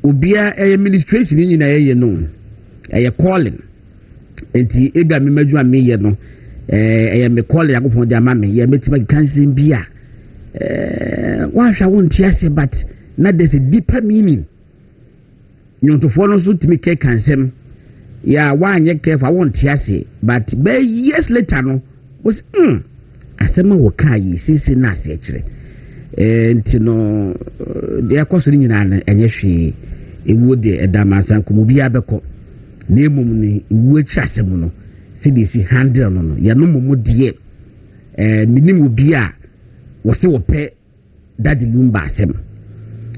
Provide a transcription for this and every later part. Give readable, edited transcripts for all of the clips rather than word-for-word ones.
obia administration ni na ye no calling enti ebia me madu a me ye no me calling yakopon de ama me ye metima kansin bia wa hwa won ti ase but na there's a deeper meaning nyuntofo no so timi ke kansem ya wa anye ke fa won ti ase but be years later no was asema wo kai sisi na ase kire enti no de akoso nyina na enye hwe ewu de edamasa komo bia beko na emum ni ewu achi asem no CDC handle no ya no momo de minim obi a wo se wo pe Daddy Lumba asem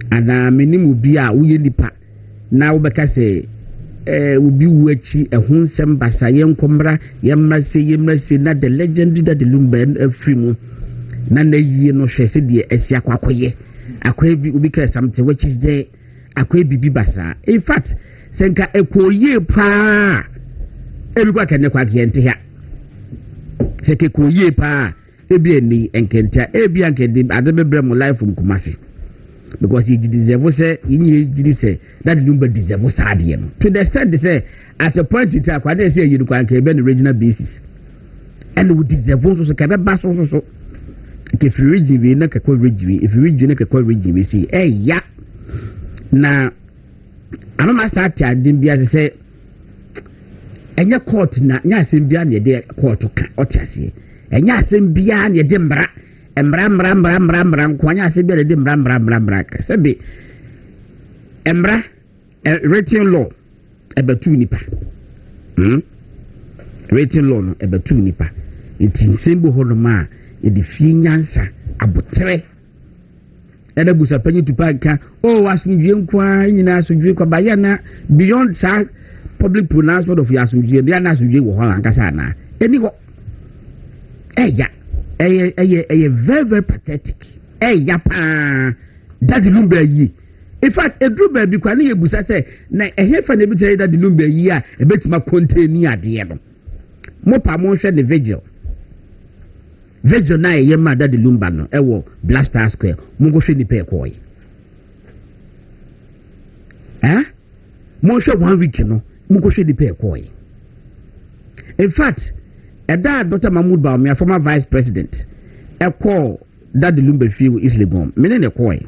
ana minim obi a wo ye nipa na wo beka se obi wu achi ehun sem basa yenkomra yemra se na the legendary Daddy Lumba afri mu na yie no hwe se de asi akwakoye akwa bi obi kra something which is there akwa bibi basa in fact senka ekoye pa ebi kwa kene kwa kente ha seke koye pa ebi eni enkentia ebi ankede adebebre mo life mkumasi because he deserve say he say that Lumba deserve sadie no to the extent they say at a point it akwa dey say you kwa nke be no regional basis and we deserve so ka be ba so if you region we na kakwa region if you region na kakwa region we see ya na anoma sa ati adin bia say enya court na nya asem bia na de court ka otiase enya asem bia na de mbra nko nya asem bia na de mbra ka sebe mbra rating law ebatu nipa rating law no ebatu nipa nti sembo hono ma edi fie nyansa abotre eda busa panyi tupanka asumdwe nkwa nyina asumdwe kwa bayana beyond sa public pronouncement of asumdwe dia na asumdwe wo ho ankasa na eni ho eye very very pathetic pa Daddy Lumba yi in fact edru ba bi kwa na ye busa se na ehefa na bi tell Daddy Lumba yi a ebetima contain ade no mo pa mo hwe the vigil na ye ma Daddy Lumba no ewo Blaster Square mungo hwe ni pe koy mo hwe 1 week no mungo hwe ni pe koy in fact Dr. Mahmoud Bawumia former vice president call Daddy Lumba feel is legom mene ne koy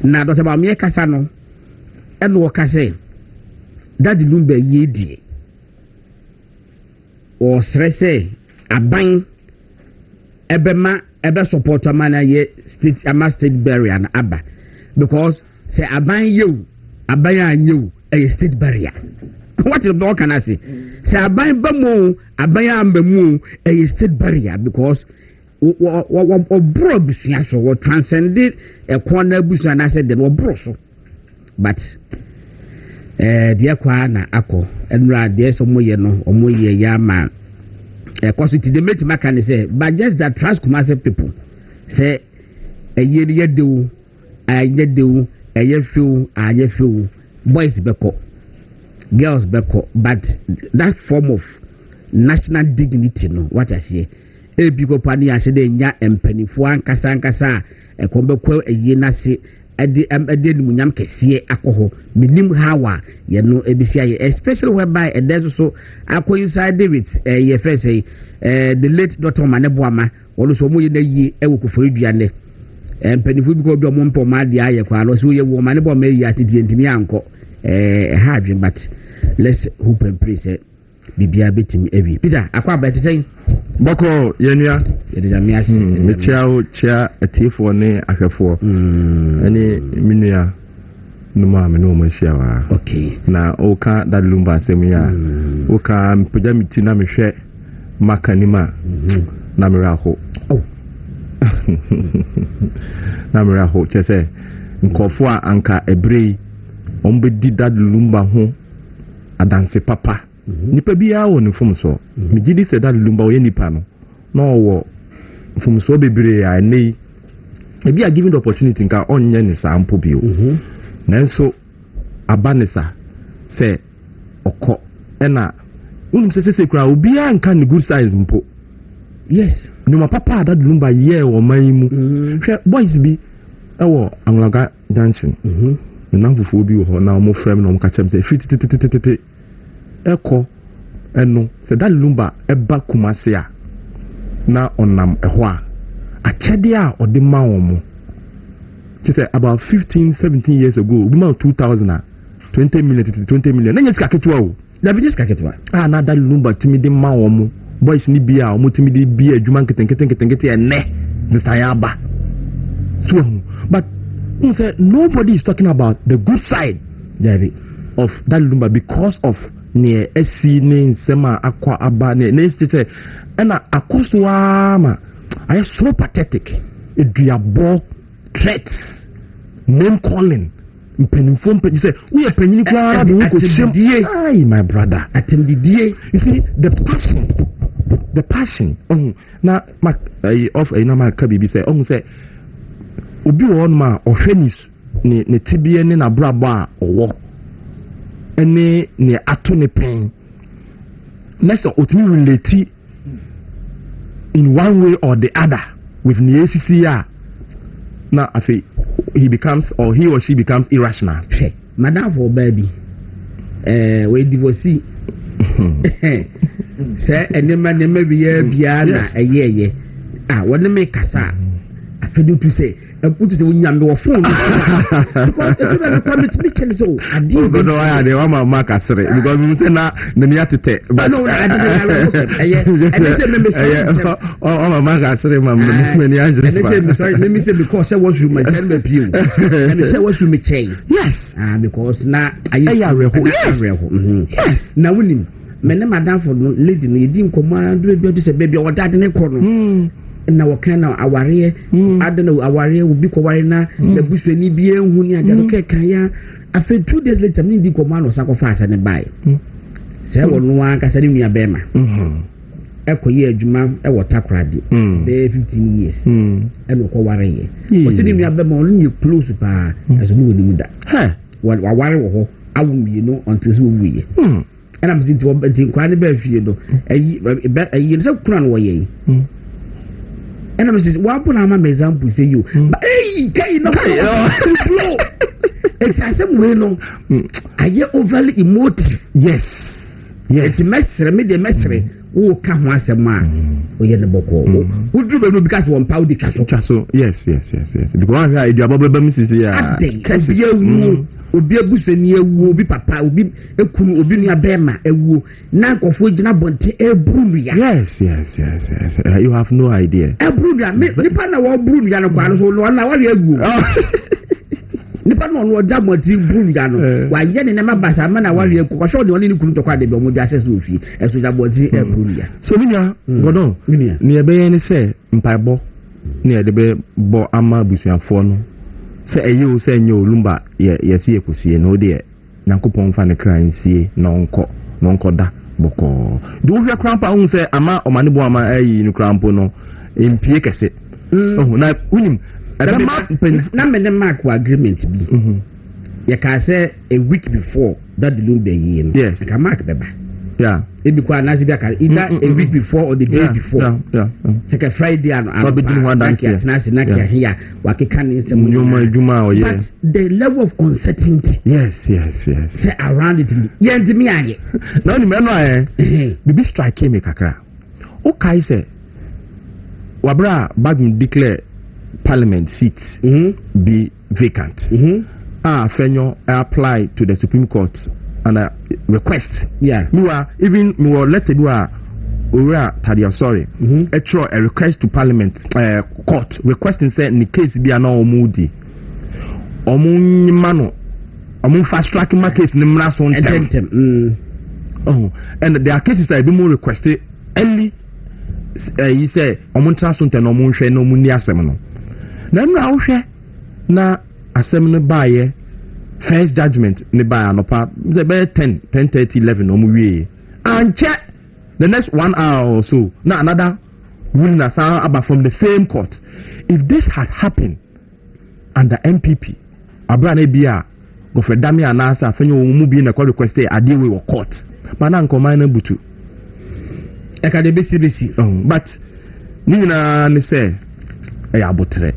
na Dr. Bawumia kasa no eno ka say Daddy Lumba ye die o stresse aban ebe support amana ye state barrier na aba because say aban anyew state barrier what can I say say aban bamu aban ambamu state barrier because bro busia so we transcended a corner busia na said the bro so but dia kwa na akọ enra dia so moye no omoye ya ma because it the mate can say but just that trust commercial people say ye do aye feel boys beko girls beko but that form of national dignity no what I say e bi ko pani ase de nya empanifo ankasa ekombekwa aye na se ade nimunyam kese akoho minim hawa ye no ebisi aye especially whereby there's so akọ inside with ye first say the late Dr. Maneboama also mo ye na yi ewo kofori duane empanifo bi ko do mo mpo ma de aye kwa lo so ye wo Maneboama yi atiti ntimi anko hard but let's hope and pray say bibia betim evi Peter akwa abete say boko yenua yedida miasi mechiao chia atifo ne ahwefo ani minua numa me no machia wa okay na oka Daddy Lumba asem ya oka mpja miti na mehwe makanima na miraho na miraho chese nkofo a anka ebrei ombedi Daddy Lumba ho adanse papa nipa bia wo ne fomso megidi se Daddy Lumba wo ye nipa no no wo fomso bebre a nei e bia given the opportunity nka onye ne sampo bio nanso abanisa se okọ ena unum se kura obi a nka ne good size mpo yes no papa Daddy Lumba ye wo man mu hwe boys bi ewo Anglanga Junction fufu bi ho na mo frem na mo ka chem say fit eko eno say that lumba eba kumase a na onam eho a achede a ode ma wo say about 15-17 years ago we ma 2000 20 million na nyesika ketewa o da bi nyesika ketewa na that lumba timi de ma wo boys ni bia o mo timi de bia adwuma nkete ene desayaba so but who said nobody is talking about the good side of that lumba because of near SC names sema aqua aba ne say and akoswa I am so pathetic it diabo threats name calling penifom you say we are penini kwa my brother you see the passion na of na ma ka bibi say say obi won ma ohwe ni tibie ni na brabo a owo ene ne ato ne pen let's ultimately relate in one way or the other with the ACCR. Now, I think he or she becomes irrational. Madam for baby, we divorcee. Say, and the man maybe a year. What the make us I feel to say. Put it when you are phone because if you come to me so I did go no I want my mark Asare because we say na the near to take but no I my mark Asare many angels let me say because I was you my send me pew and say what you me change yes because now I yes now winning me na madam for lady no yedi nkoma do be say baby o dad ne ko no na wakana aware adana aware obi ko ware na busani bi enhu ni agado kekan ya afi 2 days later me di koma no sakofa ase ne bai se wono aka se ne nua bema ekoye adwuma e wotakrade be 15 years e no ko ware ye o se ne nua bema on ye close pa aso mu woni mu da wa ware wo ho awumi no until so wuye and I'm saying to kwa ne ba fie do ayi se kura no wo ye and I'm saying, what put an example say you? But hey, can no blow? It's as some way no. I get overly emotive. Yes. It's messy. Me the messy. Who come once a man? We get the boko. Who do we because one powder castle? Yes. Because I do about the missus here. Obi abusani ewu obi papa obi ekunu obi nua bema ewu na nkofo gina bonte ebrunu ya yes you have no idea ebrunu ya nipa na wo brunu ya no kwa no so na wa ewu nipa no no ja moti brunu ya no wa ye ne ma basa ma na wa eku ko so de oni ni kunu to kwa de be mo ja sese ofi eso ja moti ebrunu ya so minya godon ni ebe ne se mpaibo ni e de be bo ama busuafo no se eyo se nyo lumba yesi ekusie no de Nyankopon fa ne kran sie no nko da boko do hwe krampa hu se ama omane bo ama ayi no krampo no empie kese na unim na me ne mark agreement bi ya ka say a week before that the lumba yi no yes ka mark beba yeah it be kwa nazi bia ka either a week before or the day before it's like Friday and na here wakeka ni se munyoma adwuma o but the level of uncertainty yes say around it yendimi anye na ni me no bibi strike me kakra o kai say wabra bagum declare parliament seats be vacant fenyo apply to the Supreme Court and request even let's do a request to parliament court requesting say in the case be an omudi mano fast track my case in the and there are cases that be more requested early he say transfer no mo hwe no mu ni asem no na mra wo hwe na asem no baaye first judgment ne ba anopa the be 10:30 11 omu wie and check the next 1 hour or so now another ruling about from the same court. If this had happened under MPP abrana bia go for dami anasa fenyo omu bi na kwa request ade we court but na nkoma na butu e ka de besi but ni na ne say e abotre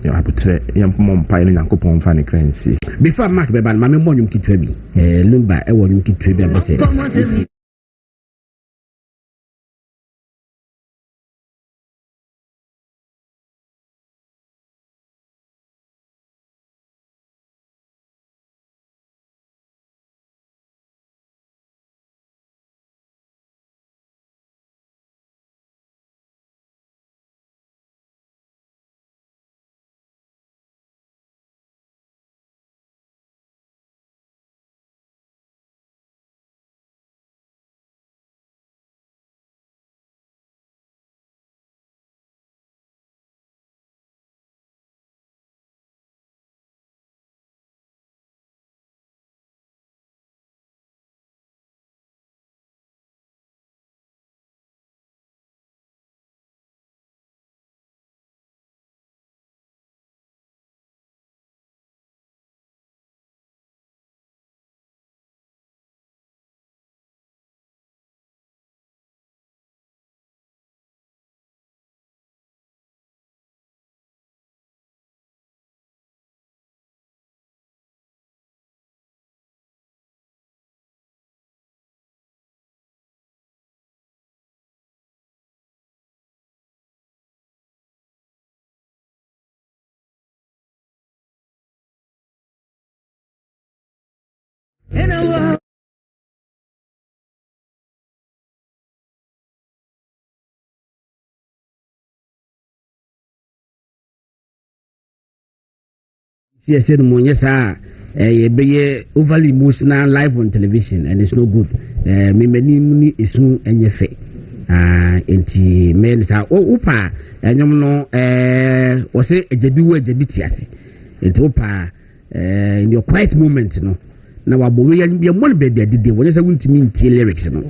ya abutre ya mpa ene Nyankopɔn fa ne kransi before mark be ban ma me monwum kitwa bi lumba e wo nyum kitwa bi abese yes no monye sa be overly emotional live on television and it's no good me mani ni esu enye fe enti men sa upa enyom no wo se ejabi wo ejabi tiase enti upa in your quiet moment no na wabo we ya mo be be dede wo se wuntimi ntie lyrics no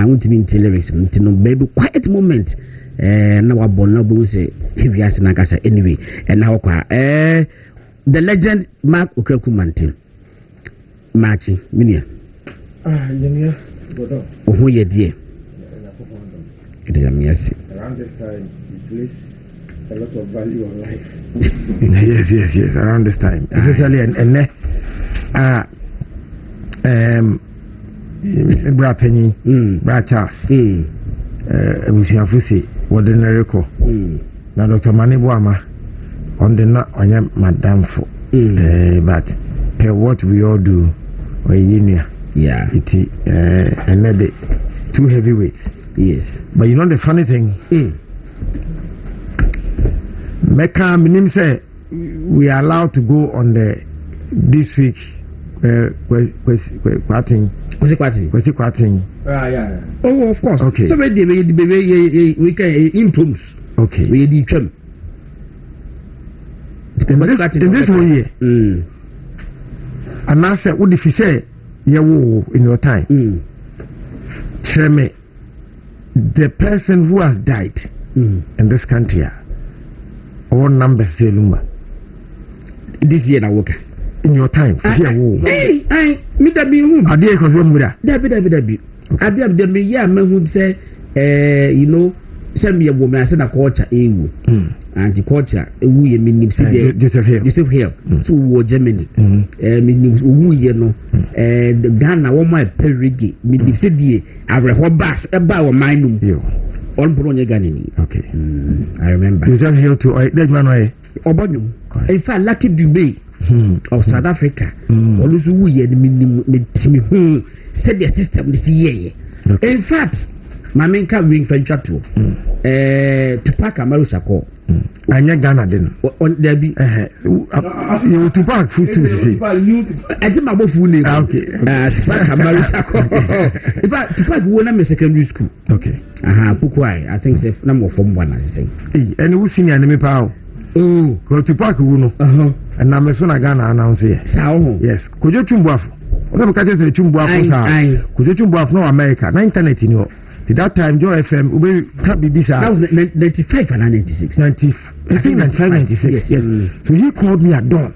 wuntimi ntie lyrics no enti no baby quiet moment na wabo na bo se heaviase na kasa anyway na hokwa the legend Mark Okraku Mantin Machi Minia Yenia Godo Oho ye die around this time you place a lot of value on life. yes around this time especially bra penny bra Charles ebusiafo se ordinary call na Dr. Manibu Ama on the not on your madam for but what we all do or yeah it and maybe two heavyweights, yes, but you know the funny thing Mecca minim say we are allowed to go on the this week quitting yeah oh of course okay so we can improves okay we did trim in this 1 year and I said what if you say in your time tell me the person who has died in this country all numbers say Lumba this year na work in your time me da bi hu ade ko so mu da bi ade me ya ma hu say you know say me wo me ase na culture ewu anti culture ewu ye minim se de Joseph Hill so wo Germany minim owu ye no the Ghana wo ma perigi minim se de avreho bass e ba wo minum on bronye Ghana ni okay I remember Joseph Hill to that man why obonyo in fact Lucky Dube of South Africa also wu ye minim metimi hu se the system this year in fact Mamen ka wing venture to Tupac Amaru Sako anya Ghana den on there be you Tupac food to see I think my both name okay Tupac Amaru Sako in fact Tupac won na secondary school okay Pukwai I think say number form 1 I say and who senior enemy power ko Tupac wu no and na me so na Ghana announce here yes kojo chumbuafo ona me ka tell chumbuafo sa kojo chumbuafo no America na internet ni o. At that time, Joe FM, that was 95 and 96. 95, 96. Yes. So he called me at dawn.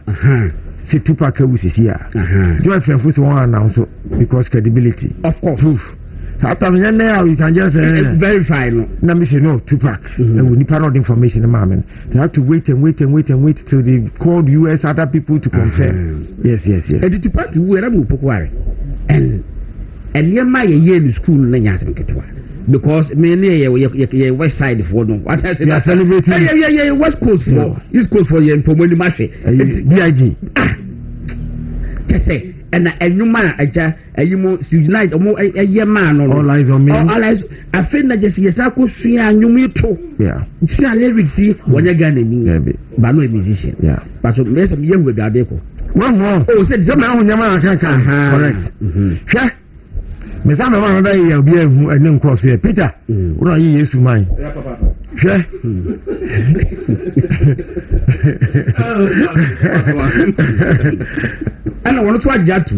Say Tupac was here. Joe FM was one announced because credibility. Of course. Proof. After now, you can just verify. No, me say no, Tupac. And we need not information, man. They have to wait till they call US other people to confirm. Yes. And the Tupac, we are able to and near my year in school, because many west side for no. What I said, they are celebrating. Yeah, West Coast for East Coast for you for money marché. BIG. Say, and you man, you mo unite, a year man, all eyes on me. All eyes, I feel that just yes, I could see and you meet too. Yeah, see a lyrics, see, when you're gonna but no musician. Yeah, but so there's some young with Bɛkyerɛ. One more. Oh, said some own Yamaka. Correct. Yeah. Me say me wan da ye obi ehu ene nkoso e Peter wo yi Yesu man hwe ana wono so agya tu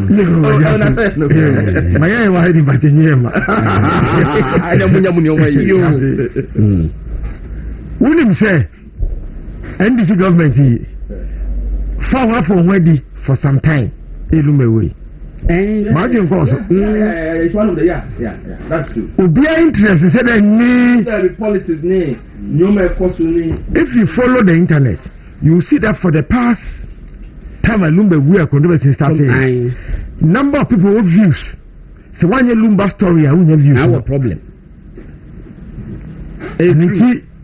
ma ye wa hedi ba tenye ma ana munya munyo ma yi wunim say NDC government for for some time elumewe Imagine cause it's one of the that's true. Be interested said the politics name. If you follow the internet, you will see that for the past time Lumba we are controversy started. Number of people with views. So one year Lumba story I won't views. Our problem.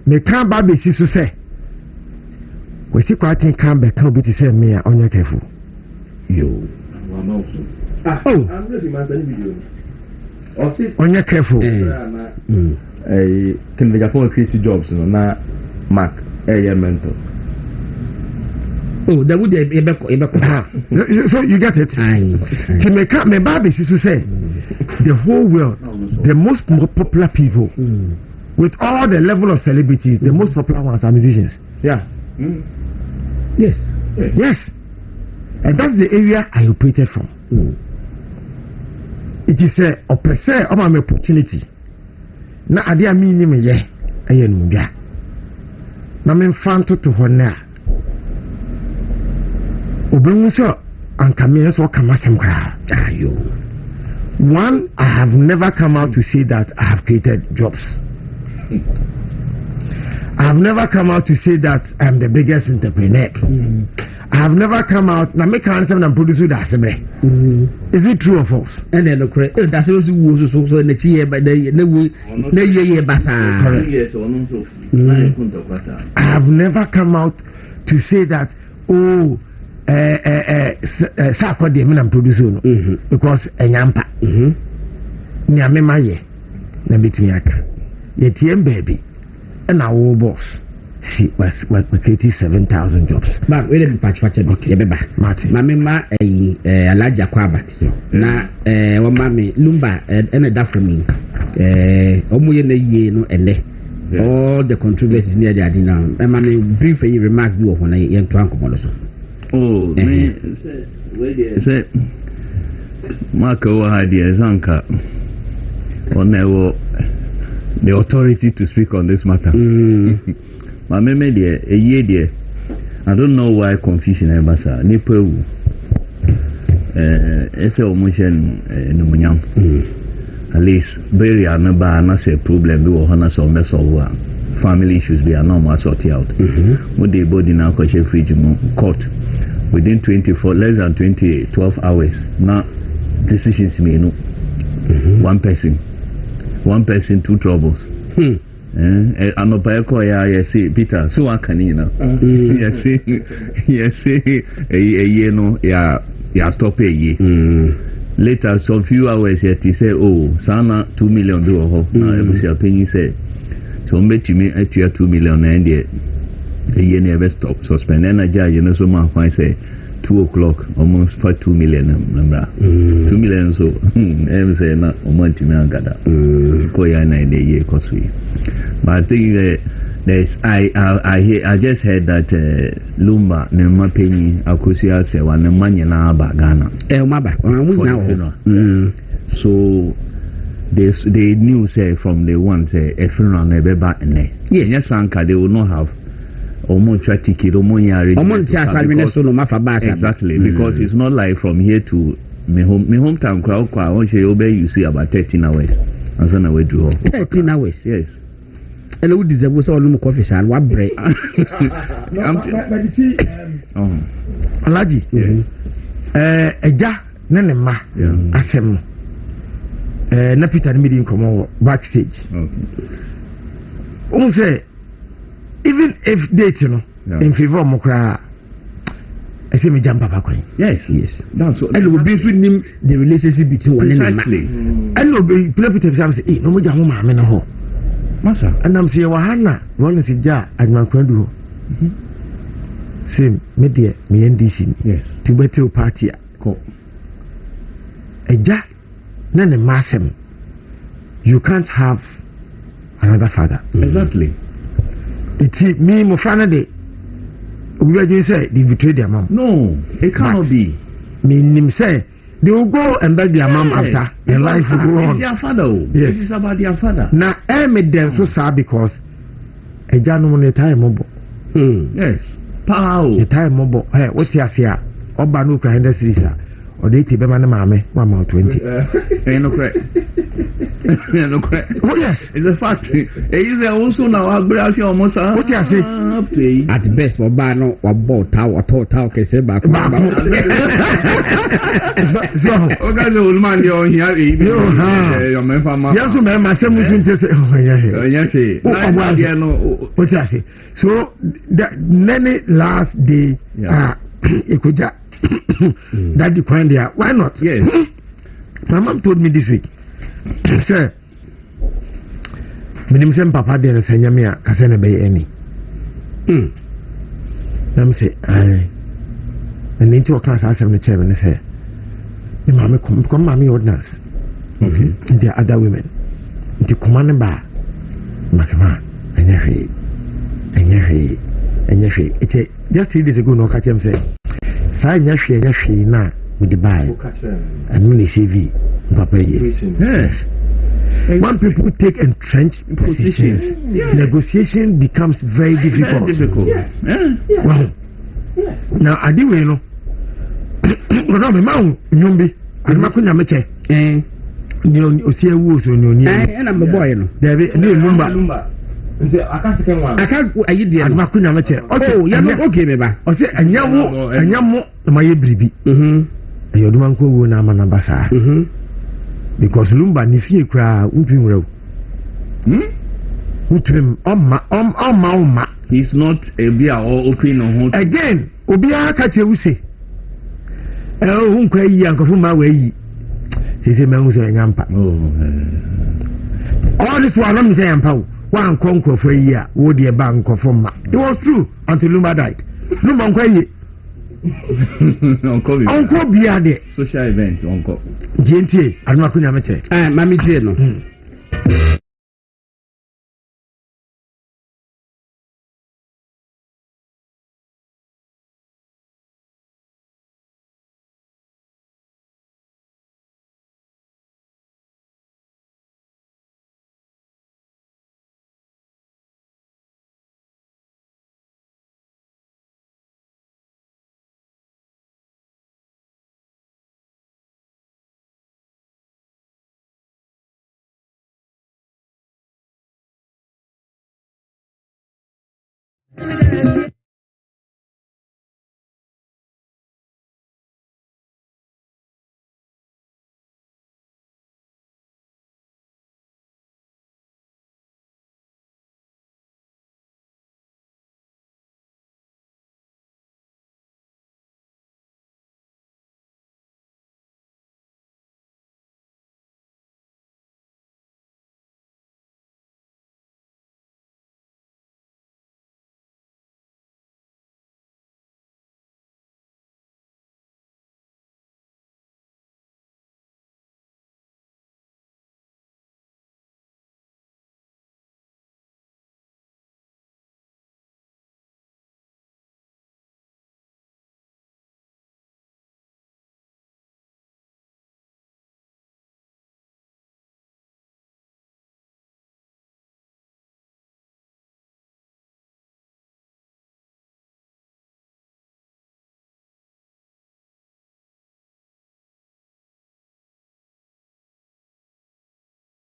Me can't baby see so say. We see quite can't be can't be to say me on your careful. Yo. I'm ready to video. On your careful. Can the Japan create jobs na Mac mentor. Oh, that would be so you get it. To make up my baby to say the whole world, the most popular people with all the level of celebrity, the most popular ones are musicians. Yeah. Yes. And that's the area I operated from. It is a opportunity. Na ade ami ni me ye ayen nwa. Na me fanto to hona. Obenwu so anka me so kamasem kra. Ayo. One, I have never come out to say that I have created jobs. I have never come out to say that I am the biggest entrepreneur. I have never come out na make answer and produce that sebre. Is it true or false? And then correct. That's also so na chi but na ye basa. I have never come out to say that sako de me na produce no because enyampa. Ni amema ye na betumi aka. Ye tiem baby and our boss. She was creating 7,000 jobs. But we didn't patch okay, beba. Mamma Alaja Kwaba. Na Wamami Lumba and a duff for me. Omuye ye no ende. All the controversies near the Adina. And mammy brief remarks do when I young trunk also. Oh, say Marco idea Zanka on the authority to speak on this matter. My memory there, a year there. I don't know why confusion ever sa. Nipewu. Ese omotion numunyam. At least bury anaba na say problem be ohana so me solve. Family issues be normal sort out. What the body now ko she fridge court within 12 hours. Now decisions me no. One person, two troubles. Anopaeko ya say Peter so akanina yes a no ya stop a ye later some few hours yet he say oh sana 2 million do ho na ebusia penny say so mbetimi atua 2 million na ndie a ye never stop suspend energy you know so man fine say 2 o'clock almost for 2 million number 2 million so em say na omantimi angada ko ya na the year costly. But I think I just heard that Lumba Nema Penny Akusia say one money na ba Ghana. So they knew say from the one say a funeral never back in there. Yes, Sanka they will not have ticket exactly because it's not like from here to my hometown crowd you see about 13 hours. Asana we do. 13 hours. Yes. And who deserve so no coffee shop what break. But you see, Alaji. Yes. Eja na ne ma asem na Peter ni meeting come on backstage. Okay. Say even if date you know in favor of Mokra I say me jump papa coin. Yes. That's what. And we be with the relationship between one and precisely. And no be Peter say eh no mo ja ho ma me na ho. Masa. And I'm say wahana one is ja adman kwadu ho. Same me there me NDC. Yes. To better party. Ko. Eja na ne masem. You can't have another father. Exactly. It's me mo frana de obi say they betrayed their mom. No, it cannot be. Me nim say they will go and beg their mom after their life will go on. It's their father. Yes. It is about their father. Now evidence so sad because eja no mo time mobo. Yes. Pow. The time mobo. Hey, what's your fear? Oba no cry the series. Or they take man mame 120. No correct. No correct. Oh yes, it's a fact. It is also now a brave almost. What you say? At best for no or bought or total can say back. So okay, the old man you're here. Your man from yes, man, my son was just what you say? So that many last day Ikuja that the coin there. Why not? Yes. My mom told me this week. Sir, me say papa dey na sanya me a kase na be any. Nam say ai. And then to class ask me chairman say. Me mama come mama ordinance. Okay. And there are other women. The command ba. Makama enyehe. It's just 3 days ago no catch him say. Say enyehe na with the buy. And me CV papa yes. When people take entrenched positions, negotiation becomes very difficult. Yes. Wow. Yes. Now, I do know. No, me ma nyombe. Adima kunya meche. Ni osie wo so ni oni. And I'm a boy no. There be ni lumba. Nti aka second one. Aka ayi de. Adima kunya meche. Oh, ya no okay me ba. O se anyamo na maye bribi. Ayoduma nko wo na amana basa. Because lumba ni fie kra utwimra. Utwim oma. He's not a beer or open on again. Obi aka che use. Hu nkwa yi ankofo ma wa yi. Sese ma hu so nyampa. All this one no say yampa wo. Wa nkofo yi a wo de ba nkofo ma. It was true until Lumba died. Lumba nkwa yi. Uncle Bia de social event uncle. GNT aduma kunya meche. Mami tie no.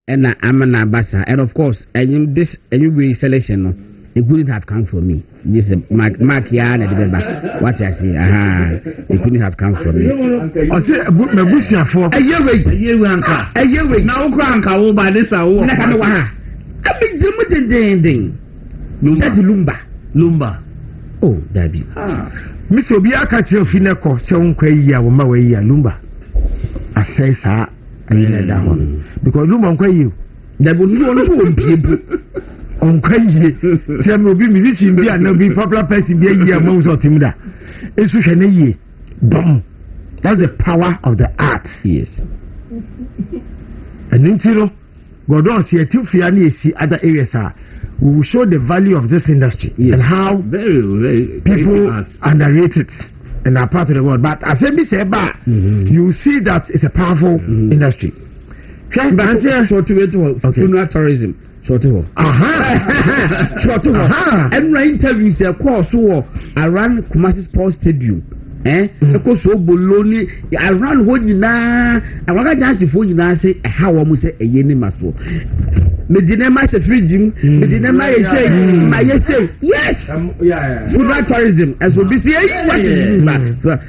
and Amana Bassa, and of course, and this anyway selection, no, it couldn't have come from me. This is Mark Yan and the what I say, it couldn't have come from me. I say a book, my bush for a year wait, now Granka will buy this. I been Jimmy ding. That's Lumba. Oh, Debbie. Miss Obiaka tell Finako, Son Quay, Maway, Lumba. I say, sir, I need that one. Because Lumba Quay you. There will no people on Quay. Some will be musician, be and be popular person, be a year most of Timda. It's such a year. Bomb. That's the power of the art. Yes. And then, you know, God don't see a two fiani see other areas are. We will show the value of this industry and how very people underrate it in our part of the world. But as I say, you see that it's a powerful industry. Funeral tourism. And my interviews are course around Kumasi Sports Stadium. Because so Bologna around what you now, I want to ask you for you now say how I must say a yeni maso. Medinema is a frigim, Medinema is saying, my say, yes, food tourism, as will be saying, what is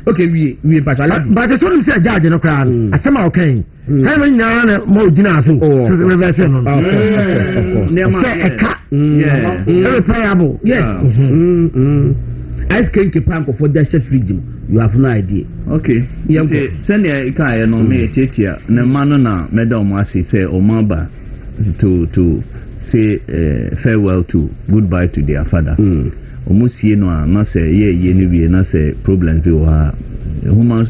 okay, we but the sort of said, Judge, no crown, I somehow came. Having now more dinner, so the reversion of course, a cat, irreparable, yes. Ice cream kepanko for that frigim. You have no idea. Okay. Send your car no me chetia. Na mano na medal masi say omaba to say farewell to goodbye to their father. Omusie no na say ye ni bi na say problems bi wa human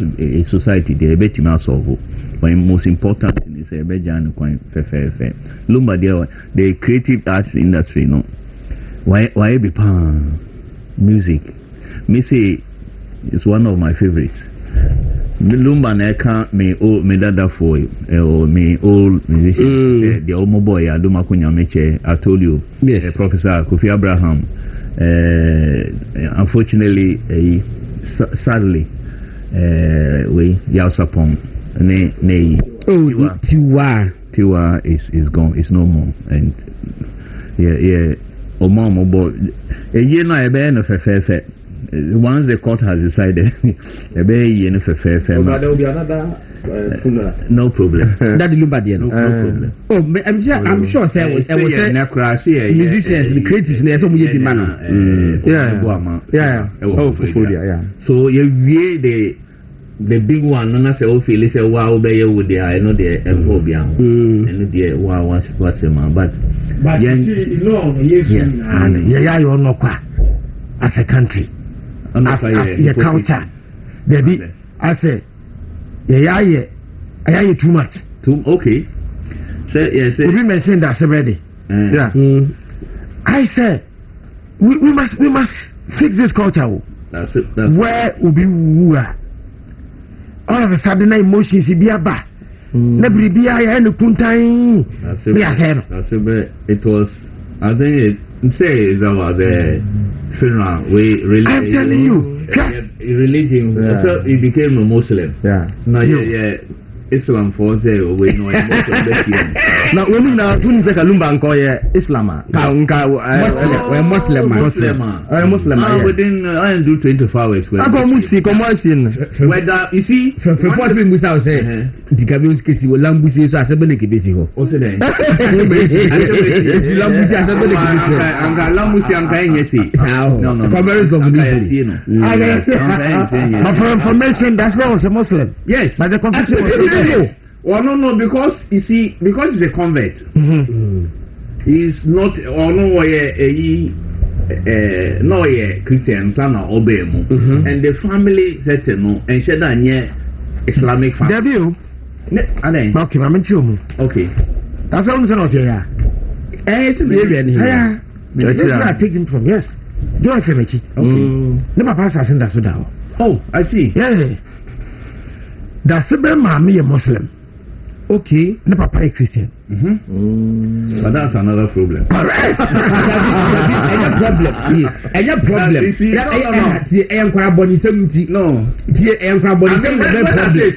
society dey betima solve. But most important thing is bejan kwan fe. Lumba the creative arts industry no. Why be pan music. Me say it's one of my favorites. Lumba neka me dada for me old musician. The old boy Aduma Kunya Meche. I told you, yes. Professor Kofi Abraham. Unfortunately, sadly, we Yausapong ne Tiwa is gone. It's no more. And yeah. Omamo boy. A year na ebe no fefe. Once the court has decided, there will be another funeral. No problem. That is no problem. Oh, I'm sure say I was musicians, the creatives, they some be man. Yeah. So you the big one, no say feel say wow be you with the I know the phobia. And the wow what's a man, but you know, yes, you know as a country. As your culture, baby, I say, yeah, too much. Okay. Say yes. We mentioned that already. I said, we must fix this culture. That's it. Where will be all of a sudden emotions be about. Never be I and kuntai. That's it. It was. I think it says about the funeral. I'm telling you, religion. So he became a Muslim. Yeah. No, yeah. Islam for say we know now when you say Kalumba anko Islam we Muslim within I do 24 hours whether you see for what we must say the Gabions kesi wo lambusi so asebele kebesi ho o se den lambusi asebele kebesi anga lambusi anga enyesi no commerce of the but for information that's why I was a Muslim. Yes, but the confusion was well, no, because you see, because he's a convert, he's not, or no, Christian, son or obey mu, and the family said no, and said that Islamic family. Debut. Okay, okay, that's all I'm saying. Okay, it's a area. That's where I picked him from. Yes, do I feel it? Okay, never pass us in that Sudan. Oh, I see. Yeah. That's a mommy a Muslim. Okay, the papa a Christian. But that's another problem. Correct. It's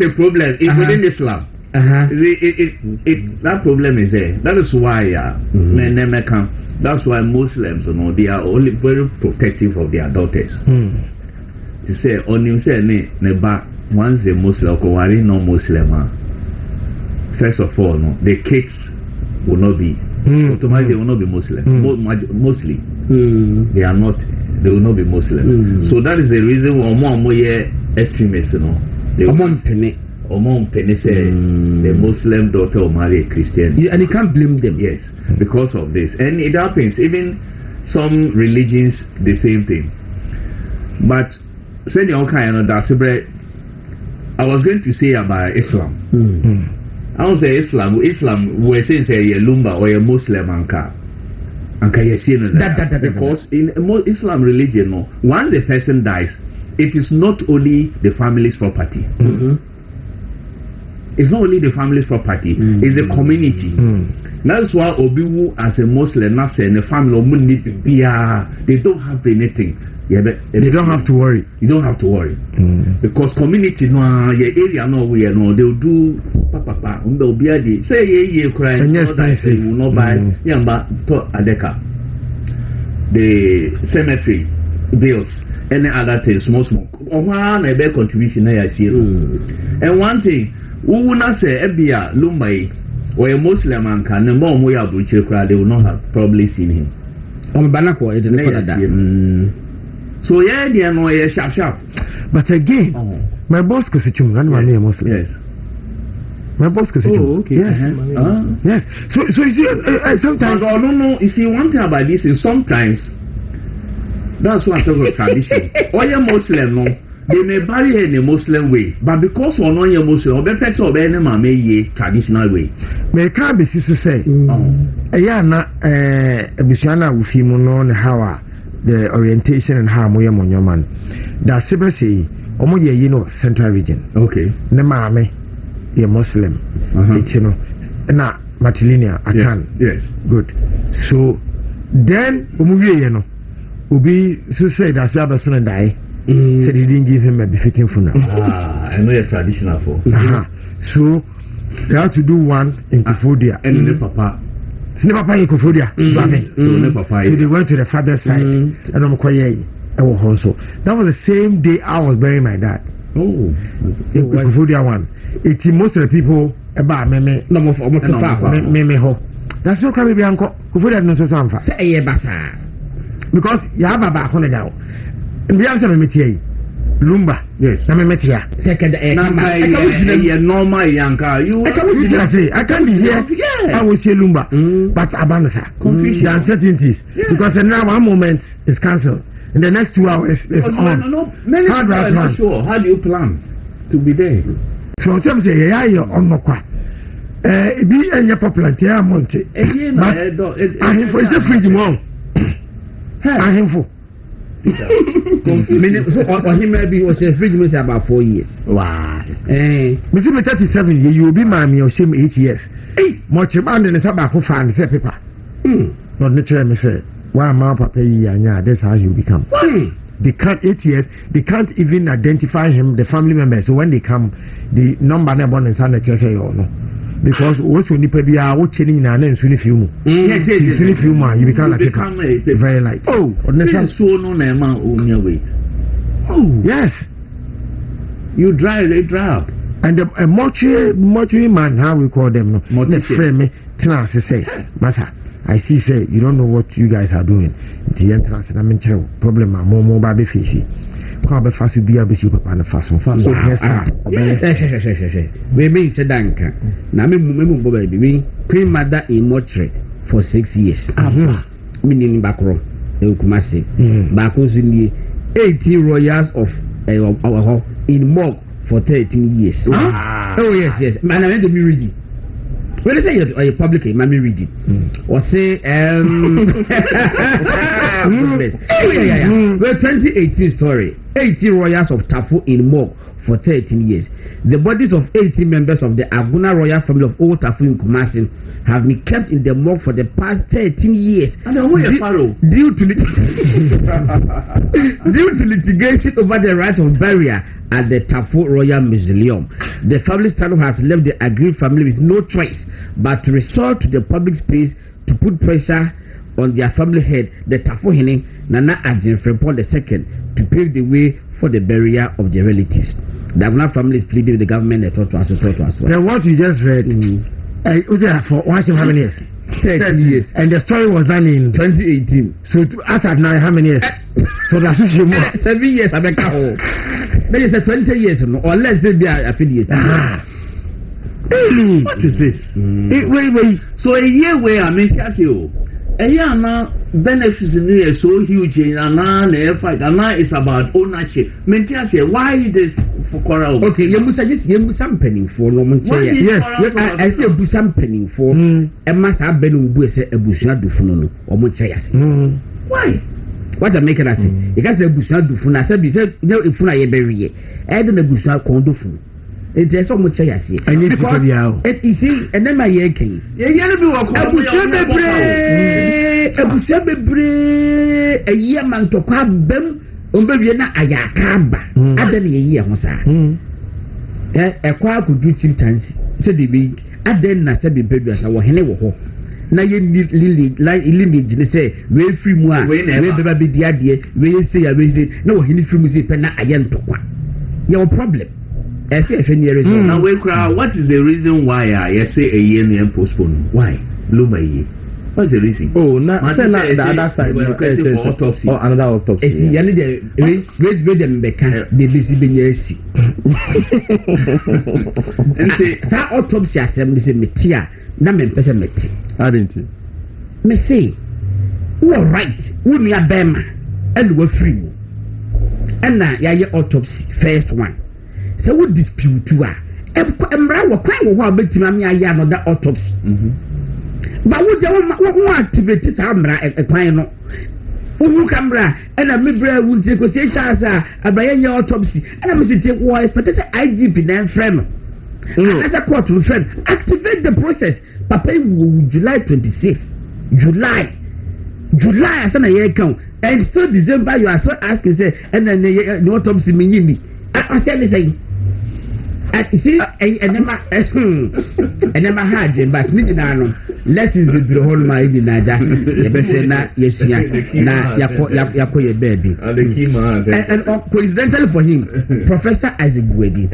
a problem. It's within Islam. That problem is there. That is why that's why Muslims, they are only very protective of their daughters. To say on him say once a Muslim or non-Muslim, first of all, the kids will not be automatically, they will not be Muslim. Mostly they are not. They will not be Muslim. So that is the reason why more extremists, they say the Muslim daughter will marry a Christian. And you can't blame them. Yes, because of this. And it happens. Even some religions, the same thing. But say I was going to say about Islam. I don't say Islam. We're saying say a Lumba or a Muslim anka. Because in Islam religion, once a person dies, it is not only the family's property. It's not only the family's property, it's the community. That's why Obiwu as a Muslim, not saying the family, they don't have anything. They don't have to worry. You don't have to worry. Because community, your area, they'll do papa. They'll be say, crying, will not buy Adeka. The cemetery bills, any other thing, small. A big contribution. And one thing, who will not say, Ebia, Lumbai, or a Muslim and can, the more we are Butcher cry, they will not have probably seen him. On Banako, it so yeah, they are no sharp. But again, my boss goes to Muslim. Yes. My boss goes to okay. Yes. So you see, sometimes I don't know. You see, one thing about this is sometimes that's what I talk about tradition. Or you're Muslim, no, they may bury in a Muslim way, but because we're not a Muslim, or better so any may traditional way. May can't be to say, yeah, na Bishana Ufimuno and how. The orientation and how moya monyoman. That Sibra say, Omoya, Central Region. Okay. Nemame, you're Muslim. Na Matilinia, I can. Yes. Good. So then, Umuye, Ubi, so say that's the other son and die. Said he didn't give him a befitting funeral. I know you're traditional for. So they have to do one in Kufudia. And the papa. So they went to the father's side, and I'm quiet. That was the same day I was burying my dad. One. It's most of the people about me. That's no crime, Bianco. Kufudia no so samfa. Say basa. Because you have a back on it now. And we have some métier. Lumba. Yes. I'm a métier. Second, normal yanka. I can't be here. I will say Lumba. But Abanasa. Confusion. The uncertainties. Because now one moment is cancelled. In the next 2 hours is on. How do I plan? Sure. How do you plan to be there? So some say, yeah, you're on no qua. Be any popular tea monte. But I have for a fridge more. I have for. So him maybe was a fridge was about 4 years. Wow. Mr. 37 you will be mammy or shame 8 years. Much abandoned and tobacco fan paper. Not naturally me say, why ma papa yeah, that's how you become. They can't 8 years, they can't even identify him, the family members. So when they come, the number never and son say or no. Because what's when you pay watching in an end soon film. Yes, you become like a very light. Oh, so no name on your weight. Oh, yes. You drive, they drive. And a mortuary man, how we call them, no, the friend me, Tana say, Massa, I see, say, you don't know what you guys are doing. The entrance, and I'm in trouble. Problem, more baby fishy. Come fast to be a bishop and a fast on fast. We may say Danka. Now, baby, Queen Mother in mortuary for 6 years. Meaning back row, the Ukumasi. Backos in the 80 royals of our in Mog for 13 years. Oh, yes. Man, I went to be ready. When I say you're public, Mammy read it. Or say, well, 2018 story. 80 royals of Tafu in Mog for 13 years. The bodies of 18 members of the Aguna royal family of Old Tafu in Kumasi have been kept in the morgue for the past 13 years due to litigation over the right of burial at the Tafu Royal Mausoleum. The family stand has left the aggrieved family with no choice but to resort to the public space to put pressure on their family head, the Tafu Hene Nana Adjin Frempong II, to pave the way for the burial of their relatives. The Aguna family is pleading with the government to talk to us. Now, what you just read, was there for how many years? 13 years. And the story was done in 2018. So after now, how many years? So that's 7 years. I make then you say 20 years or less than a few years. Really? What is this? Wait. So a year where I mean, tell you. A year now, benefits in here so huge, and now it's about ownership. Mentia, why this for Coral? Okay, you must suggest you must something for no one. Yes, I say a busam penning for a must have been a bushna do funo or Mochayas. Why? What I'm making us say? Because the bushna do funa said, you said, no, if I bury add the bushna condo fun. It is so much I see. I need to tell you. It is and then my king. A year man to come bem, Umbeviana Ayakamba. I then a year, Hosa. A choir could do chieftains, said the big. I then I said, be bedress, I was Hennewo. Now you need lineage, they say, we free more, we never be the idea, we say, I will say, no, he need free music, penna, I am to one. Your problem. I say now we cry. What is the reason why I say a year and postpone? Why? Luma ye. What's the reason? Oh, not the other side. For autopsy or another autopsy. You need the great them become the busy benyesi. And say that autopsy assembly say metia. Na me pese meti. I didn't. Me say, who are right? Who me a bema? And we free. And now ya autopsy first one. So what dispute you are? Emra wa kwa wa betima me aya no that autopsy. But what you activate this amra kwan no. Who camera and a mibra won't take ko say chasa abaye nya autopsy and am say take wa expect say IGP na friend. As a court friend activate the process. Papa July 26th. July as an year count and still December you are still asking say and then the autopsy meaning I said this saying you see and never had but lessons with the whole my naja na yesia na yako ye baby and coincidentally for him Professor Isaac Buedi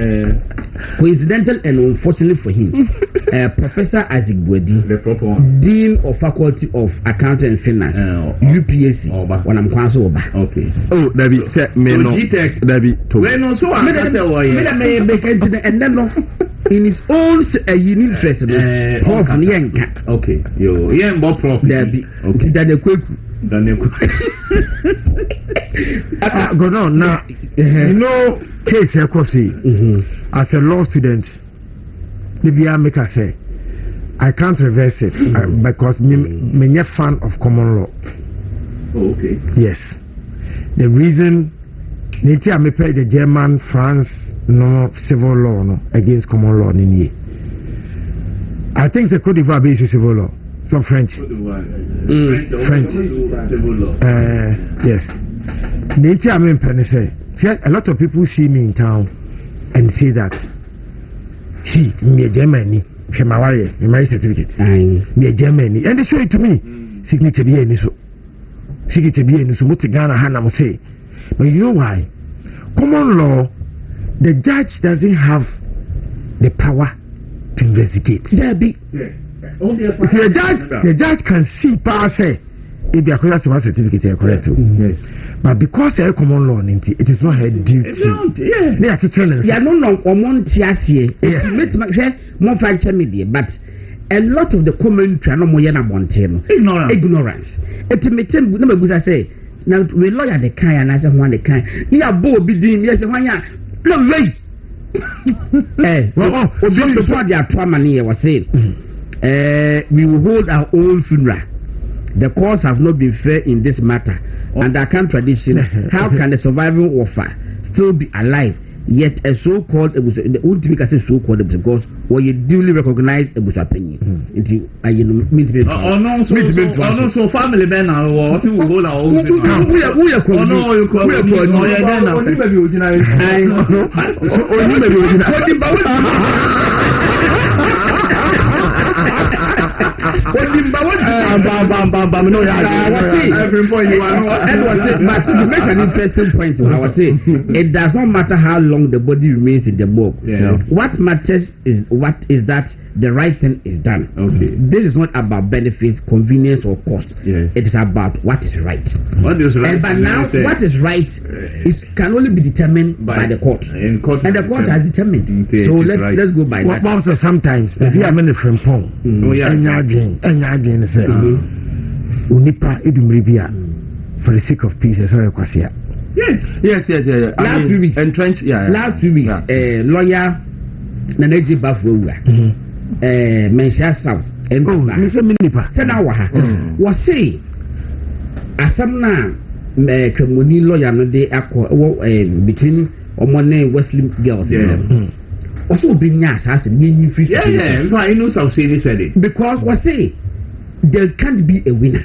coincidental and unfortunately for him Professor Isaac Buedi Dean of Faculty of Accounting and Finance UPAC when I'm council over okay oh David check me no David to when no so I say and then in his own interest prof nyenka okay yo yen bo prof David okay dane kweku go on now you know case ekosi as a law student Libya make us say I can't reverse it because me a fan of common law. Oh, okay. Yes. The reason Niti me pay the German, France, no civil law no against common law in I think the Côte d'Ivoire is civil law. So French. French. Civil law. Yes. Niti me penny say a lot of people see me in town and say that he me a Germany. She my warrior, my marriage certificate. Me a Germany, and they show it to me. Signature be any so. Signature be any so. Mutigana Hannah say, but you know why? Common law, the judge doesn't have the power to investigate. There be. The judge can see power say, if the accused has certificate, are correct. Yes. But because they are common law, it is not her duty. They are to tell us. Yeah, no, more factor media, but a lot of the commentary no more ignorance. It makes them no say. Now we lawyer the kind and I say one the kind. We are both be doing yes one ya. No way. Before the trauma was saying, we will hold our own funeral. The courts have not been fair in this matter. Under our tradition, how can the surviving warfare still be alive yet a so-called ultimate can say so-called because what you duly recognize a bush opinion into I mean to be so family men are what you hold our own we are but you make an interesting point. I was saying it does not matter how long the body remains in the bulb. What matters is that the right thing is done. This is not about benefits, convenience, or cost. It is about what is right. What is right? But now, what is right can only be determined by the court. And the court has determined. So let's go by that. What sometimes maybe I'm in the front phone. Unipa idumribia for the sake of peace. Yes. Last 2 weeks. Entrenched. Last 2 weeks, lawyer Nanaji Bafwa, Mensha South, and said now was say Asamna Cremoni lawyer no de between Omone Wesley girls. Also bring us as a new free. I know some say said it. Because was say there can't be a winner.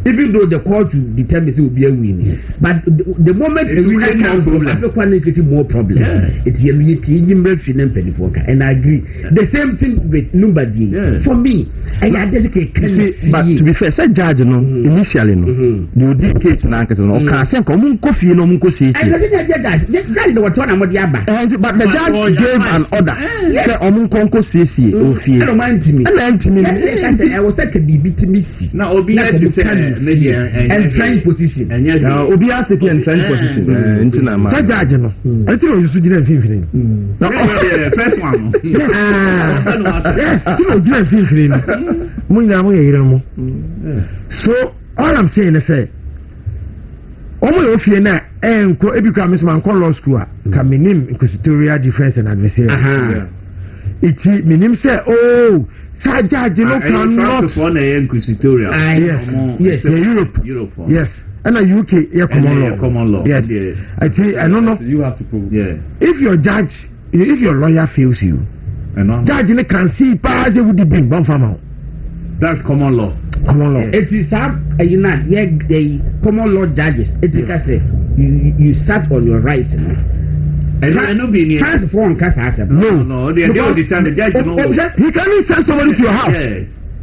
Even though the court determines it will be a winner, but the moment a winner comes from African getting more problems. It's and I agree. The same thing with nobody. For me, but to be fair, said judge initially you did case na case no can say ko mun kofi no mun ko see. But the judge gave an order. Say omun konko see ofie. I don't mind me. I was like a BB to me. Now obi to say entering position. Obi has to be entering position. Intina ma. Say judge no. I think you should give him first one. Yes, you give him so all I'm saying is say omo ofie na enko ebikwa mesman kon law school ka minim inquisitorial defense and adversarial iti minim say oh sa judge no cannot for na inquisitorial yes Europe yes and a UK common law yes I think I don't know you have to prove if your lawyer fails you judge ne can see pass they would be bon farmer. That's common law. It is the common law judges. It is you sat on your right. Transform no. They all the time the judge he can even send somebody to your house.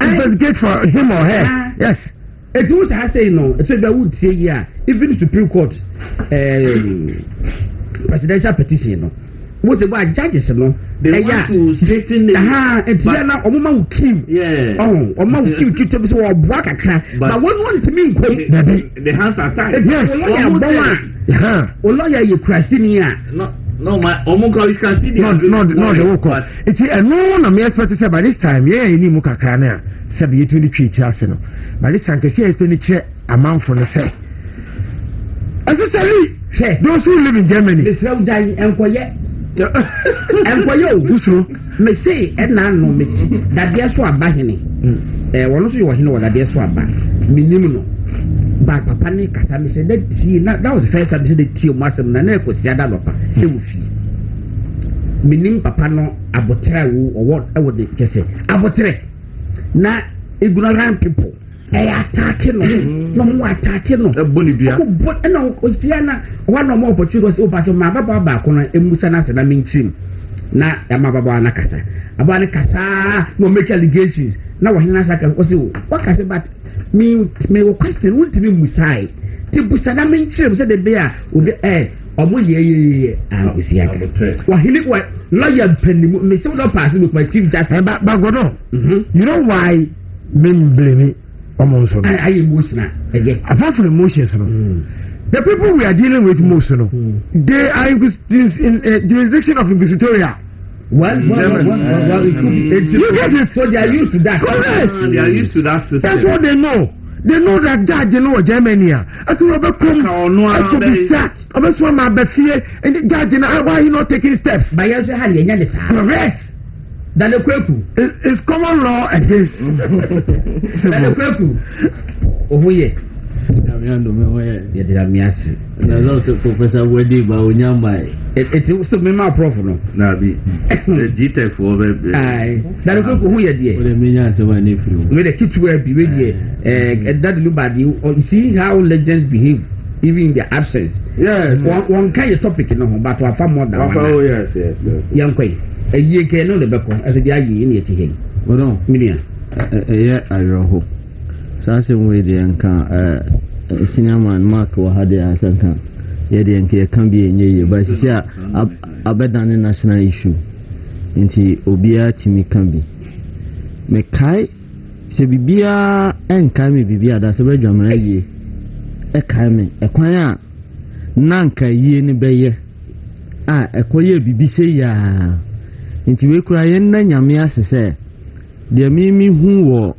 Investigate for him or her. Yes. It was I say no. It's what I would say even Supreme Court presidential petition. Was about judges, no? They want to straighten the and now Omama will kill. Oma will kill to be or black a crack. But what want to mean? The hands are tied. Yes, lawyer, you Christinia. No, my Omuka is considered. No, the work. It's a no, I'm expecting to say by this time, any Muka Crana, 73 Chasino. By this time, I see a amount for the say. As I say, those who live in Germany, the Slow Giant and quiet. And for you, may say, and now no meet that dear swab bahini. One of you was know that dear swab minimum. But Papa Casami said that that was the first time he said the tea master and was the other lopa. He will feel. Minim Papa no abotre or what I would just say. Abotre. Now, ignorant people. Attacking no more attacking no bonibia but no Ostiana one no more opportunity over to my baba back on a musana said I mean team na yamababa nakasa abana kasa no make allegations now when I can also what can say but me question won't be musai to busana mean team said the bear will be omo ye wahili wa lawyer penny me say no pass with my chief justice but go no you know why men blame I emotional. Apart from emotions, the people we are dealing with most, they are in jurisdiction of inquisitorial. Well, you get it. So they are used to that. Correct. They are used to that system. That's what they know. They know that judge, you know, Germany. I could have come. I could be sad. I was one my best here, and the judge, why he not taking steps? Correct. That the Kweku is common law against that the Kweku. Oh, yeah. Yeah, they are miasi. There's also Professor Wedi Baunyamai. It was me, my prof. No, the GTEC for the. Aye, that is who you dear. With the minions of my nephew. With the kids were be ready. That look bad. You see how legends behave, even in their absence. Yes. One kind of topic, you know, but to have more than one. Oh, yes. Young Quay. A year can know the Becco as a year in your tea. Well, no, Million. Yeah, I hope. Sassin with the anchor, senior man Mark or had the Asanka. Yeah, the anchor can be in ye, but she a better than a national issue. Into Obia Timmy can be. Mekai, se bibia and Kami Bibia, that's a regiment. A Kami, a choir. Nanka ye ni beye. A choir bibi say ya. Into we cry and Nanyamia say. The mimi who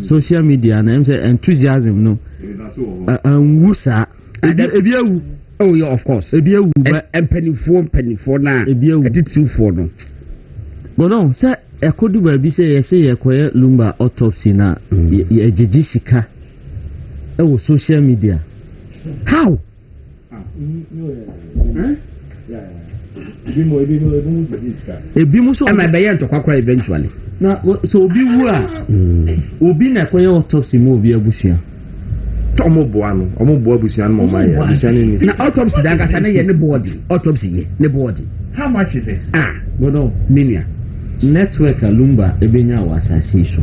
social media and enthusiasm no and wusa ebiawu oh yeah of course ebiawu and penny for na ebiawu editu for no but no say ekodu ba bi say yekoye lumba autopsy na ye jeji sika e wo social media how ebimu so am I be to kwakwa eventually na so obi wu a obi na ekoye autopsy mo obi abusia Omo bo abusia no ma ya abusia ni na autopsy da kasa na ye ne body autopsy ye ne body how much is it godo minia network alumba ebenya wa asase so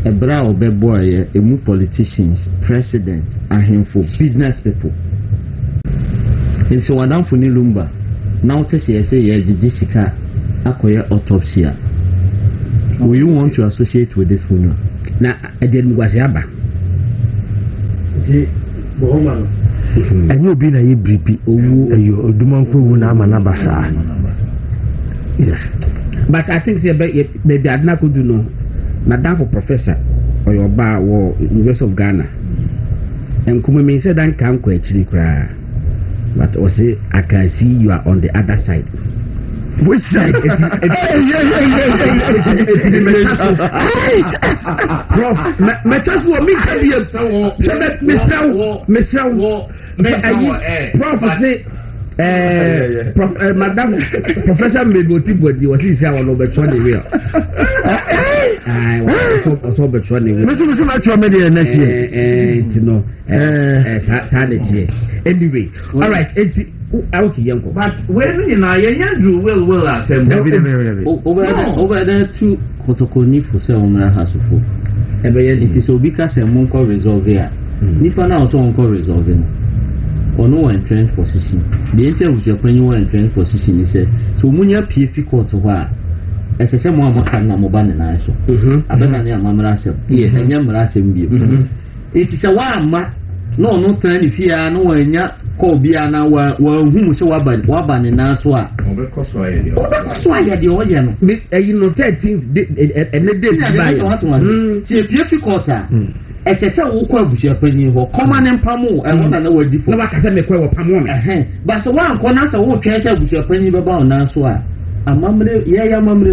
ebra obebo ye emu politicians president ahemfo business people in so wadamfo ni lumba now to say ye jijisika akoye autopsy. Will you want to associate with this funeral? Na edin gwase aba di bohoma enyo bi na ye bribi owu ayo odumanko wu na amana basa yes but I think say maybe adna could do no madam for professor or your bar or University of Ghana and come me say dan kan ko actually kra but I say I can see you are on the other side. Which side? Prof, me can be Prof say Madam Professor Medoti Bodi was he say I want to the real. I was so between the real. Mr. Matthew media next year. Anyway, all right, it's okay, Yanko. But when you know, you will assemble over there to Kotokoni for Selma Hasufo. It is Obika Semonko resolve here. Nipa now also on resolving. Or no entrenched position. The intent was your penny entrenched position. He said, so Munya PF court to her. As I said, Mamma Moban and I so. I don't know Mamma. Yes, and Yamarasem. It is a one, no turn if you are no one yet. Call Biana whom so Waban and Naswa. Because why are the audience? You know, 13th and the day by PF quarter. As I said, who call Bush Penny or common and Pamu, and what I know what different. I can make a Pamu. But so one corner, so who treasure Bush Penny about Naswa. A mamma, yeah, mamma,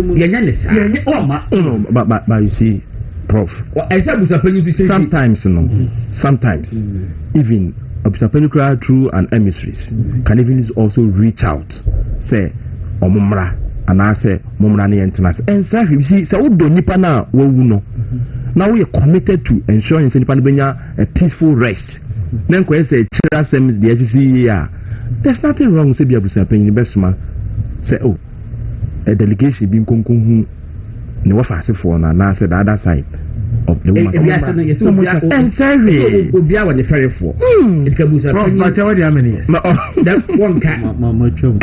but you see, Prof. I said, sometimes, sometimes, even a penucra through an emissaries can even also reach out, say, Omumra, and I say, Mumrani and Tanas. And so, you see, so do Nipana, no. Now we are committed to ensuring Senipania a peaceful rest. Then, say, Chirasem, the SCC, there's nothing wrong with Sabia Busapen, the best man. Say, oh, a delegation being concerned, no fast for, and I said the other side of the woman. And sorry, will be our ferry for it can be how many years? That one cat, Mamma Chum.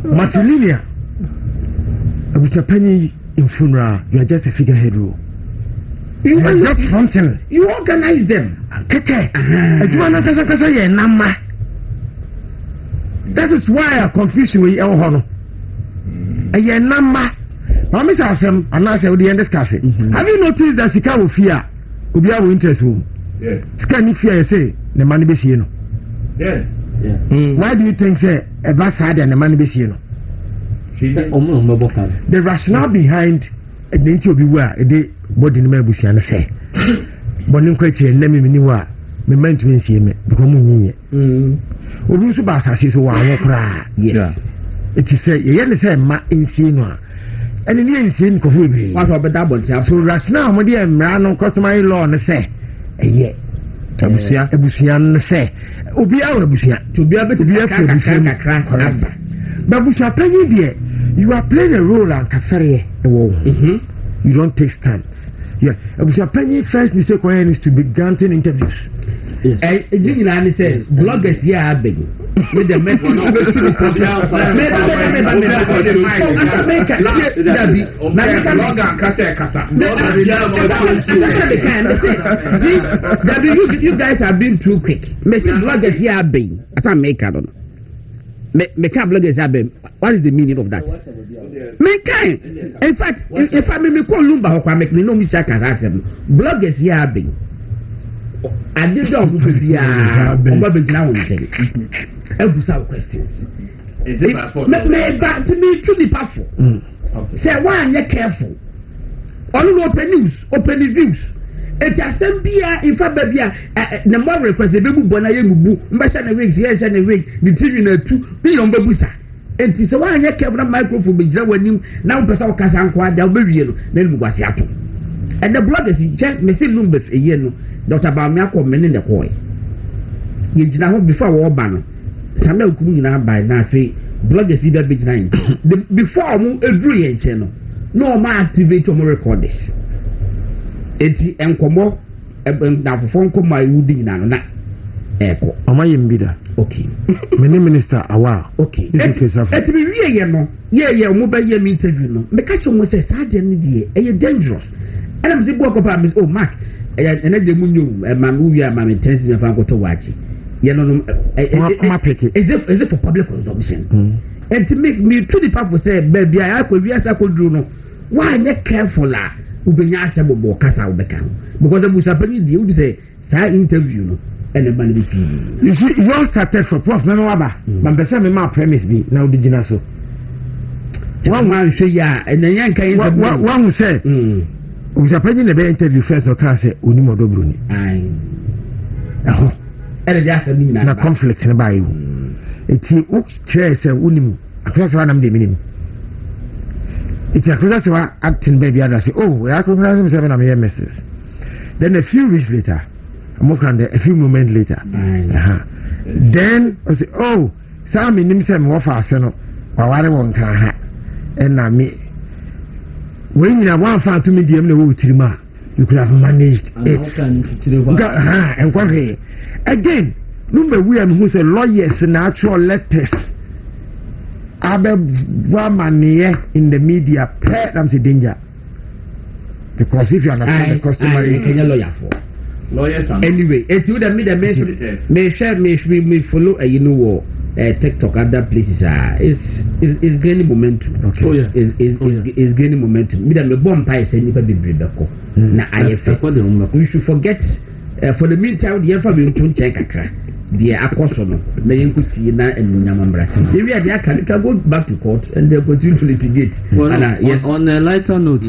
Matrilinia, Mr. Penny in funeral, you are just a figurehead role. You are not fronting. You organize them. That is why I confuse you with your honor. A number. Mama says, and I say, we end discuss it. Have you noticed that Sika will fear? Will be our interest room. Yeah. Scan if fear, say, the money be seen. Yeah. Why do you think say a bastard and a man be seen? The rationale behind a nature of beware a day body in Mebusian say. Bonin question, let me mean me meant to see me become Obusu basa si so wa wokra. Yes. It is say ye say ma insino. And in insino ko fubi. What about that but so rationale mo dey mra no customary law no say eye. Ebusia no say obi a ebusia to be able to be a correct. But busia penny there you are playing a role and kafere you don't take stands. Yeah, busia penny first mistake is to be granting interviews. Yes. And says bloggers here are big. With the men you guys have been too quick. Bloggers here are big. As I make I don't know. Bloggers are big. What is the meaning of that? Mankind. In fact, if I may call Lumba or make me know me bloggers here are big. I did not be now saying questions. But to me, truly powerful. Say, why are you careful? Only open news, open reviews. It has some beer in fact, baby. The more request the baby bonayemubu, Mbasha weeks, yes, and a week, the TV in a 2 billion babusa. And it's a one year careful microphone, but when you now person can quite they'll be real, then was yato. And the bloggers in chat may say Lumbeth a year. Dr. Bamiako men in the coy. You did not before war banner. Samuel Kumina by Nafi, bloggers either big 9. Before a dream channel, no man activate or record this. Eti enkomo na phone come my woody na na eko. Amaye mbida. Okay. Many minister awa. Okay. Eti be wie ye no. Ye mo ba ye me interview no. Me catch mo say sad dem dey e dangerous. And I'm say book up oh Mark and the munyu mamuya mam intensive and fanko wachi you know is it for public consumption and to make me to the purpose say baby I could do no why not careful la ubenya asebo kasa ubeka because the busapani dey would say say interview no and the man be you see you all started for prof no waba but person me ma premise be now the gina so one man say ya and then yan kan one say we are paying the interview first or can say Unimo Dobruni. Aye. And just a minute. No conflict in the bio. It's a chair, say Unimu. A class one of the minimum. It's a class acting baby. I say, oh, we are confessing 7 of your messes. Then a few weeks later, a few moments later, then I say, oh, some in himself offer a son or whatever can have. And I mean, when you have one fan to me, you could have managed it. And what again, remember, we are who say lawyers and actual letters. In the media, that's a danger. Because if you understand the customary, can you lawyer for? Lawyers anyway, it's with the may share, may follow a TikTok other places is gaining momentum. Okay. Oh yeah. Is gaining momentum. Me the bomb pie say nipa Bɛkyerɛ. Na ayefe. We should forget for the meantime the ever be to check akra. The akoso no. Na yenku see na enunyamambra. The we they can go back to court and they continue to litigate. Yes. On a lighter note,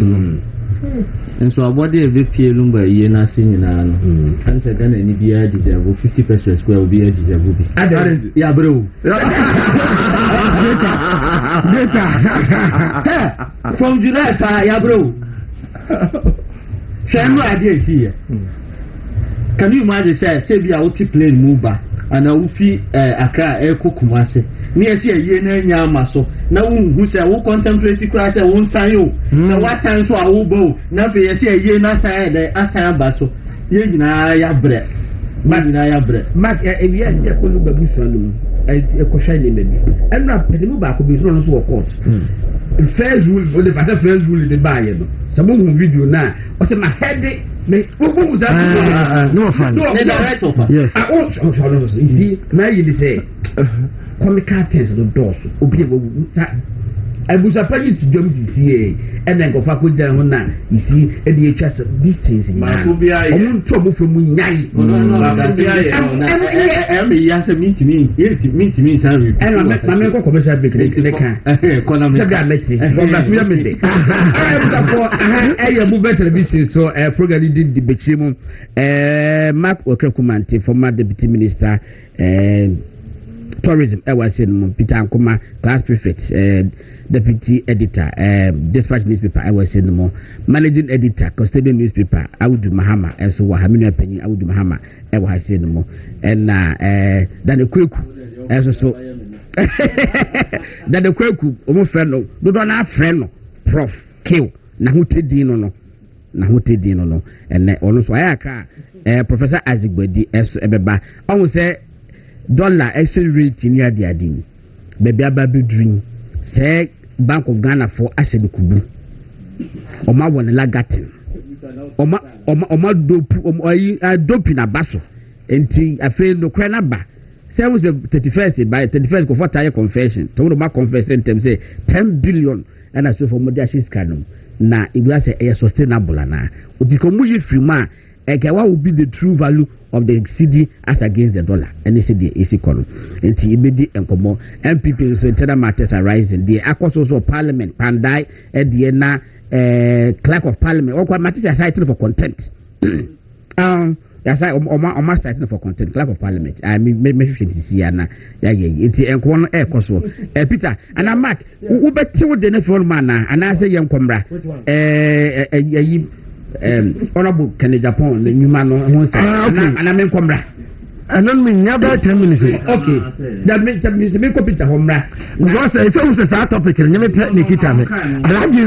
and so about the VP Lumba Yena singing and said then any beer deserve 50% square will be a deserve. Yeah, bro. From July, yeah, bro. Shame idea here. Can you imagine say we are okay playing Muba and I will feel Accra Eko Kumase. Near see a year nyama so now who say who contemplate crash won't sign you. Now what time so I will bow. Now for see a year na say the asan baso. Ye na ya bre. Mark if you are going to be so a question maybe. And not the move back will be thrown to a court. First rule for the first rule in the buyer. Some video now. What's my headache? What was that? No fun. Yes. You see, now you say comical things on the doors. abusa pani ti dwom sisi ena nkofa ko gyan ho na isi e de atwa distance ma omo nto mo femu nyai me ya se mintimi san repeat ena ma me ko commercial break ne kan kono sabi ameti bo ba so ya mende abusa bu television so program di Bɛkyerɛ mu Mark Okrakumante former deputy minister tourism was in Peter Ankoma class prefect deputy editor dispatch newspaper was in mo managing editor custodian newspaper Audu Mahama so Wahaminu Penny Audu Mahama was in mo and then the Kweku so that the Kweku omo friend no do na friend prof kill na hutedi no and ono so ayaka Professor Asare-Bediako eso ebeba on say dollar exchange rate ni adi baby ababedrin say Bank of Ghana for asedi kubu oma won lagatin oma dopu na baso enti afi no kra na ba say was 31st by 31st go for tire confession to no ma confession them say 10 billion and so for modern scanum na igba say e sustainable na odikomu yi frima wa will be the true value of the cedi as against the dollar and this is the AC column and ibedi enkomo MPP so internal matters are rising the akoso of parliament pandai at the na clerk of parliament or matters are cited for contempt that's why on cited for contempt clerk of parliament I mean measure see na ya enti enko ekoso Peter and Mark who beti wo de na for man na and I say yenkomra honorable Kennedy Japan the new man who say and I mean komra and then me about 10 minutes okay that means me ko Peter homra because I say who's that topic and me pet Nikita me I like you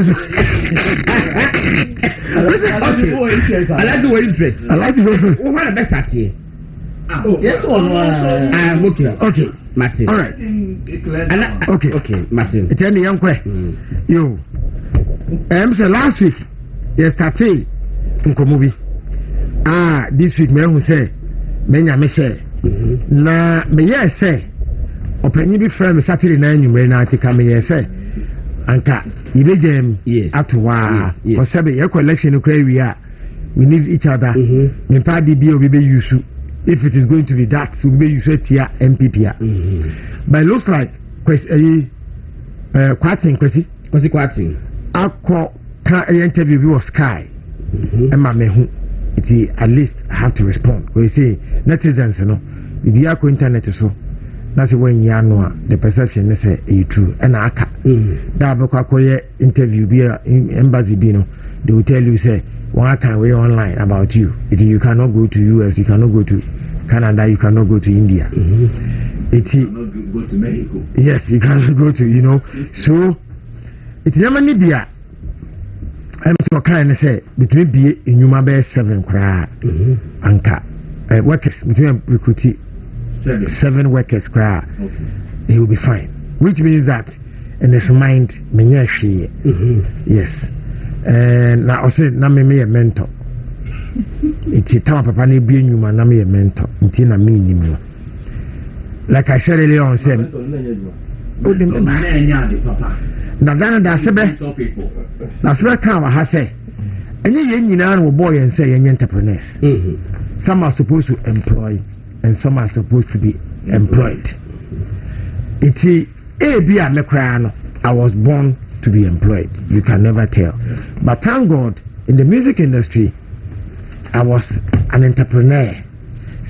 I like the interest I like the who want the best at here yes or no okay Martin all right okay Martin tell me young yo say last week yes started nkomobi this week me who say menya me share na me yes say opanyi bi frame me Saturday na anwumre na atika me yes say anka ibejem atwa for sabe your collection no cry we need each other me pa di bi obi be use if it is going to be that so be use tia MPP but it looks like kwatin akọ ka interview bi was Sky Emma mehu it at least I have to respond we say netizens no Bɛkyerɛ internet so na say when ya no the perception is say true and aka da be kwakoye interview bi embassy bi no they will tell you say one can we online about you you cannot go to US you cannot go to Canada you cannot go to India you cannot go to Mexico yes you cannot go to so it's never need there I'm so kind of say between be in Yuma Bay 7 cry anka workers between recruiting 7 workers cry he will be fine which means that in his mind yes and now I said na me a mentor it's time papa ne be Yuma na me a mentor until na me ni like I said earlier on said na Ghana da sebe na sebe kan wa ha say enye yen nyina no boy and say yen entrepreneurs some are supposed to employ and some are supposed to be employed iti bi a me kra no I was born to be employed you can never tell but thank God in the music industry I was an entrepreneur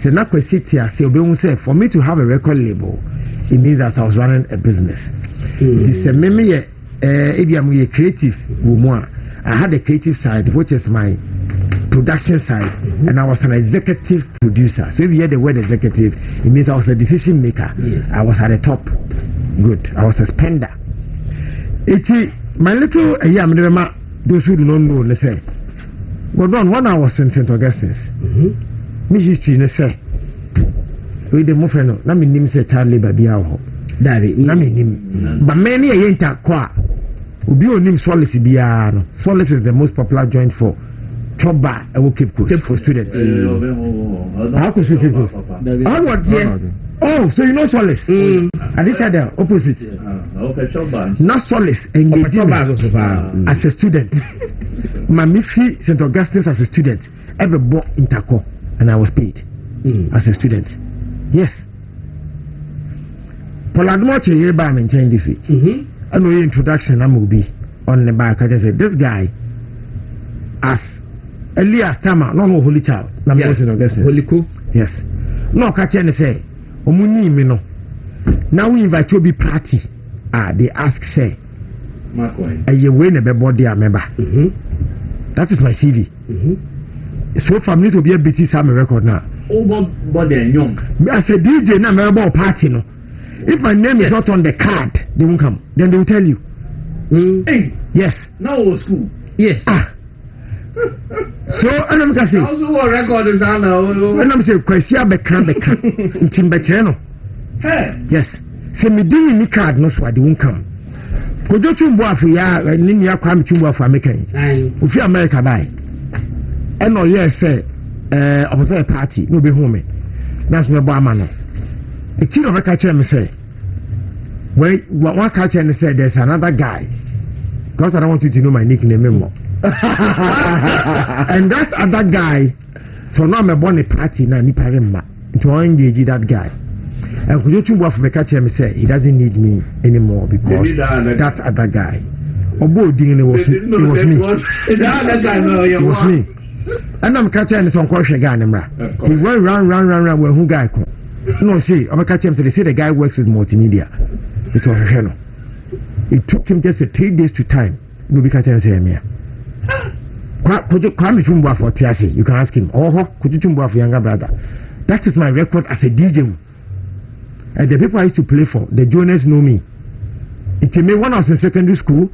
so na kwesiti a say obi say for me to have a record label it means that I was running a business it is a meme a creative woman. I had a creative side, which is my production side, and I was an executive producer. So if you hear the word executive, it means I was a decision maker. Yes. I was at the top. Good. I was a spender. My little those who do not know, they say, well, when I was in St. Augustine's, me history, they say, we the more friend, na me name say child labor be out. David, na me name, but many a yenta kwa. Ubi onim Solace biya no. Solace is the most popular joint for Choba and Cape Coast for students. How could you Cape Coast? Oh, so you know Solace? I decided opposite. Not solace engaging as a student. Mamifi St. Augustine's as a student. Ever bought Interco and I was paid as a student. Yes. Poladmoche Yeba and change this week. I know your introduction, I will be on the back. I just said, this guy, as Elias Tama, no holy child, Holy cool. Yes. No, catch any say, Omuni Mino. Now we invite you to be party. They ask, say, a year win a body, I remember. That is my CV. So for me to be a BT Sammy record now. Body and young. I said, DJ, now member party, no. If my name is not on the card, they won't come. Then they will tell you. Hey. Yes. Now school. Yes. So, and I'm going to say, also record is on. And I'm saying, Quesia Beka, in Bɛkyerɛ. Yes. Say me doing me card, no, so they won't come. Could you chumbo for ya, Ninia Kwame Chumbo for American? If you America buy. And no, yes, say, of a party, no be home. That's my barman. A chief of a catcher me say, wait, one catcher and said there's another guy. Because I don't want you to know my nickname anymore. And that other guy, so now I'm a bonny party now, Niparema, to engage that guy. And could you two for the catcher me say he doesn't need me anymore because that other guy. Obo ding it was me. It was me. And I'm catching this on question guy. He went round where who guy come. No, see, I'm catching him. So they say the guy works with multimedia. It was a it took him just 3 days to time. No, be catching him here. Could you come to for Tiasi? You can ask him. Oh, could you chumbo for younger brother? That is my record as a DJ. And the people I used to play for, the Jonas know me. It made when I was in secondary school.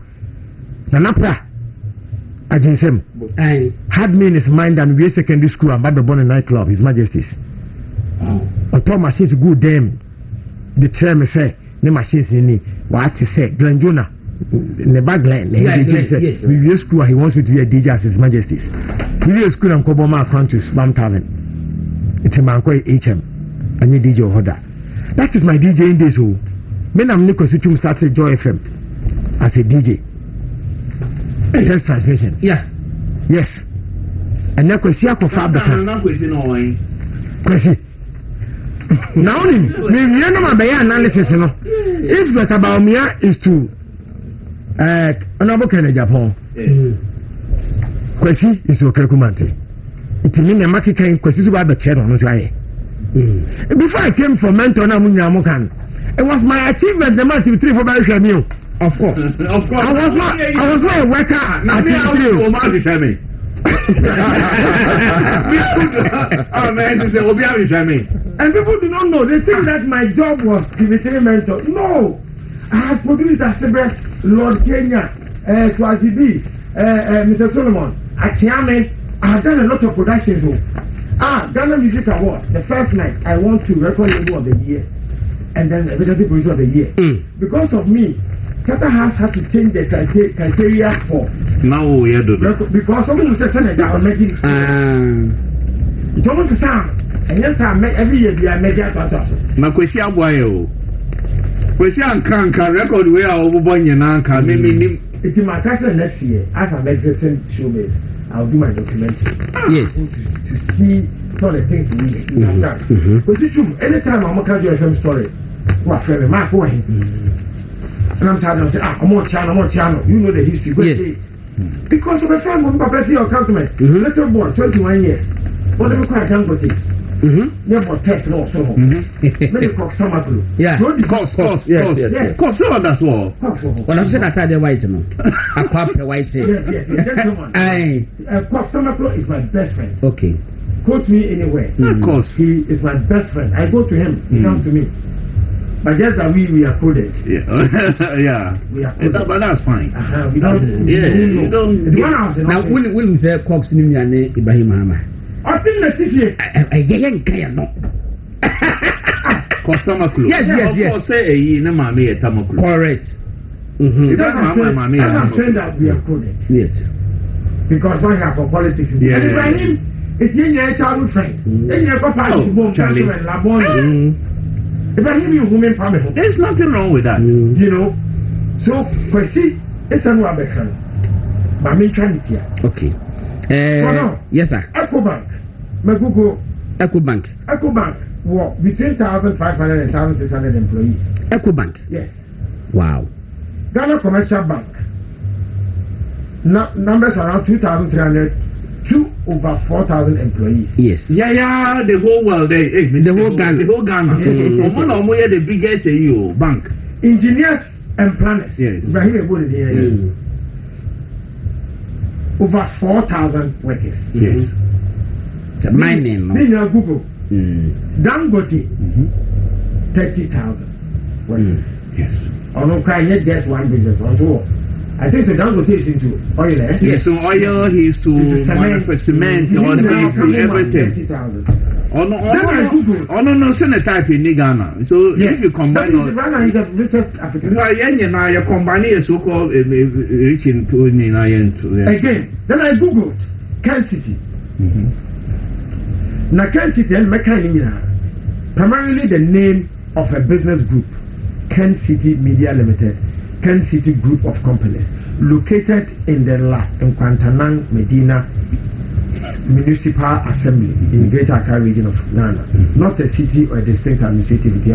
Zanapra, Ajinsem, had me in his mind that we secondary school and Bible born in nightclub, His Majesty's. On top machines good them. The chairman say, the machines in me. What he said, Glen Jonah, in the back line, we school he wants me to be a DJ as His Majesty's. We school and Koboma countries, Bam Tavern. It's a man called HM. And you DJ Hoda. That is my DJ in this hole. When I'm Nico Situm started Joy FM as a DJ. Test translation. Yeah. Yes. And now Kwesi Akofa Abeka. Kwesi. Now me no ma be analysis no. If that about me is to Honorable Japan. Kwesi is okay kumante. It mean na makika Kwesi so ba Bɛkyerɛ no so aye. Before I came from Mentor na munyamokan. It was my achievement the month 3 for by Shami. Of course. I was not a worker at TV3. And people do not know. They think that my job was TV3 mentor. No. I have produced Asare, Lord Kenya, Swazibi, Mr. Solomon, Achiame. I have done a lot of productions. Ghana Music Awards. The first night I won to record label of the year. And then executive producer of the year. Because of me, Tata House had to change the criteria for. Now we are doing because someone was saying that I'm making. It's almost the time. And yes, I make every year we are making a now, Kwesi Abuayo. Kwesi Ankanka record where I will born in Anka. Maybe it's in my castle next year. As I'm exiting showbiz, I'll do my documentary. Yes. To see some of the things we have done. Because it's true. Anytime I'm going to do a film story, what friend, my boy. And I'm tired of saying, I'm on channel. You know the history. Yes. Because of a friend, my birthday or compliment. Little boy, 21 years. What do we call it? Never test no so. Maybe cock stomach glue. Yeah. Cost. Cost so that's all. Well, I'm saying that I white no. A quap white say. Yes. Gentlemen. Cock stomach glue is my best friend. Okay. Quote me anywhere. Of course. He is my best friend. I go to him. He comes to me. But just that we are coded. Yeah. We are coded. But that's fine. We don't. You don't. Now, will we say Cox in Ibrahim Hama? I think that's it. A young guy, no. Customer clue. Yes. Say a ye, no, mammy, a tamaklu. Correct. I'm saying that we are coded. Yes. Because I have a politics. Yeah. And Ibrahim, it's in your childhood friend. Then you have a Charlie and Labon. Ibrahim, you woman, there's nothing wrong with that. You know, So kwesi esa no abeka no ba me twa ne tia okay yes sir Ecobank Megugo Ecobank what between 1,500 and 1,600 employees. Ecobank? Yes. Wow. Ghana Commercial Bank. Numbers around 2,300 to over 4,000 employees. Yes. Yeah, the whole world. The whole Ghana. One of the biggest bank. Engineers and planners. Yes. Over 4,000 workers. Yes. It's a mining. Google. Dangote, 30,000 workers. Yes. On no cry yet just one business on tour. I think so Dangote is into oil, eh? Yes, so oil he's to cement, all the things to everything. 30,000. No, send type in Ghana. So if you combine Ghana is the richest African. No, you combine so called rich in again, then I googled Kansas City. Now, Kansas City and primarily the name of a business group, Kansas City Media Limited, Kansas City Group of Companies, located in the in Quantanang, Medina Municipal Assembly in the Greater Accra region of Ghana, not a city or a distinct administrative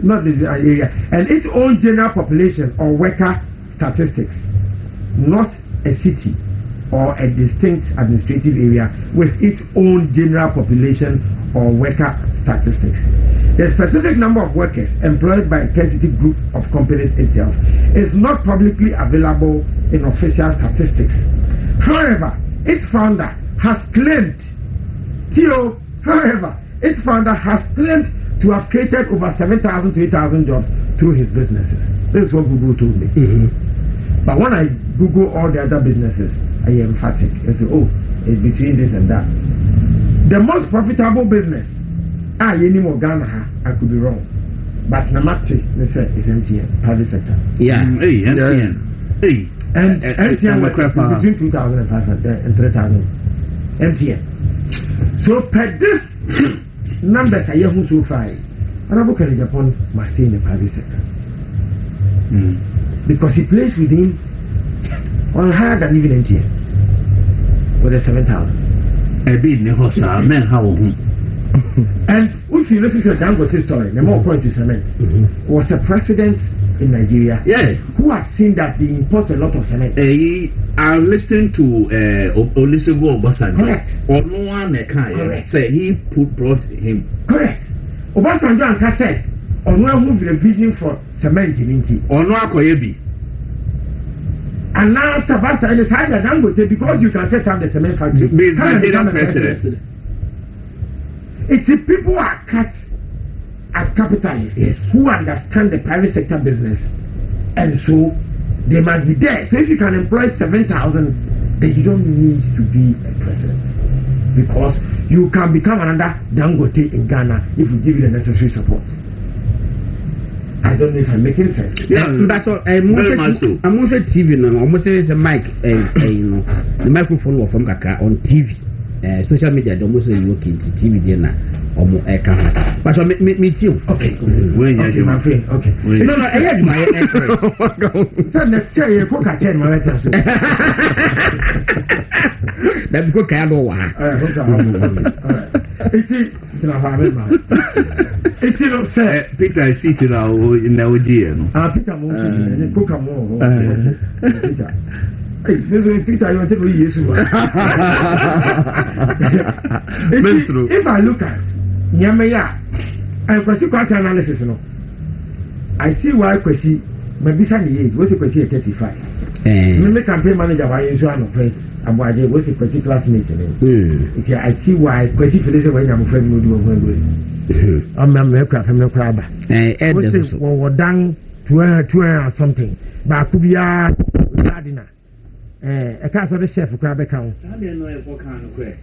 not the area, and its own general population or worker statistics, not a city or a distinct administrative area with its own general population or worker statistics. The specific number of workers employed by a Kansas City Group of Companies itself is not publicly available in official statistics. However, its founder has claimed to have created over 7,000 to 8,000 jobs through his businesses. This is what Google told me. But when I Google all the other businesses, I am emphatic. I say, it's between this and that. The most profitable business, any more Ghana, I could be wrong. But Namati, they said, is MTN, private sector. Yeah. MTN. And MTN was between 2,500 and 3,000. MTN. So per this numbers I have so far, Arabuka Japan must stay in the private sector. Because he plays within on higher than even MTN with a 7,000. A bit nehosa, men how. And if you listen to the Dangote story, the more point to cement was a president in Nigeria, who has seen that they import a lot of cement. I listened to Olusegun Obasanjo. Correct. Or no one can say he brought him. Correct. Obasanjo and said, on one move the vision for cement in Inti. Or no Akoyebi. And now Sabasa is higher than Dangote because you can set up the cement factory. Nigerian president. It's the people are cut as capitalists who understand the private sector business, and so they must be there. So if you can employ 7,000, then you don't need to be a president, because you can become another Dangote in Ghana if we give you the necessary support. I don't know if I'm making sense. Yeah, but I'm also TV now. I'm also the mic, the microphone was from Kakra on TV. Social media, the most working TV dinner or more air cameras. But me too. Okay. My friend. Okay. No, I had my air. So next year you cook a chain, my letter. That's good. I know why. It's Peter, I see it now in our dear. Peter, cook a more. Peter. Hey, Peter, you want to be useful. If I look at Nyamaya and Kwesi Kwati analysis, I see why Kwesi, my business age, what's the Kwesi at 35? Me campaign manager, why you show no place, and why they what's the Kwesi classmate? I see why Kwesi feels when I'm afraid to do a I'm a crap, I'm no crab. We're done to something, but I could be a gardener. I can't the chef crab account.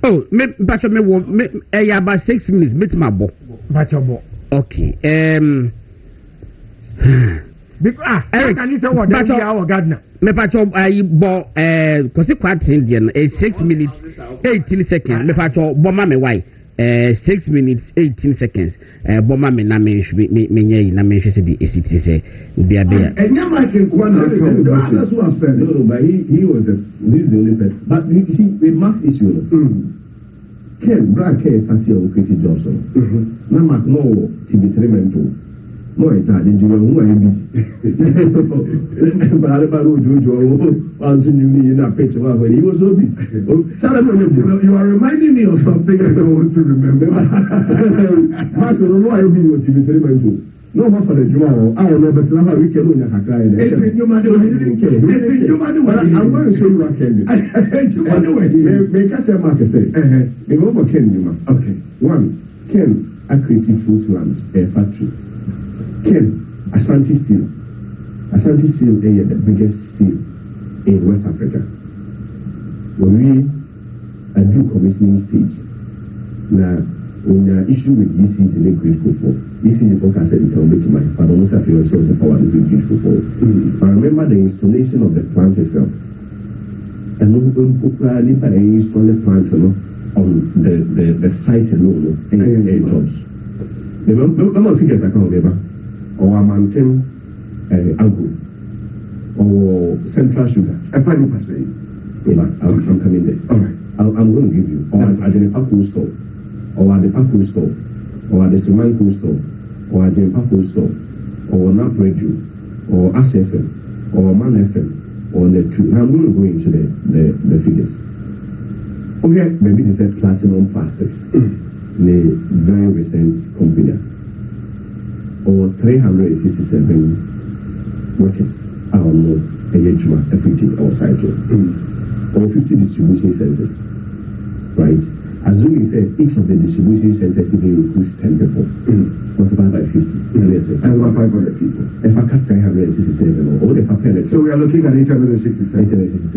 Oh, but me about 6 minutes, bit my book. But your book. Okay. Can you say what that's our gardener? Me pacho I bought Kosi Kwati Indian 6 minutes 18 seconds. Me pacho bomba me why 6 minutes 18 seconds boma me na me nyɛ na me hwɛ sɛ di esiti sɛ obi abia and your mic in corner that's what I said no but he was the only person but you see with Max issue Ken Brad Ken started on creative jobs na Mark no TB3 mentor no it's hard you who are busy but I don't do want to you in a picture where he was so busy you are reminding me of something I don't want to remember Mark no know I be on TB3 mentor no one for the Juma I don't know but now we can only have cry it's you mad I'm going to show you what Ken may catch a mark say me over Ken you okay one Ken a creative food land factory Ken, Asante Steel is the biggest steel in West Africa. When we do commissioning stage, now when the issue with ECG, they grateful for. ECG forecast said it can be to my father, almost have to the power to be grateful for. But remember the installation of the plant itself. And when popularly by install the plant on the site alone, and jobs. Remember figures I can't remember. Or a mountain agro or central sugar. A funny passage. I'm coming there. All right. I'm going to give you. Or at the Paco store, or at the Paco store, or at the Semanco store, or at the Paco store, or NAP radio, or ASFM, or Man FM, or Net 2. Now I'm going to go into the figures. Okay, maybe this is platinum fastest. The very recent company. Or 367 workers are on a Yejuma everything outside or 50 distribution centers, right? Assuming that each of the distribution centers even recruits 10 people, multiplied by 50, that's about 500 people. If I cut 367 or the papel, so we are looking at 867.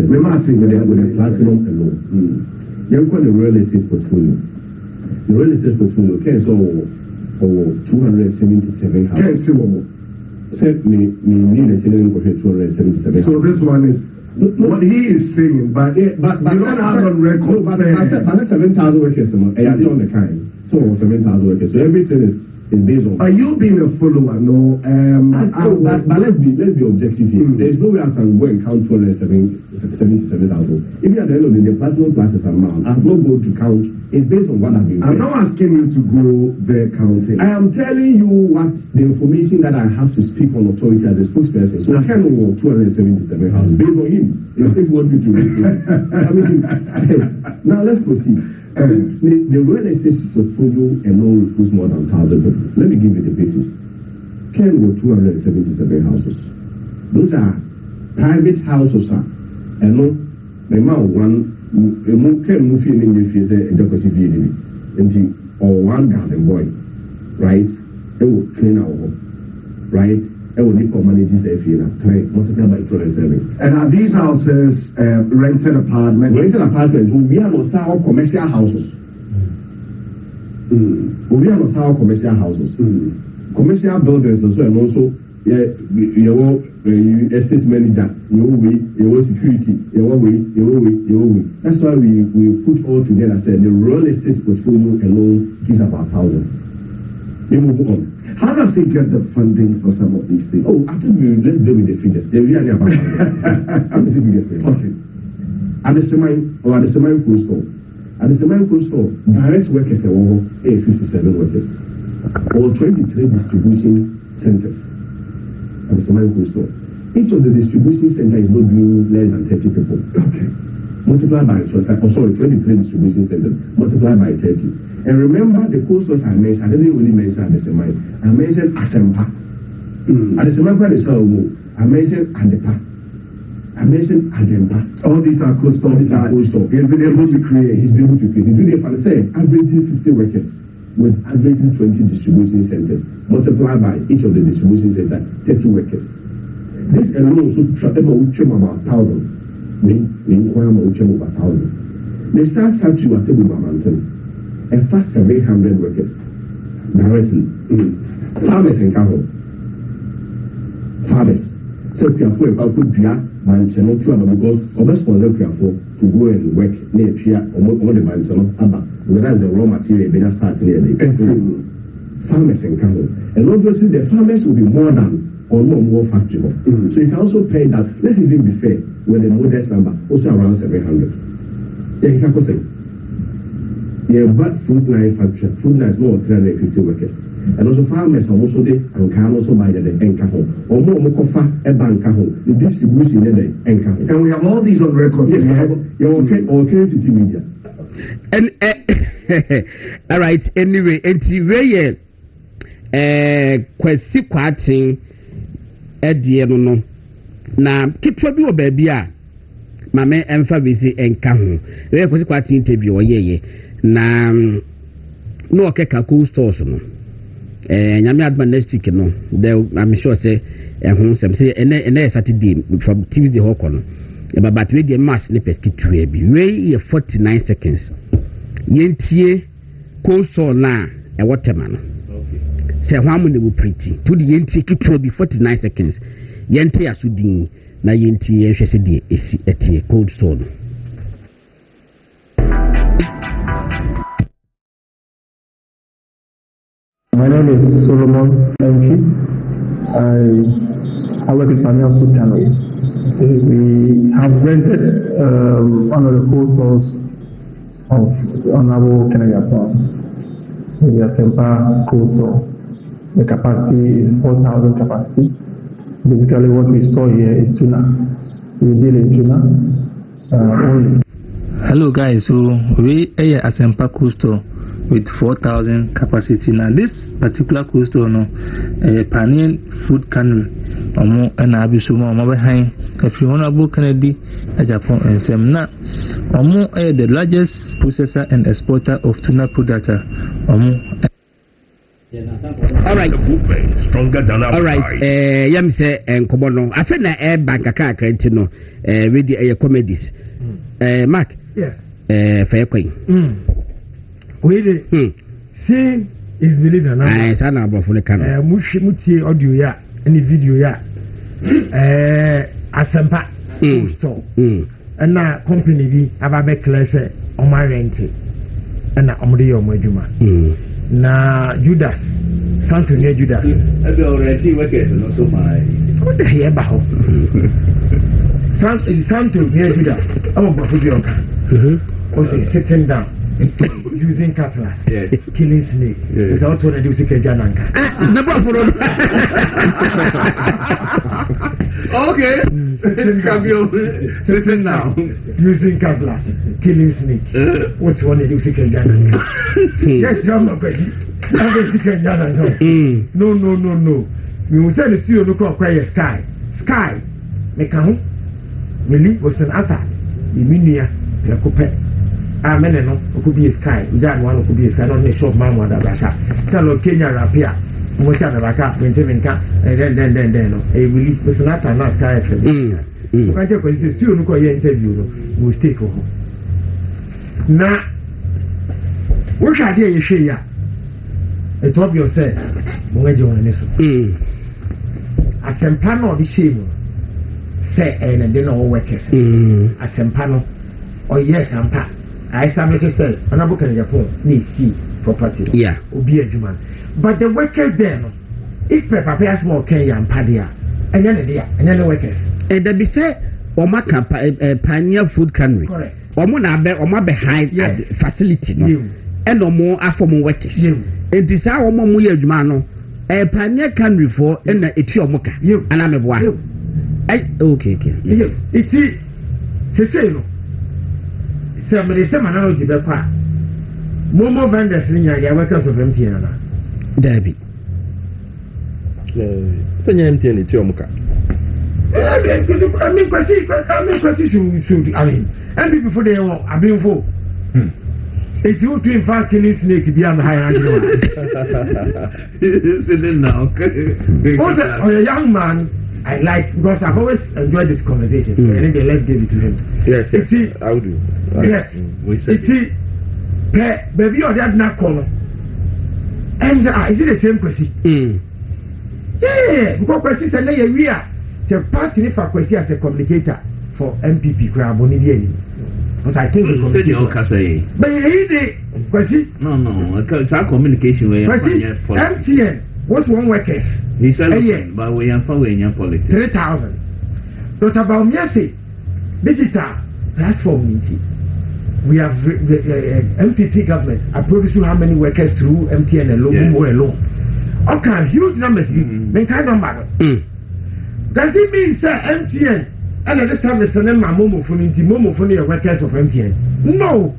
Remember, I saying with the platinum alone. You're calling the real estate portfolio. The real estate portfolio, okay, so. Or 277 houses. Said me need a children for 277. So this one is what he is saying, but you don't have on record. But I said 7,000 workers. I had on the kind. So 7,000 workers. So everything is based on. Are you being a follower? No. But let's be objective here. There is no way I can go and count 277,000. Even at the end of the day, platinum classes amount. I have not go to count. It's based on what I've been. I'm not asking you to go there counting. I am telling you what the information that I have to speak on authority as a spokesperson. So I can't know 277 houses based on him. If you want me to read now let's proceed. The real estate portfolio alone recruits more than 1,000 people. Let me give you the basis. Ken got 277 houses. Those are private houses, and no, the amount one. Ken Mufi in the say a decorative or one garden boy, right? It will clean our home, right? It will need for managers if you multiply by 207. And are these houses rented apartments? Rented apartments. We are not our commercial houses. We are not our commercial houses. Commercial buildings as well, and also your estate manager, your security, your way. That's why we put all together. Said the real estate portfolio alone gives about 1,000. We move on. How does he get the funding for some of these things? Oh, I think let's deal with the figures. They're really about how does he get it? Okay. At the semi-cool store. At the semi-cool store, direct workers are over 57 workers. Or 23 distribution centers. At the semi-cool store. Each of the distribution centers is not doing less than 30 people. Okay. Multiply by 23 distribution centers. Multiply by 30. And remember the cold stores I mentioned. I didn't really mention at the semi. I mentioned Asempa. At the semi, I mentioned Adepa. I mentioned Adempa. All these are cold stores. These are cold stores. He's been able to create. He's been able to create. If I say averaging 50 workers with averaging 20 distribution centers, multiplied by each of the distribution centers, 30 workers. This alone should about 1,000. We inquire about 1,000. The start factory was table by mountain. And first 700 workers directly. Farmers and cattle. Farmers. So careful about good beer, man, because of us for the careful to go and work near Pia or the man, Whereas the raw material better start near the farmers and cattle. And obviously the farmers will be more than or no more factory. So you can also pay that. Let's even be fair with the modest number, also around 700. Yeah, you can say. Yeah, but food line factory, food line is more than 350 workers. And also farmers are also there and can also buy the anchor home. Or more Mokofa a bank home. The distribution in the anchor home. And we have all these on record. Yes, we have your okay city media. And all right, anyway, and very kwesi kwatin edie no na kitwa bi obabi a mame emfa bisi enka ho we kwesi kwatin tebi oyeye na no okeka cool stores no nyame adman next week no I'm sure say ehun sem say ene Saturday from Tuesday hoko no but we dey mass ne pesky bi we 49 seconds yentie cool store na e wotema no say hwamu ne wo pretty to the yentie kitwa bi 49 seconds yente asudin na yentie yenhwese de esi etie cold store no. My name is Solomon Enki. I work at Pania Food Channel. We have rented one of the cold stores of Honorable Kennedy Farm. The Asempa cold store. The capacity is 4,000 capacity. Basically what we store here is tuna. We deal in tuna only. Hello guys, so we are Asempa cold store with 4,000 capacity. Now this particular cold store no Panian food cannery omo and abisuma omo behind if you Honorable Kennedy Japan and Semna omo the largest processor and exporter of tuna product omo. All right. Stronger than our yam say enkomo no afa na bank account credit no we the comedies Mark yes fair coin we the see is believe or not sana abofo le kan mutie audio ya any video ya Asempa store and na company bi ababe clear say o ma rent and na omde yo mo adwuma na Judas Santo near Judas I already workers no so my what the here ba ho Santo near Judas I'm about to be sitting down using cutlass killing snakes without one do sick jananka okay sitting down using cutlass killing snakes what one do sick jananka yes I'm not going to sick jananka no we will say the studio look like sky me kan me li was an ata me minia me kope amen no could be a sky jan one could be a sky not a short man one that tell Kenya rapia mo cha na baka Benjamin ka then no e really was not na sky fm ka je ko this studio no ko ye interview no mo stay ko na wo sha de ye hwe ya e top yourself mo ngaje wona ne so Asempa no di shame say and then all workers Asempa no oh yes ampa I establish say Honorable Kennedy Japan need see property obi adwuma but the workers there no if papa pay small Kenya ampa there and then the workers and they be say omaka Pioneer food cannery correct omo na be omo behind facility no and omo afom workers and this how omo mo ye adwuma no Pioneer cannery for and na eti omo ka ana meboa okay iti say no somebody say manano jibe kwa momo vendors ni ya workers of MTN na Debbie senya MTN eti omuka I mean kwasi should I mean and before they were abin fo it's you to in fact killing snake be am high hand sitting now oh a young man I like because I've always enjoyed this conversation and then they let's give it to him yes I would do yes we said baby or that not call and is it the same question yeah because question say na we are the party for question as a communicator for MPP crowd boni bi any but I think the communicator but Kwesi? No. It's our communication way. MTN. What's one workers? He said, but we are following politics. 3,000. Dr. Baumyase, digital platform meeting. We have MPP government approved how many workers through MTN alone. Okay, huge numbers. Then kind number. Does it mean, sir, MTN and at this time the same Momo phone workers of MTN? No.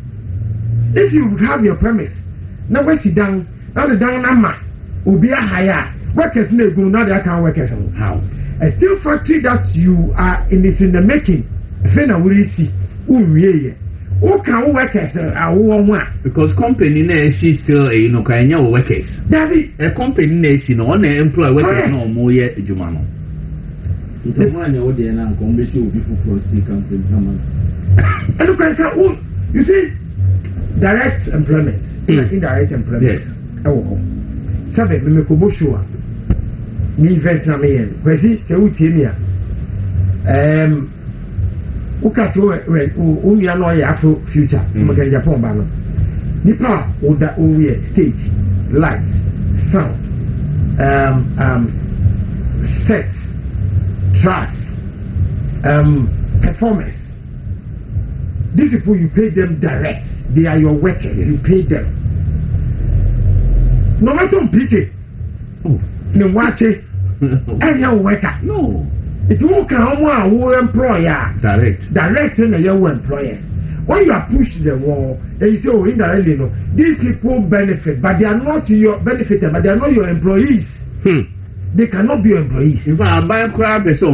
If you have your premise, now where sit down, now the down number will be a higher workers may go now they can't workers. How? A steel factory that you are in the making, Fena will see. Who can workers because company is still workers. Daddy, a company is on the employer workers no more yet Jumano. The money or the commission will be for steel company. And you see, direct employment, indirect employment. Yes. Oh, Sabe, me kobo show. Me invest na me. Kwesi, se utie me a. Ukati we no ya afro future. Maka Japan ba no. Nipa oda we stage, lights, sound, set, trust, performance. These people you pay them direct. They are your workers. Yes. You pay them. No matter PK. No watch it. And your worker. No. It won't come who employer. Direct in your employer. When you are pushed the wall, and you say, oh, indirectly, no, these people benefit, but they are not your benefit, but they are not your employees. They cannot be your employees. If I buy a crab, they say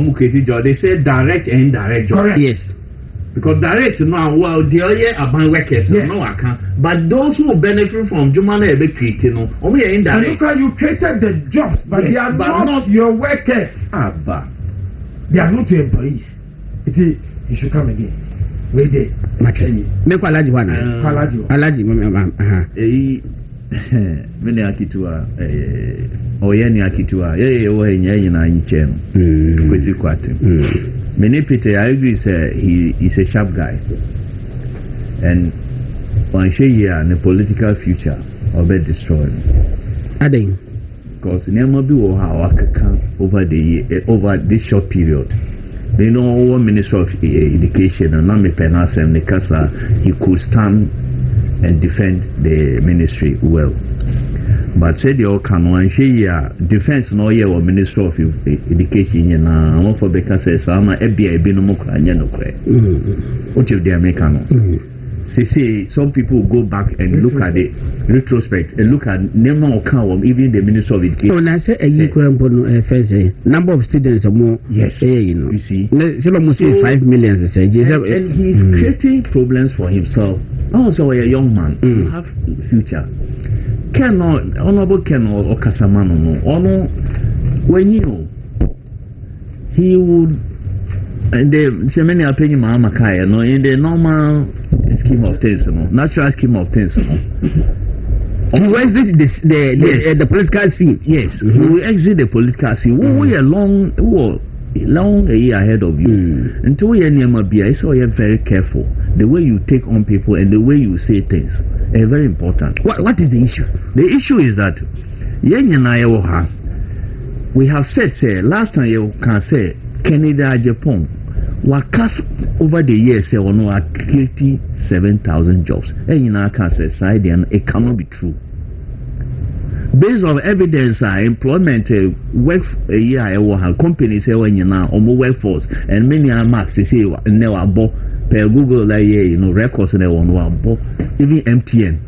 direct and indirect job. Correct. Yes. Because direct now, well, the other are my workers, yes. No, I can't. But those who benefit from Jumana creating, only indirect. And look how you created the jobs, but yes, they are not your workers. They are not your employees. You should come again. Wait there. Make Alaji one. Alaji, many akitua, oyeni akitua, na yichen. Kwesi kwate. Many Peter, I agree, he's a sharp guy. And one share the political future of it destroyed. Adding. Because never be how over this short period. They know one Minister of Education and Nami Penasem Nikasa, he could stand and defend the ministry well. But said the can one share defense no year or Minister of Education and one for because I'm a Binomoka and Yanokre. What if they are making? See, some people go back and look at the retrospect and look at Nema Okawa, even the Minister of Education. When I say a year, number of students are more. Yes, you see, so 5 million. And he's creating problems for himself. Also, a young man, you have future. Honorable Ken or Casamano, when you know, he would. And the many opinion Mamakaya, no, in the normal scheme of things, no, natural scheme of things, no. To exit the political scene. Yes, we will exit the political scene. We are long a year ahead of you. Until we are near Mabia, so you are very careful. The way you take on people and the way you say things are very important. What is the issue? The issue is that we have said, last time you can say, Canada, Japan, cast over the years, say, no, 87,000 jobs. And in our cancer side, it cannot be true. Based on evidence, employment, work a year, companies, workforce, and many are marks, they say, never bought per Google, records, and even MTN.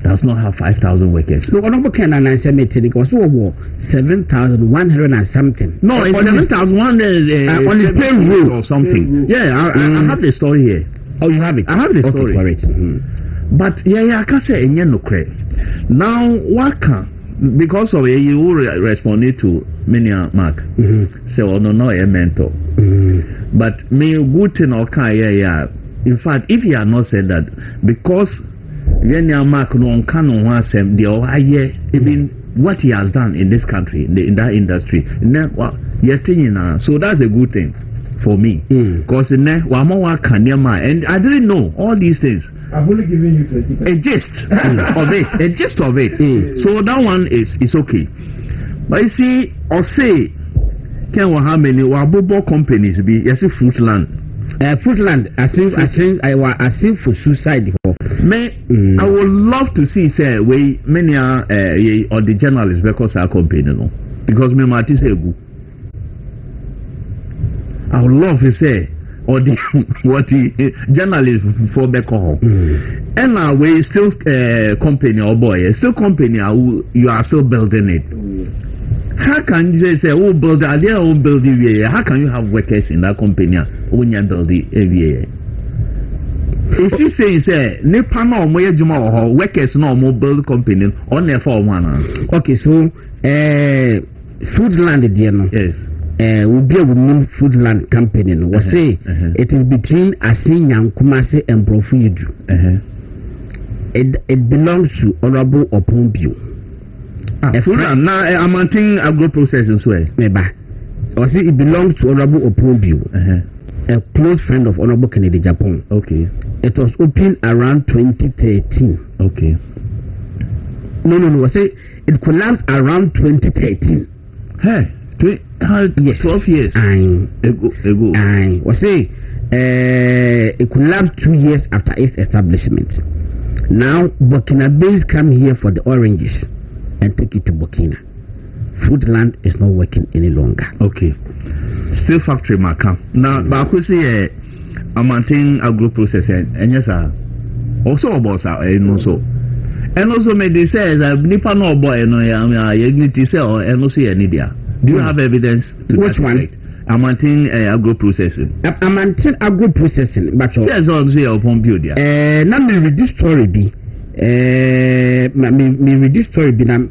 Does not have 5,000 workers. No, one can answer me. It was 7,100 and something. No, it's 7,100 on the payroll or something. Yeah, I have the story here. Oh, you have it? I have the story. For it. But I can't say no credit. Now, what can because of you responded to many mark. So no a mentor. But me good thing okay, yeah. In fact, if you are not said that because when you mark no can on the even what he has done in this country, in that industry, so that's a good thing. for me. Because in there, and I didn't know all these things. I've only given you 20%. A gist of it. So that one is okay. But you see, or say, how many companies be? Yes, Fruitland. Fruitland, I think for suicide. I would love to see say we many are or the journalists because our company no because me might say good. I would love to say or the what the journalists for back home. And now we still company or boy still company you are still building it. How can you say build idea or build it? How can you have workers in that company when you build it every year? Is he saying say Nipa no mo yejuma or workers no mo build company on there for one? Okay, so Foodland there no. Yes. We be with new Foodland company no. We say it is between Asin Yankumase and Brofuyedu. It belongs to Honorable Opombio. Foodland now Amantin agro processing so. Meba. We say it belongs to Honorable Opombio. A close friend of Honorable Kennedy Japan. Okay. It was opened around 2013. Okay. No. I say it collapsed around 2013. Hey, 12 years ago. I say it collapsed 2 years after its establishment. Now Burkinabe's come here for the oranges and take it to Burkina. Foodland is not working any longer. Okay. Still factory marker. Now, but I say I'm maintaining agro processing, and yes, also about and also may they say that Nipa no boy no need to sell and also any there. Do you have evidence to which one? I'm maintaining agro processing. I'm maintaining agro processing, but yes, also upon build there. Now me read this story be. Me read this story be now.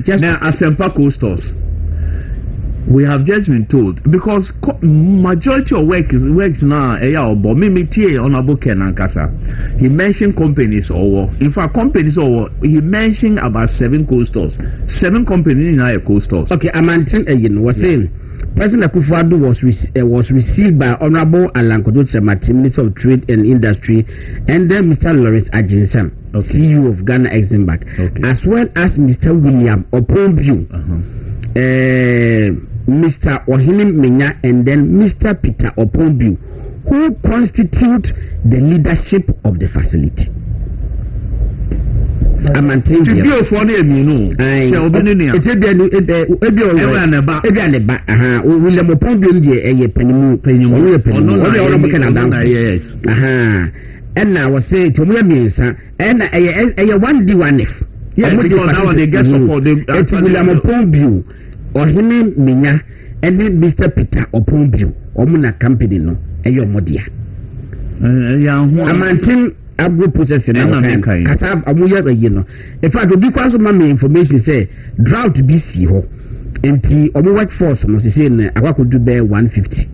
Just now Asempa stores. We have just been told because majority of works now but me on a book and he mentioned companies or in fact companies or he mentioned about 7 cold stores, 7 companies in our cold stores. Okay, I'm was saying President Akufo-Addo was received by Honorable Alan Kojo-Kyerema, Minister of Trade and Industry, and then Mr. Lawrence Ajinsam, CEO of Ghana Exim Bank, as well as Mr. William Opombio. Mr. Ohini Menya and then Mr. Peter Opombio, who constitute the leadership of the facility. I'm maintaining to be for them, you know. William Opombio, and I was saying to me, and I 1D1F. Yes, because now they get support. William Opombio. Ohini Minya and Mr. Peter Opombio Omuna company no eyo modia amantin agro processing kasa amuya be no in fact obi kwaso ma me information say drought be si ho enti omo workforce no say na akwakodu be 150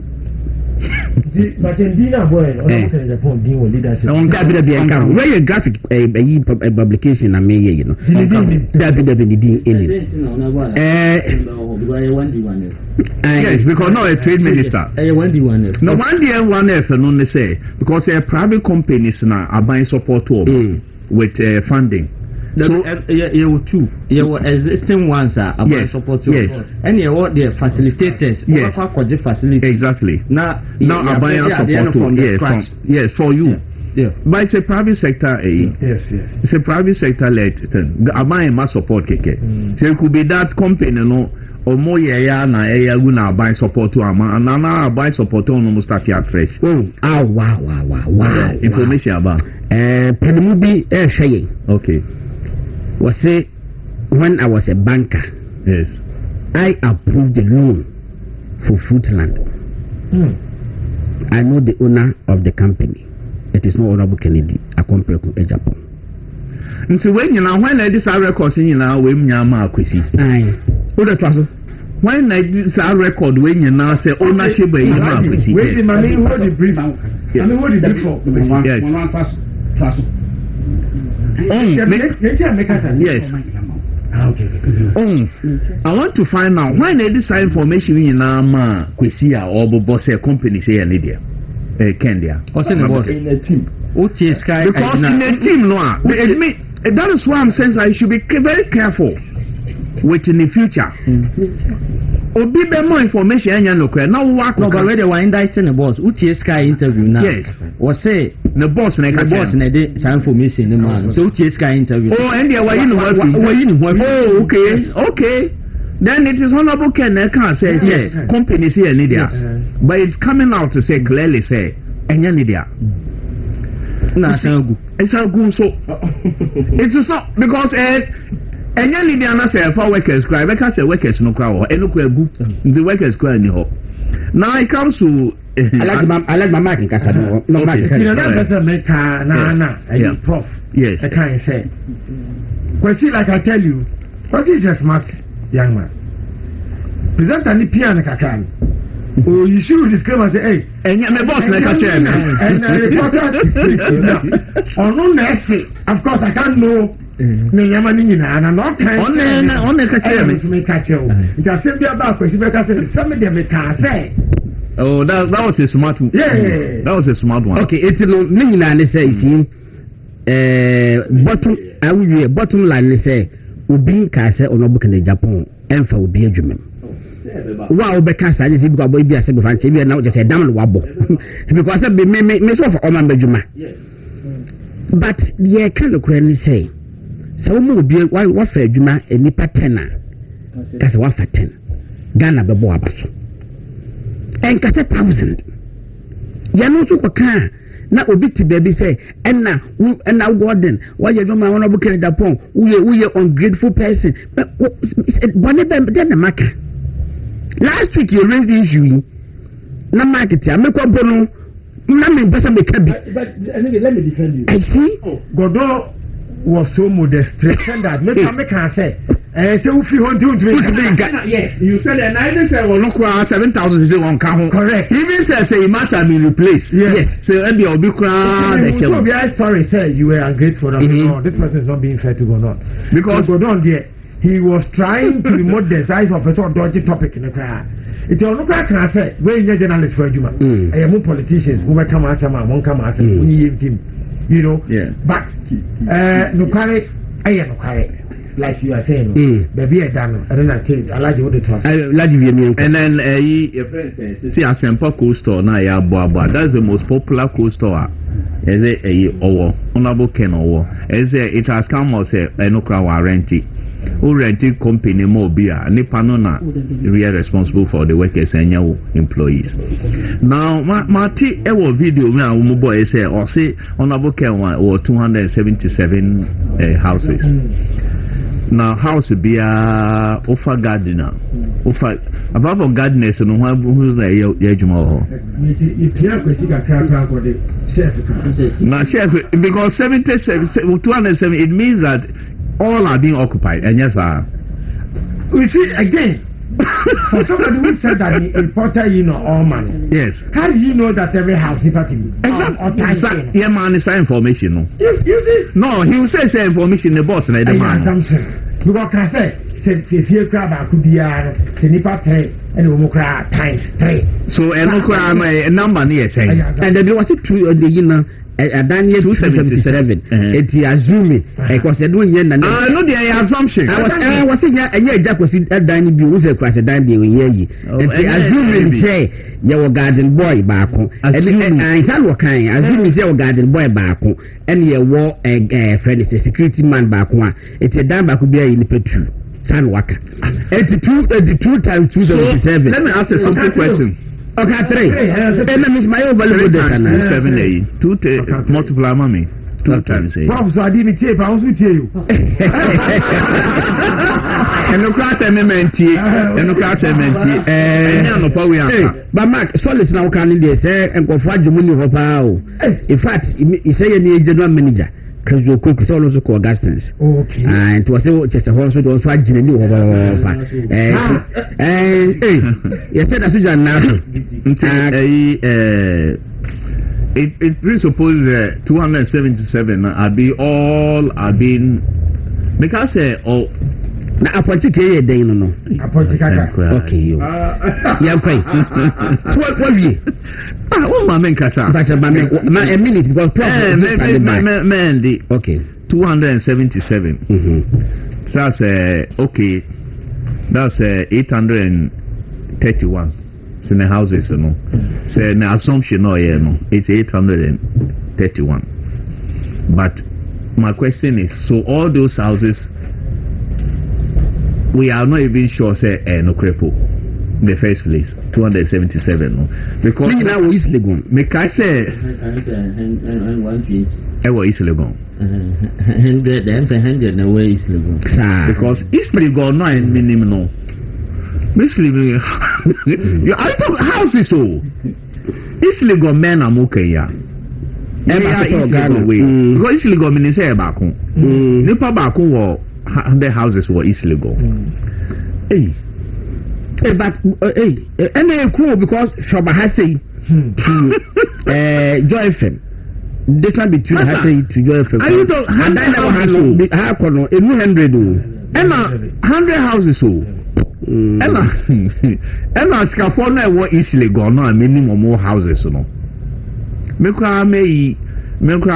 but Dina boy on Japan deal with leadership on kabida be account where your graphic publication na me you know that be yes, because no a trade minister. No 1D1F no say because private companies now are buying support to with funding. So you were 2. You were existing ones are about support. Yes. And you were the facilitators. Yes. Exactly. Now are buying support to yes for you. Yeah. But it's a private sector. Yes. It's a private sector led thing. Am I must support keke? So it could be that company no. Or more na guna buy support to ama na buy support to no start here fresh. Wow. Information about Penimubi sharing. Okay. Was say when I was a banker. Yes. I approved the loan for Fruitland. I know the owner of the company. It is not Honorable Kennedy Akompreku Japan. Nti when you know when I this record in now we nyama akwesi. When I this record when you now say ownership by nyama akwesi. Wait, mommy, hold the brief. Hold the brief for. Yes. Yes. I want to find out why they this information in Nama Kwesi or boss a company say an idiot. Kendia. What's in the boss? In a team. Sky. Because in a team, no. That is why I'm saying I should be very careful with in the future. Obi be more information anya no kra na wo akọ. No, but where they were indicting the boss. Uche Sky interview now. Yes. Was say the boss na dey some information the man. So Uche Sky interview. Oh, and they were in what? Oh, okay. Then it is honorable Ken can say yes, companies here need there. But it's coming out to say clearly say enya need there. Na sangu. It's a good so. It's not because enya need there na say for workers cry. Because say workers no cry or eno cry gu. The workers cry ni ho. Now it comes to I like my marking kasa no marking. You know that better make na prof. Yes. I can't say. Question like I tell you, what is a smart young man? Present any piano kakan. Oh, you should disclaim and say, hey, and my boss like a chairman. And reporter on no mercy. Of course, I can't know. Me yamani na and I'm not kind. On the chairman to make catch you. It has simply about question because some of them can say. Oh, that was a smart one. Yeah, that was a smart one. Okay, it's no nini na say see. Bottom line say. Obi ka say onobuka na Japan emfa obi adwumem wa obeka say say because boy bi ase be fanche bi na just say dam no wabo because me so for oman badwuma but the kind of credit say so mo obi wa fa adwuma enipa 10 a ka say wa fa 10 Ghana be bo abaso en ka say 1000 ya no so ko kan na obi ti baby say enna Gordon why you don't want to book Japan we ungrateful person but then the market last week you raised the issue na market ya me ko bono na me pesa me ka bi but anyway let me defend you. I see Godon was so modest that make can say say we feel yes you said and I didn't say well no 7,000 is one count correct even say it might have been replaced yes so and the obi crown so be I story say you were ungrateful no this person is not being fair to Godon because Godon there he was trying to remove the size of a sort of dodgy topic in the crowd. It will not can say when you're journalists for Juma I am politicians who come out some won't come out when you him you know but no carry I am no carry like you are saying baby I done I don't think I like the talk and then your friend says see a simple cool store now ya boa that's the most popular cool store is it a honorable Ken or is it has come or say no crowd renting who renting company more beer nipa no na real responsible for the workers and your employees now Marty ewo video me and wo boy say or say honorable Ken or 277 houses now house be a offer gardener offer above of gardeners no who na ye adwuma ho now chef because 207 it means that all are being occupied and yes we see again for somebody who said that the reporter all man yes how do you know that every house is exactly yeah man is information no you see no he will say information the boss na the man because can say if you grab a could be a nipa 3 and we cry times 3 so no cry a number near saying and there was it true the Daniel 277 it assuming because they don't yen na no the assumption I was saying anya Jack was Daniel bi wo say cross Daniel we here and assuming say your garden boy baako and san wo kan assuming say your garden boy baako and your war friend is security man baako a it dan baako bi ni petrol san waka 82 times 277 let me ask a simple question. Okay, 3. And Miss Mayo valuable data. 7 2 multiply mommy 2 times 8. Professor, I didn't tape. I was with you. And no class MMT. And no class MMT. No power. But Mark, solid now can in there say and go for Jumuni Hopao. In fact, he say any general manager. Because you cook so also called Augustins. Okay. And to say just a horse with also a genuine yes, that's what now. It presupposes 277 are being because na apotika ye den no apotika okay yo ya kwai so what we oh my man kasa but a minute because man okay 277 that's okay that's 831 so the houses no so the assumption no it's 831 but my question is so all those houses we are not even sure say no crepo in the first place 277 no because now we is legon make I say 128 East Legon 100 them say 100 na way East Legon because East Legon no minimum no Miss Legon you I talk houses so East Legon men am okay ya East Legon way because East Legon mean say back on nipa back on the houses were East Legon hey but and cool because Shoba has say to Joy FM this one between has say to Joy FM are you don't and I never had no 100 Emma 100 houses so Emma scaffold na what East Legon no minimum more houses no me kra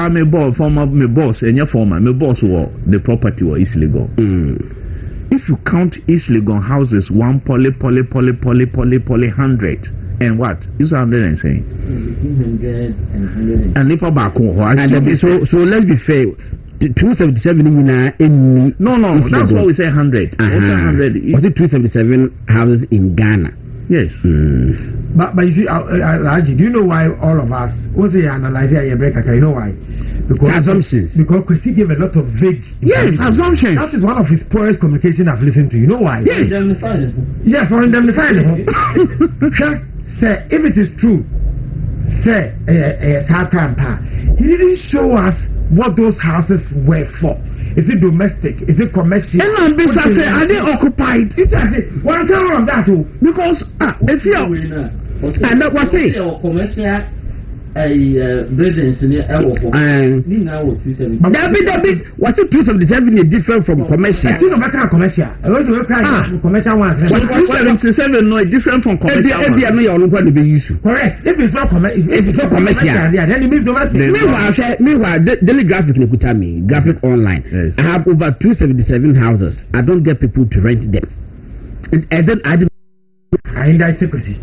me boss former me boss and your former me boss were the property were East Legon if you count East Legon houses 1 poly 100 and what use 100 and saying 100 and nipa back so let's be fair 277 no that's why we say 100 100 was it 277 houses in Ghana yes but you see Raji, do you know why all of us also analyze your break you know why because assumptions because Christy gave a lot of vague assumptions that is one of his poorest communication I've listened to you know why yes for indemnify say if it is true say he didn't show us what those houses were for. Is it domestic? Is it commercial? And I'm busy say are they occupied? One kind of that too. Because if you and that was it commercial buildings in David was it 277 different from commercial? I think about commercial. I want to commercial ones. 277 no different from commercial. Correct. If it's not commercial, then it means domestic. Meanwhile, daily graphic Nekutami, graphic online. Yes. I have over 277 houses. I don't get people to rent them. And then I indict secrecy.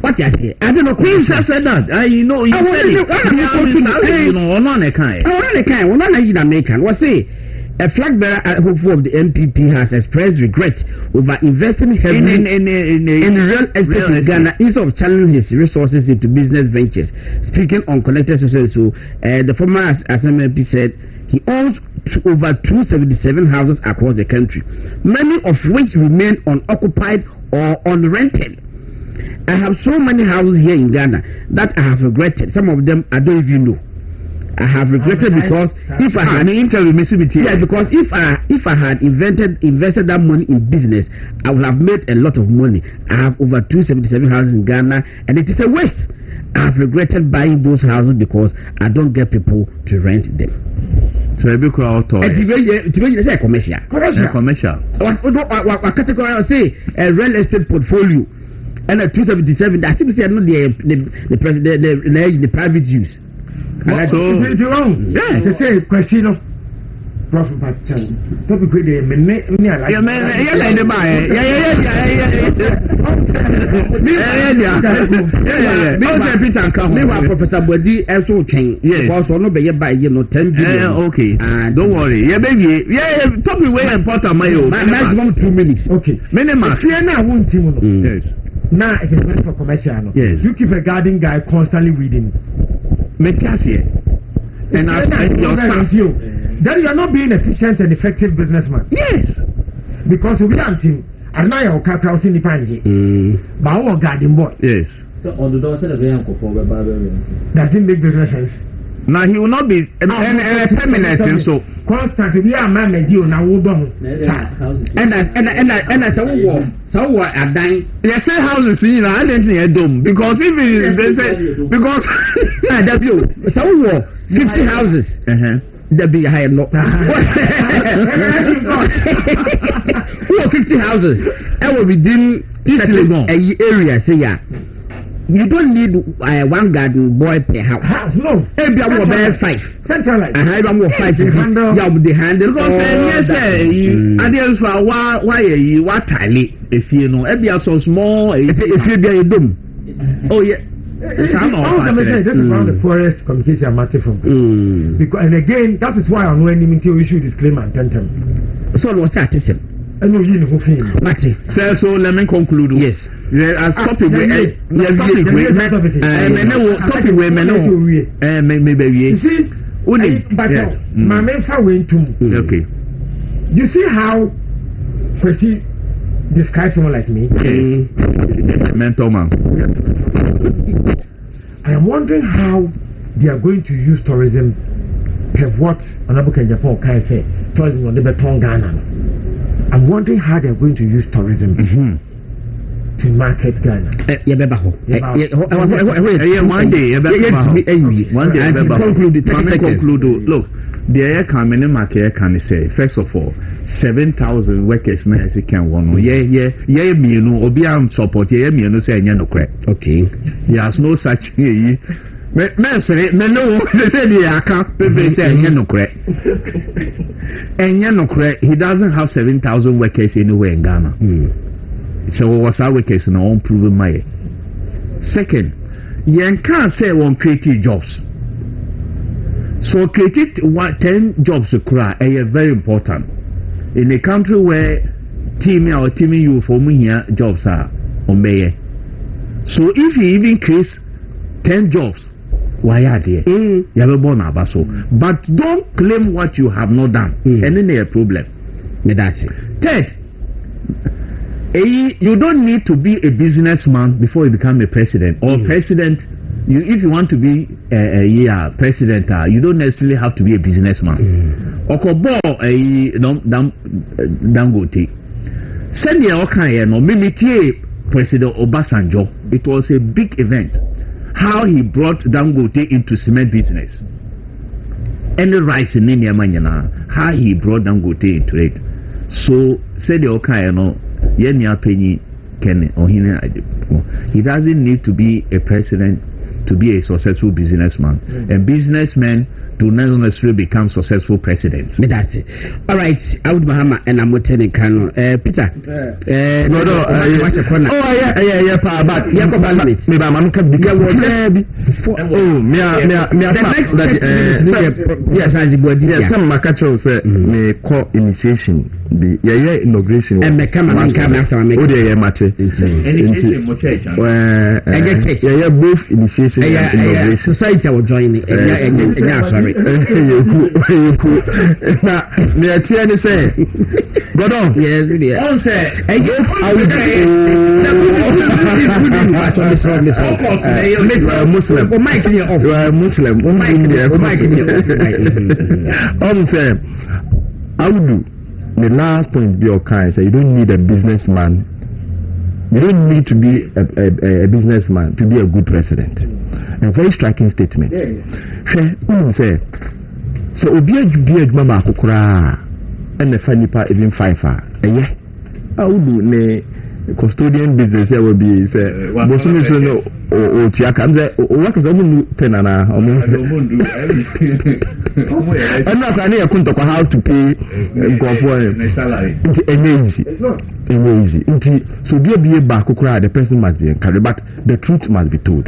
What you say? I don't know. Queen said that. You know, you said it. You know, on a kind. We're not American. What's it? A flag bearer hopeful of the MPP has expressed regret over investing heavily in real estate in Ghana instead of channeling his resources into business ventures. Speaking on collected social, the former Assembly MP said he owns over 277 houses across the country, many of which remain unoccupied or unrented. I have so many houses here in Ghana that I have regretted. Some of them I don't even know. I have regretted because if I had because if I had invested that money in business, I would have made a lot of money. I have over 277 houses in Ghana, and it is a waste. I have regretted buying those houses because I don't get people to rent them. So I be crowd to say commercial. What category I say a real estate portfolio. And at 277, I think we not the president, the private use. So, to say question of profit, topic with the Professor Bodi also change. Because no be by 10 billion. Okay. Don't worry. Yeah, baby. Yeah, topic way important, maximum 2 minutes. Okay. Minimum. Yes. Now it is meant for commercial. Yes. You keep a garden guy constantly weeding. And as your staff. Then you are not being efficient and effective businessman. Yes. Because we are team. And now you are crossing the panji. But our garden boy. Yes. So on the door said that didn't make business sense. Now he will not be permanent so constantly we are managing you now and I said so what are dying they say houses you know I don't think a dome because if they say because so what 50 houses 50 houses within area say yeah. You don't need one garden boy per house. No. Every one will 5. Centralized. I have more 5 handle. Yeah, with the handle. Yes, I didn't know why you what tally if you know every so small if you be a dome. Oh yeah. This is one of the poorest communication matter from. Because and again that is why I'm when you issue disclaimer and tell so what's that? I know you know Mati. So let me conclude. Yes. As topic we topic we maybe you see but my main fa went to okay. You see how Percy describes someone like me? Yes. Mental man. I am wondering how they are going to use tourism. Have what Anabuka Japan can say tourism on the Beton Ghana. I'm wondering how they're going to use tourism to market Ghana. One day, conclude. Look, the air can market can say, first of all, 7,000 workers can one. Yeah, me no, Obiam support, yeah, me no say, no crack. Okay. He has no such thing. Men say, no, they say the account, they say, no crack. And no crack, he doesn't have 7,000 workers anywhere in Ghana. So what's our workers in our own proven my. Second, you can't say one creative jobs. So created 10 jobs to cry are very important. In a country where teaming you for me here jobs are on mayor. So if you even create 10 jobs, why are they? You have a born abaso. But don't claim what you have not done. And then there's a problem. Third, you don't need to be a businessman before you become a president or president. If you want to be a president, you don't necessarily have to be a businessman. Okobo Dangote. Send your okay no mimitie President Obasanjo. It was a big event. How he brought Dangote into cement business. Any rice in India manyana. How he brought Dangote into it. So said the okay no yenya penny Kenny or he doesn't need to be a president to be a successful businessman. And businessmen do not necessarily become successful presidents. That's it. All right, I would Bahama and I'm telling Kano. Peter. But maybe I'm can be yes, I did. Some Makacho said, may call initiation be inauguration and come and come as I make matter. Both initiation and inauguration. Society will join it. Sorry. Me a tiani say. God on. Yes, really. On say. Muslim. Oh, Mike, you are Muslim. Oh, Mike, on say. I would do the last point be your kind. Say you don't need a businessman. You don't need to be a businessman to be a good president. A very striking statement. Say, so Obia Mama Kukura and the funny part even 5 yeah. I would do ne custodian business there will be say Bosumiso or Tiaka and what is the tenana or I'm not a Kuntaka house to pay salary. Amazing. So be a Bakukura, the person must be encouraged, but the truth must be told.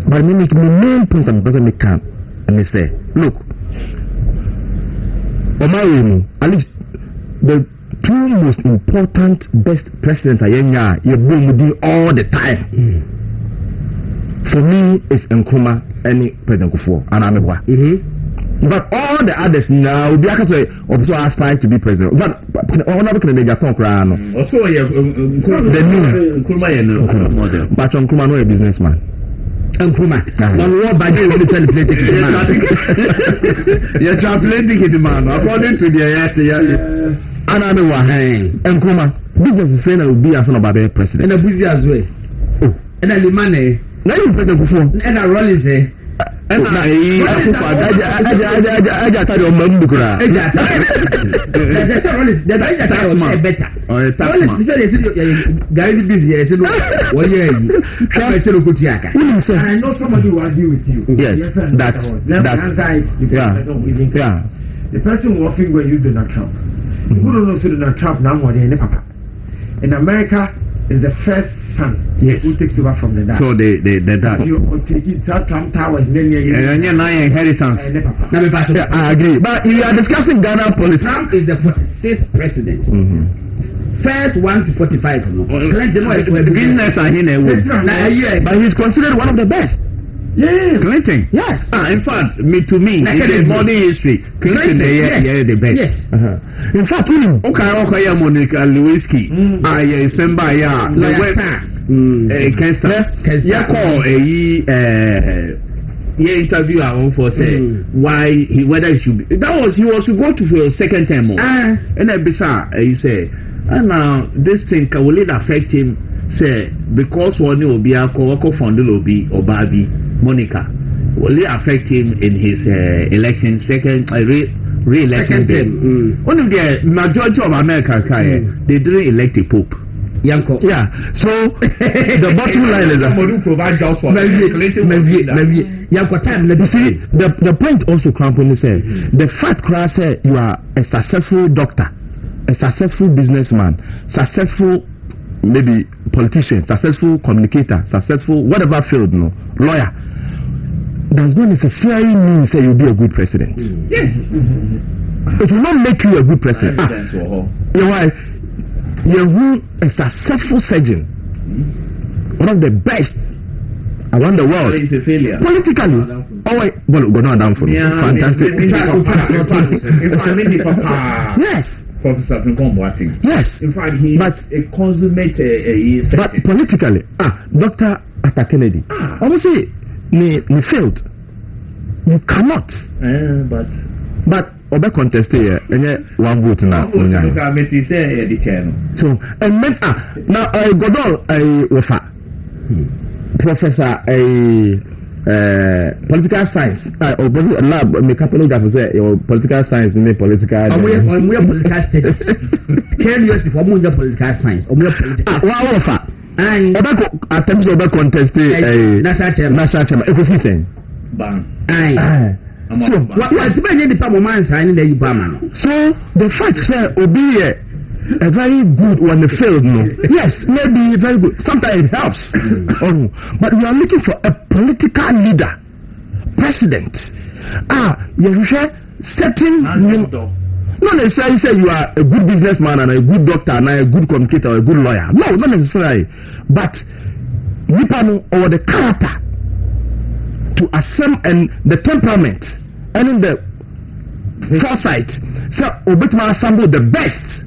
But me make the main point and doesn't make camp and they say, look, at least the two most important best presidents are you're doing all the time. For me, it's Nkrumah and President Kufuor and Amebwa. But all the others now be also aspire to be president. But all of them they talk around. Also, the new Nkrumah, but Nkrumah no a businessman. Nkrumah. What by the political man? You're translating it, man. According to the Nkrumah, business is saying I will be as an Babe president. And a busy as well. And a Limane. Now you President Kufuor. And a Rollins. And I or tax man. Guy busy, yes, no, what year? And I know somebody will argue with you. Yes, yeah. The person who often will use Donald Trump. People don't know Donald Trump now more than papa. In America, is the first son who takes over from the dad. So the dad. You take it Trump Towers, then you inheritance. I agree. But you are discussing Ghana politics. Trump is the 46th president. First 1 to 45. Business are here. But he's considered one of the best. Yeah, Clinton. Yes. In fact, to me, in modern history, Clinton is the best. Yes. In fact, okay, Monica Lewinsky. Semba interview our for say why whether he should be. He was to go to a second term. And then he said, and now this thing will it affect him? Say because one will be a co-founder will be Obabi Monica, will it affect him in his election re-election term? One of the majority of America they didn't elect a pope. Yanko. Yeah. So the bottom line is that provide jobs for you see the point also Crampon said the fact Crash said you are a successful doctor, a successful businessman, successful maybe politician, successful communicator, successful whatever field, lawyer, does not necessarily mean say you'll be a good president. Yes. It will not make you a good president. You're a successful surgeon, one of the best around the world. It's a failure. Politically. Go down for me. Fantastic. Yes. Professor Boateng. Yes. In fact, he is a consummate but politically, Dr. Arthur Kennedy, obviously, he failed. You cannot. But obe contest here, one vote now. So, and now Godol, Wafa, Professor, political science lab make up say political science me political political studies can you for political science political attempts to contest national chairman ecosystem so the fact say obi a very good on the field, yes, maybe very good. Sometimes it helps. But we are looking for a political leader, president. You certain. Not necessarily say you are a good businessman and a good doctor and a good communicator or a good lawyer. No, not necessarily. But or the character to assemble and the temperament and in the foresight. So, Obetma assemble the best.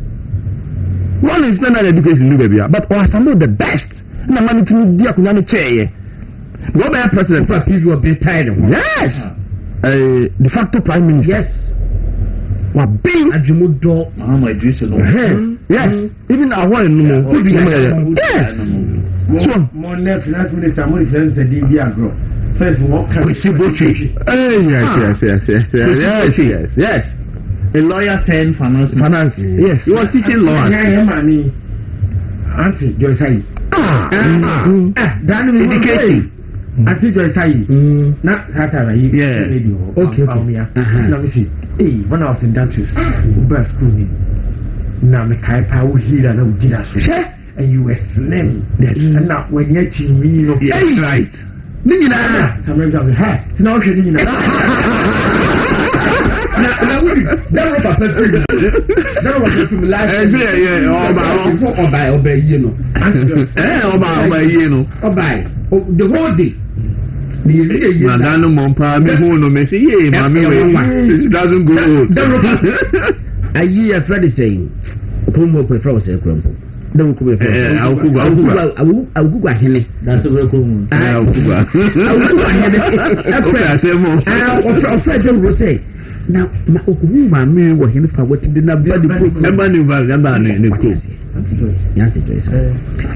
One is not education, but some of the best. No money to be a chair. Go by president for people be tired. Yes, de facto prime minister. Yes, what being a Jumudo, yes, even a one could be yes. So, more left finance minister, more friends than Diagro. First, what can we see? Yes. A lawyer turned finance. Yes. He was teaching law. Auntie Joyce. Education. Auntie Joyce. Not Satara. Yeah. Okay. Let me see. Hey, when I was in Dantus, Uber school. Now, me kai power here and I did us. And you were slim. Yes. And now, when you're me, yes, right. Nina. Sometimes I was, hey, now she's that was from last year. The whole day. Madame Mompa, me who no me say, yeah, mammy, this doesn't go old. I hear a friend saying, Promo prefer say crumple. Don't go. I'll go ahead. That's a very cool one. I'll go ahead. Now, my me was him for what did not bloody put a money value in the case.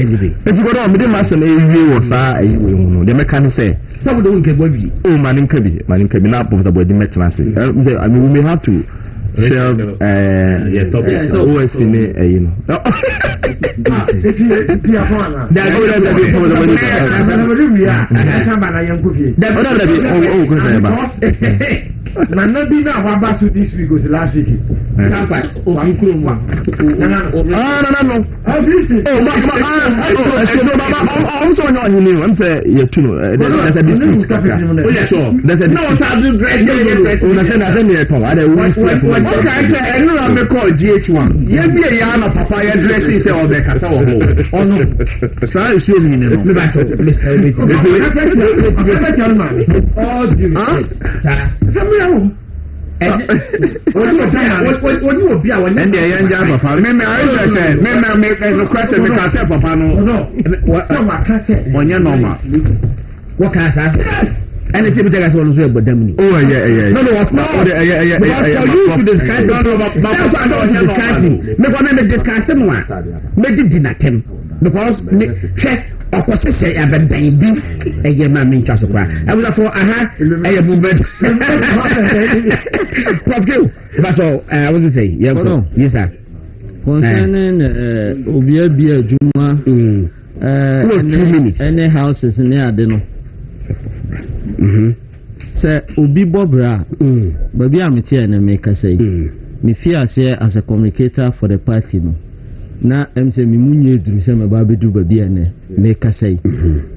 Anyway, if you go on with the master, you was the mechanic say, some don't get what you. Oh, man, can be not both about the maintenance. I mean, we may have to Shell OSP ne you know. Nana bi na waba so this week was last week. Sampas Okunkuruma. No. I'm so not new. I'm saying you know. There's a dispute. Oh yeah, sure. There's a no. So I do dress. Oh, I said me at all. I don't want. Okay, I say I know I'm call GH1. You be a yana papa. You dressing say all the kasa or ho. Oh no. So I show me no. Me back to Mr. Oh, do you? And you will be our and the young Java family. I make a question because I papa no. When you're normal. What can I say? Anything we take as well as well, but them. Oh, yeah. No, of course. For you to discuss, that's why I don't discuss it. Make one make discuss one. Make it dinner them because check. Of course, say I've been baby. A year, my main trust. I will for a movement. That's all I was to say. Yes, sir. Concerning Obia Juma, 2 minutes. Any houses near Deno. Sir Obi Bobra, baby, I'm here and make a say. Me fear say as a communicator for the party. Na MC mi munye duru se me ba bedu ba bia ne me kasai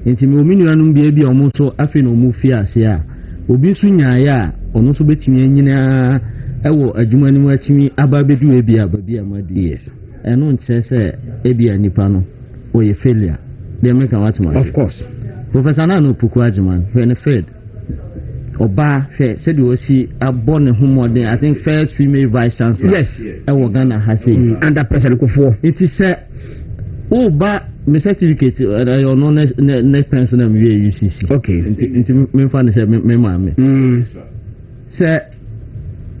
enti me ominu anum bia bia omo so afi na omo fi ase a obi su nyaaya a ono so betimi anyina ewo adwuma ni mu atimi aba bedu e bia ba bia madu yes eno nche se e bia nipa no o ye failure they make what of course Professor Nano Puku Ajiman when afraid Oba said you see a born in Humodin, I think first female vice chancellor. Yes, I was Ghana has under President Kufuor. It is said, oh, but my certificate, your next person and UCC. Okay, into me find said, me mammy. Sir,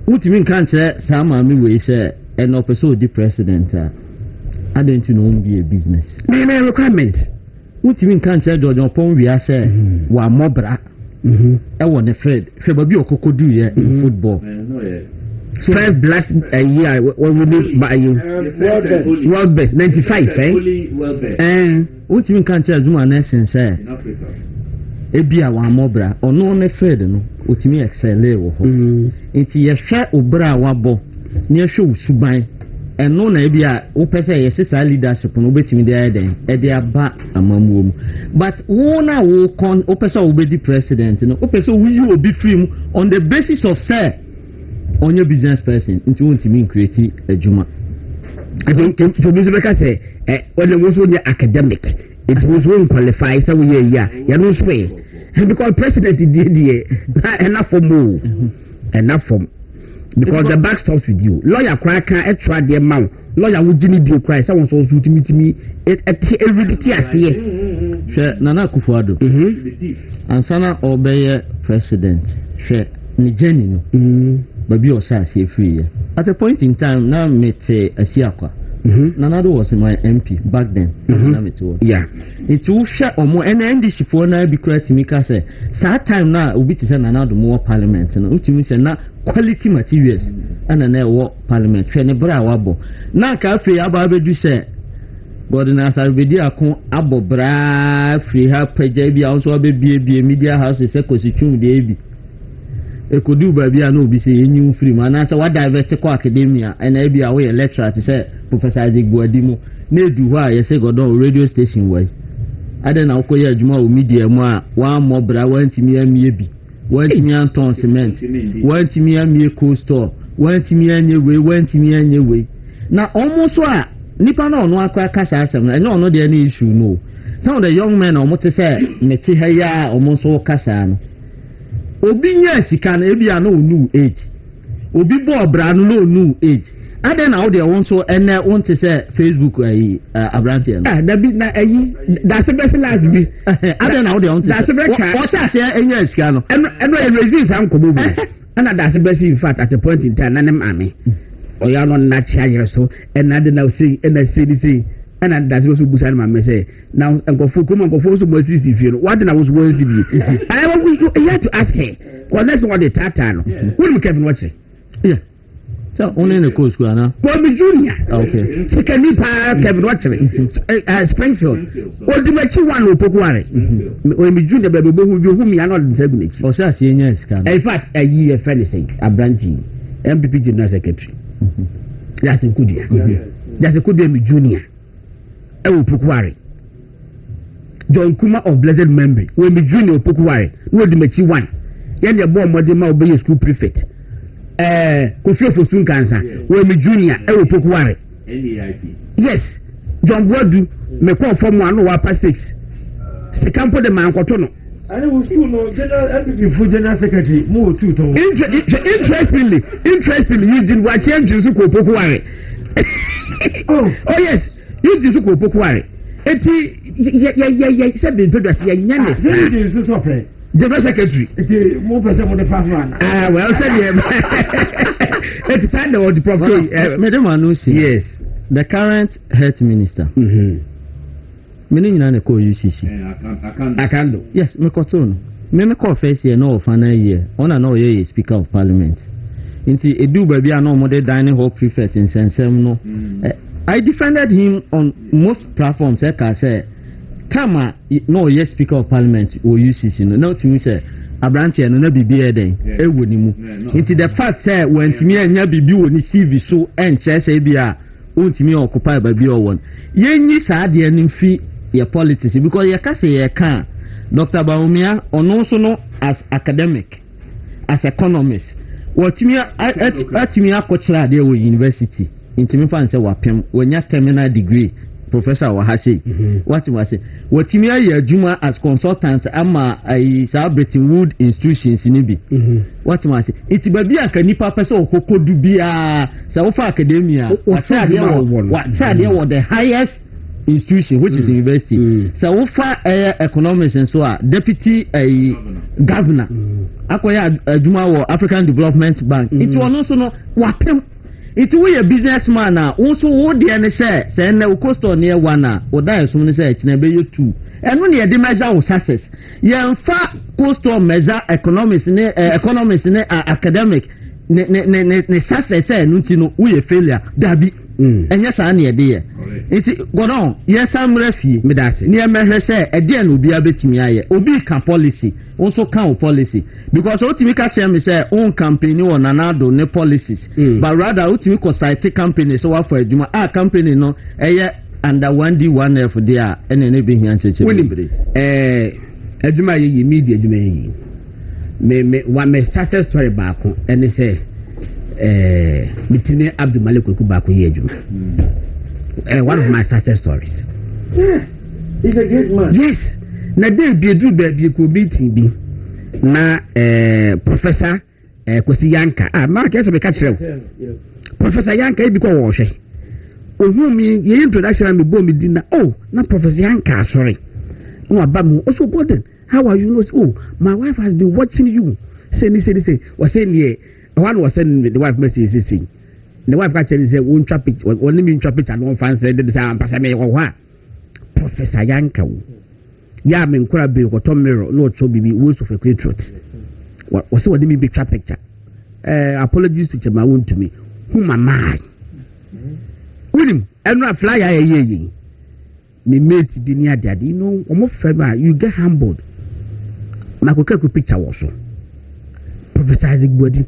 what you mean can't say, some army way, sir, and also the president. I don't know be a business. My requirement. What you mean can't say, George, upon we are say, one more bra. I want a Fred. Febabi Okokodu in football. Fred Black a year. What would it buy you? World best 95, eh? What you mean can't tell Zuma Nation say? Ebia one more bra or no ne Fred no. What you mean excel level? It's your share of bra wabo near show Subai. And no Nabia, Opesa, yes, leadership on obeying the idea, Edia Ba among whom. But Wona will con Opesa obey the president, and Opesa will you be free on the basis of, sir, on your business person, into what you mean creating a Juma. I think for Mr. Becca say, when it was only academic, it was won't qualify, so we you know, sway. And because president did enough for more, enough for. Because the back stops with you. Lawyer cry can't try the amount. Lawyer would Jimmy be cry. Someone so to me. It Nana Kufuado. And Sana obey president. Share Nijeni. Baby or Sassy free. At a point in time, now met a Siakwa. Nanado was my MP back then. Yeah. It will share or more and end this for now be correct to me. Say, sad time now will be to send another more parliament and ultimately now quality materials and an air parliament. Fenebra wabo. Now, cafe ababedu say, Gordon Asare-Bediako abo bra free her prejabi also be media house is a constitution de Ekodu baby I know be say new free man answer what divert academia and I be away a lecturer to say Professor Isaac Boadimo na do why you say Gordon radio station way I don't know koye adwuma o media mu a one more bra want me amie bi want me anton cement want me amie cold store want me anye we na almost a nipa na ono akwa kasa asem na no dey any issue no some of the young men almost say meti ha ya almost so kasa no obi nya sika na ebia na new age obi bo bra no new age aden na dey won so ene won te say Facebook abrante no da bi na ayi da se best last bi aden na dey won te da se breka o say say enya sika no eno resist am kobo bi ana da se best in fact at a point in time na nem ame oya no na chia so ena de na say ena say and that's what we say my say now nkofo so mo sisi fie no what na was one CB I want you to ask her because that's what the tata no when we keep watching yeah So only in the coast, Guana. Well, me junior. Okay. Second nipa Kevin Watson. Springfield. Or the machi one who pokuare. When me junior baby whom you are not in or shall see yes, can. In fact, a year finishing a branching MPP General Secretary. That's a good year. That's a good year, me junior. I will pokuare. John Kuma of Blessed Memory. When me junior pokuare. No the machi one. Yan your boy Modema obey school prefect. Kofi for soon cancer. When me junior, I will pokuare. Yes, John Bodu me call from 1 or 6. Second for the man Cotono. I was too no general MPP for general secretary. More too. Interestingly, you did what you to pokuare. Oh yes, you did to pokuare. Yeah, said the Pedras, yeah, so General Secretary. More person on the first one. Well, it's time the prophet. Madam Anusi. Yes. The current health minister. Meaning in a UCC. I can do. Yes, me kotono. Me call first year no final year. On and ye Speaker of Parliament. Inti edu baby no more dining hall prefect in Sensem no. I defended him on most platforms. I say. Tama no yes Speaker of Parliament or UCC no now to me say abranche no na bibia den ewo ni mu nti the fact say when timi anya bibi woni CV so enche say bia ontimi occupy ba bia won yenyi saa de ni fi your politics because ye ka say ye kan Dr. Baumia ono so no as academic as economist watimi atimi akochira de wo university ntimi fan say wapem wonya terminal degree Professor Wahase, what was it? What Timia Juma as consultant, ama I celebrating wood institutions in Ibi. What was it? It's Babia Kanipa Peso, Coco Dubia, Saufa Academia, what was the highest institution, which is university. Saufa economics and so on, deputy governor. Akoya Juma African Development Bank. It was also no wapem. It will a businessman now. Also, what the NSA say na cost on near one na. Or that is someone say it never you two. And when you measure of success, you far cost on measure economics ne academic ne success say no we a failure. Dabi. And yes, I near there. It go on. Yes, I'm refi. Me that near me say a dear no be a bit me aye. Obi can policy. Also can policy. Because ultimately catch me say own campaign or nanado ne policies. But rather ultimately cite company so what for a juma company no under 1D 1F there and then be here church. Ejuma ye media juma ye. Me one me success story back and they say Mitine Abdul Malik Kubaku Yejum. One of my success stories. Yeah, he's a great man. Yes. Na dey be do be ko meeting bi. Na Professor Kwesi Yanka. Mark yes be catch Professor Yanka e bi ko wo hwe. Ohun mi ye introduction me bo mi di na na Professor Yanka sorry. No abamu also Gordon. How are you? Oh, my wife has been watching you. Say was saying here. One was sending the wife message saying the wife got telling say won't trap it only mean trap it and one fan said this am pass me wa Professor Yanka ya me nkura be ko to mirror no to bibi wo so for truth was what me be trap picture apologies to Chema won to me whom am I unim enu flyer ye me mate bi ni adade you know omo fema you get humbled makoka ko picture wo so Professor Azigbodi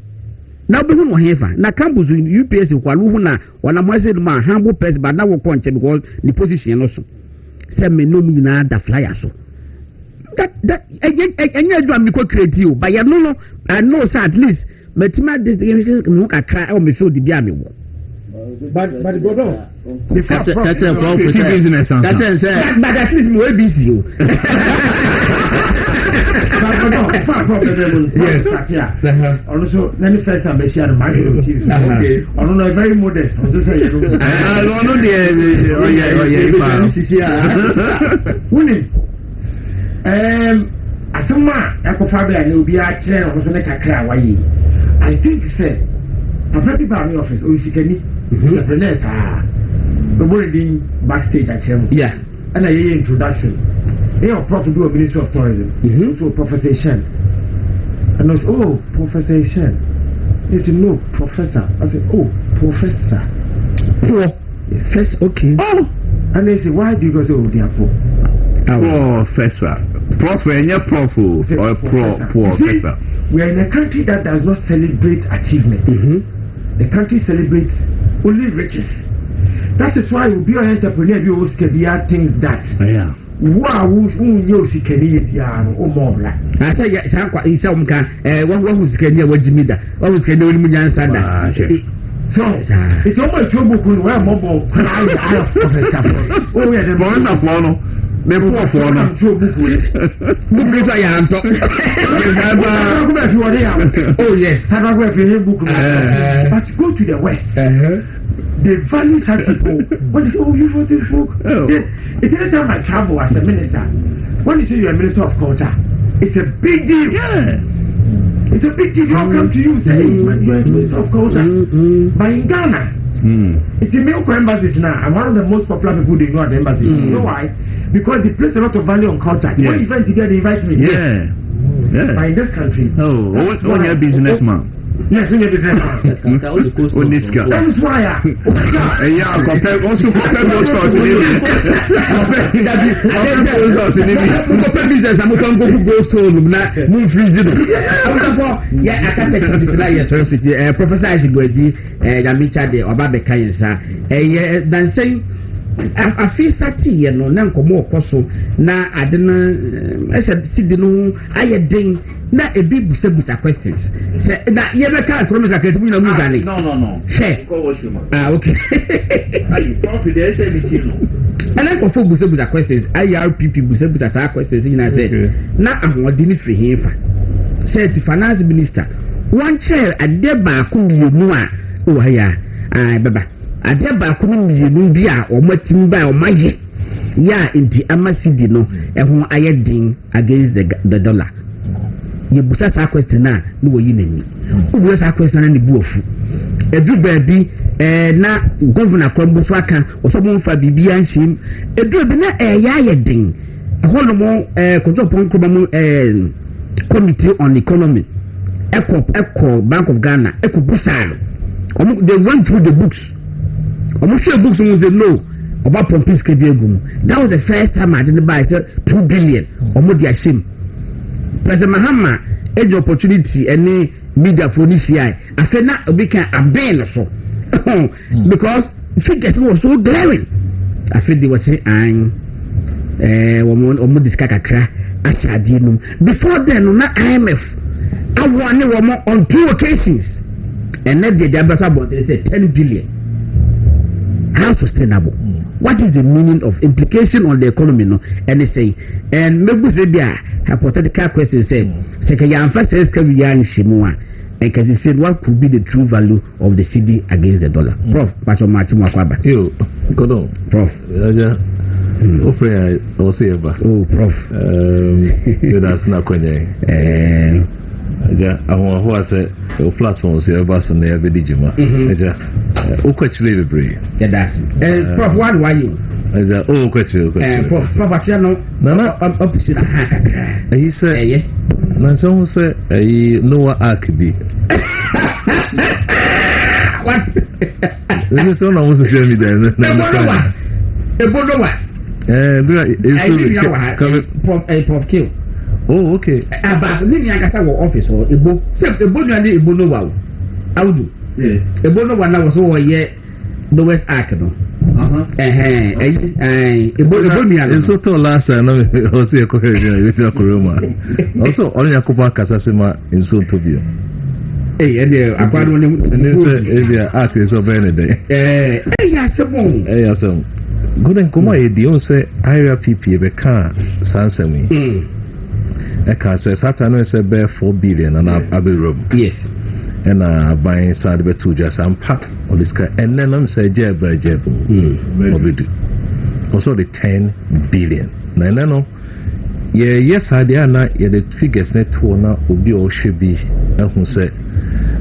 now be who here na campus UPS kwalu hu na wana mwase ma humble person but now we punch because the position also say me no me na da flyer so that enya do am ko creative but ya no I know say at least metima this no ka cry o me feel the bia me wo but go down that's a business but at least me we busy yes, also, let me first time I share the market of TV. Okay, I don't know, very modest. I'm just saying, I don't know the Asama, Ecofabi, and you'll be a chair or something. I think, say, I've heard people in the office, or you can the Vanessa, the wording backstage at him. Yeah, and I hear introduction. They are Prophet do a Ministry of Tourism. So Professor Shen. And I was, Professor Shen. He said, no, professor. I said, oh, professor. Poor. First, okay. Oh. And they said, why do you go say, oh, they are poor? Professor. Prof, and you're prof, or professor. We are in a country that does not celebrate achievement. The country celebrates only riches. That is why you be an entrepreneur, you always can be things that. Yeah. Wow, you see, can you or more black? I say, yes, I'm quite some can. One who's can you watch me that? What was can you understand that? So, it's almost two book when we're mobile. Oh, yeah, the bonds of one. The poor for no. Book is I am talking. Oh, yes, I don't have a book. But go to the West. They value such people. When they say, oh, you wrote this book. It's every time I travel as a minister. When you say you're a minister of culture, it's a big deal. Yeah. It's a big deal. They all come to you and say, hey, man, you're a minister of culture. But in Ghana, it's a milk embassy now. I'm one of the most popular people they know at the embassy. You know why? Because they place a lot of value on culture. When event together, they invite me. Yeah. But in this country, when you're a businessman. Yes, when you're a businessman. That is why compare those stores in India. Compare business, I'm going to go to move freezing. Yeah, I can't take this like Professor Asare-Bediako, Yamicha de Obabe Kayensa. Then saying, I feel that here no nanko mo koso na adena ese no ayedin na ebi busa questions say na ye be ka promise akati mu na mu gane no share okay ayi confidence any kino and I go busa questions IRPP busa sa questions you know say na ahodi ni free him fa say the finance minister one chair adeba ko mienu a o haya baba ade ba ko mienu bi a o matim ba o maye ya inti amasidi no ehun ayedin against the dollar ye busa sa question na no wo yi nani o busa sa question na ni bu ofu edu ba bi na governor kwambu so aka o so mo fa bibia nhim edu bi na ya ayedin ehun mo kojo pon kroba mo committee on economy eco Bank of Ghana eco busalo they went through the books almost sure books was no about Pompis Kebiegum. That was the first time I didn't buy 2 billion almost the shame. President Mahama had the opportunity any media for this year. I feel not we can abandon so because figures was so glaring. I feel they were saying almost this kakra asadino. Before then on IMF I won on 2 occasions and then the ambassador bought they said 10 billion. How sustainable? What is the meaning of implication on the economy? No, and they say, and maybe say there hypothetical question say, can you emphasize can we shimua? And can you say what could be the true value of the CD against the dollar? Prof, Pacho Martin Wakwaba. Yo, go on. Prof. Oh, Prof. That's not going ja ahon ho ase o platforms e ba so na ya bedi juma ja o kwachile bebre ja das prof what why you ja o kwachile prof atia no na option ha kakra he say na so ho say Noah Ark bi what this so na mo so say mi den na ebodowa prof kill. Oh, okay. But then you got our office or Ebo. Ebo no wow. How do? Yes. Ebo no one was over here. The West Ark no. Ebo no. So to last time I was here with Kuruma. Also, only Yakuba Kasasima in Soon to be. Hey, and I got one in Ark is so Benedict. Yes, some. Good and come on, you say IRPP be can Sansemi. I can say Saturn is about 4 billion and I'll be room. Yes. And I buy inside the two just and pack all this car and then I'm say jab by jab. Also the 10 billion. No. Yeah, yes, I did not yet the figures net to now will be or should be who say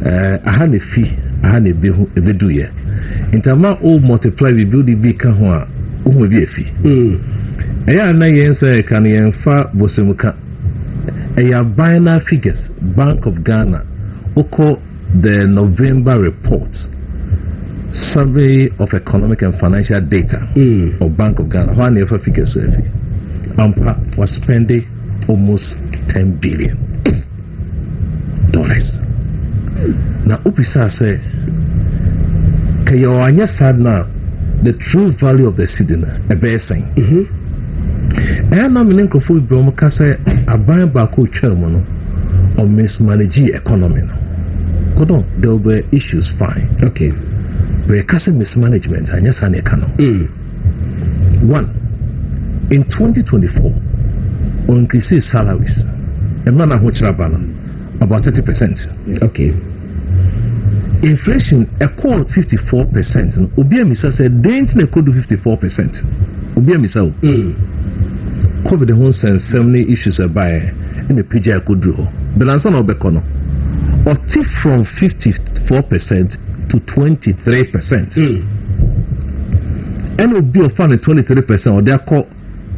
I had a fee, I had a bill every do year. In time all multiply we build the big can who will be a fee. I na say can you fa bosemuka binary figures Bank of Ghana oko the November report, Survey of Economic and Financial Data of Bank of Ghana, how never figures AMPA was spending almost $10 billion. Now, Upisa say, Kayawanya sad now, the true value of the cedina, a bear saying. And I'm in Nkrofu Bromaka say, a buy back chairman or mismanage economy. Hold on, there will be issues, fine. Okay. We're casting mismanagement, and yes, and economy. One, in 2024, on increases salaries, a man of which about 30%. Okay. Inflation, a call 54%. Ubia Misa said, they could do 54%. Ubia Misa. Cover the whole sense, so many issues are by in the PJ could do. Belanson or Becono. Or tip from 54% to 23%. And will be a fund at 23%, or they are called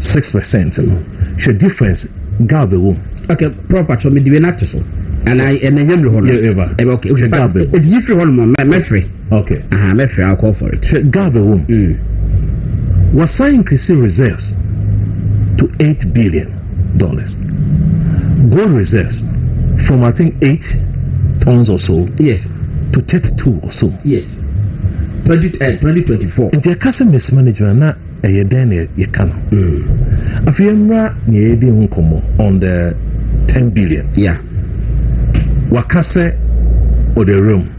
6%. The difference, Gabe womb. Okay, proper to me, do not so. And I am a young one. Okay, it's if you want my free. Okay, my free, I'll call for it. Gabe womb was increasing reserves to $8 billion. Gold reserves from I think 8 tons or so. Yes. To 32 or so. Yes. 2024. And the customer mismanagement na then you can. If you are near on the 10 billion. Yeah. Wakase or the room.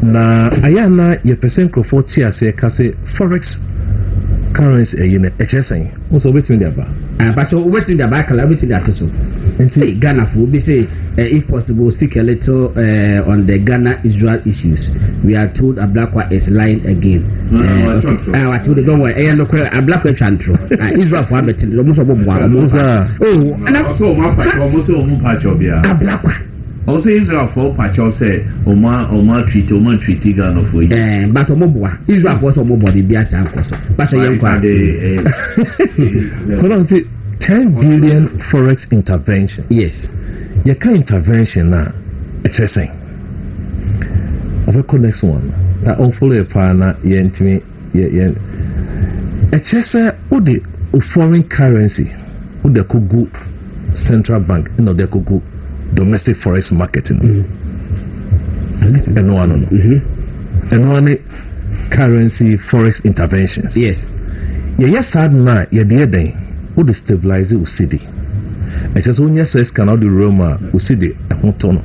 Na ayana ye percent crofo tia se kase forex currency HSN. Also waiting there ba. But so waiting there ba kala waiting there so. Ghana for be say if possible speak a little on the Ghana Israel issues. We are told Ablakwa is lying again. I told you don't worry. Ablakwa chantro. Israel for betin almost almost. Oh, and also Ablakwa. Also Israel for pacho say Oma treat Ghana for you. But Omobwa Israel for some body be as uncle. But I am 10 billion forex intervention. Yes. You can intervention now. It's a thing. Of a next one. That hopefully a partner yentimi yen. It's just a foreign currency. Who the kugu central bank, they could go domestic forex marketing. And one currency forex interventions. Yes. Yes, sad na ye dear who destabilize Usidi. It is only says cannot do Roma Usidi a hotono.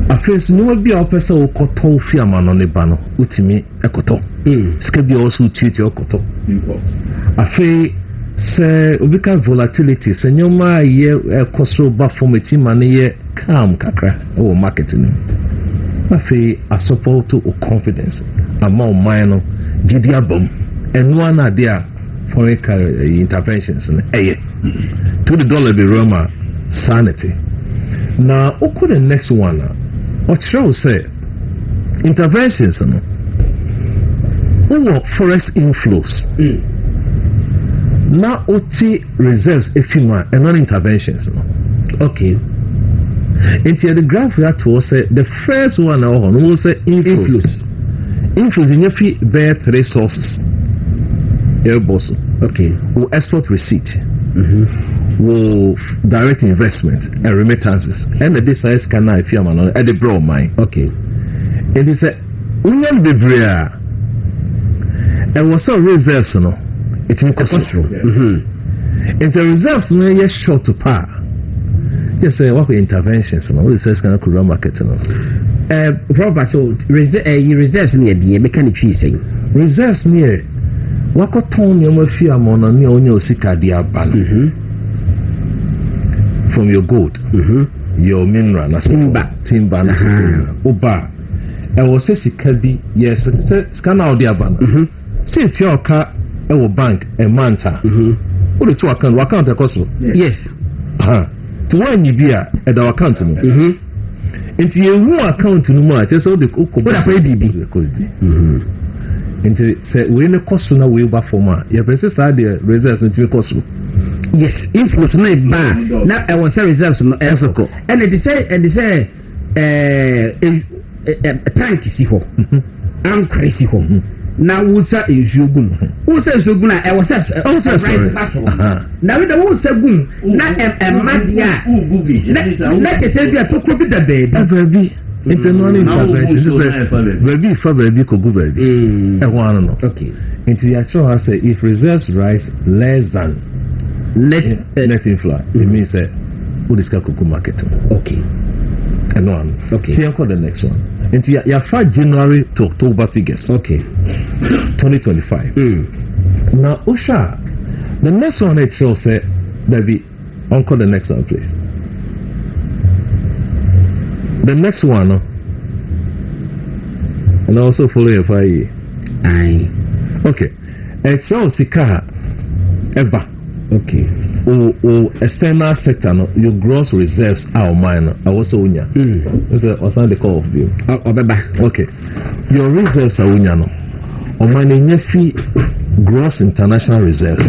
A face no be a person who koto fiaman on the bano, utimi a koto. Scabi also cheat your koto. A fe say ubika volatility, senyoma ye a costo bafometi money calm kakra or marketing. A fe a support to confidence among minor Gidia bomb and one idea. Foreign interventions to the dollar be Roma sanity. Now, okay, the next one. What shall say? Interventions. Forest inflows. Now, OT reserves efima and non interventions. Okay. Into the graph we have to say the first one will say inflows. Inflows in your fee bear 3 sources. Airbus, okay, will export receipt, will direct investment and remittances, and the size can I fear man at the broad mine. Okay, it is a union debris, and was so reserves, no, it's in cost. And the reserves no yes short to par. Just say what interventions, no, this says can I could run market, no. Proper so reserves near the mechanic cheesing. Reserves near. Wako ton your fear mon on your sika diaban from your gold, your mineral, timber, Oba. I was a sikabi, yes, but it's scan out diaban. See it's your car, our bank, a manta. What the 2 account, what account cost? Yes. To one you be at our account. It's your account no more, just all the cook. What I pay BB. Into say we in the cost na we ba forma your person side the reserves into cost. Yes, influence na ba na I was reserves no esoko and they say tank si ho ankre si ho na wusa esuogum wusa esuogum na e wasa na we da wusa gum na emadia na kese bi atoko bi da baby internal intervention baby for baby ko go baby e ho ano no okay into the actual has say if reserves rise less than net inflow it means that who this cocoa market okay and one okay see the next one into your January to October figures okay 2025 now Usha the next one it shows say baby uncle the next one please the next one and also follow your fire okay it shows sika eba okay o external sector no your gross reserves are mine I also unya what's the call of you obeba okay your reserves are unya no o mine nyefi gross international reserves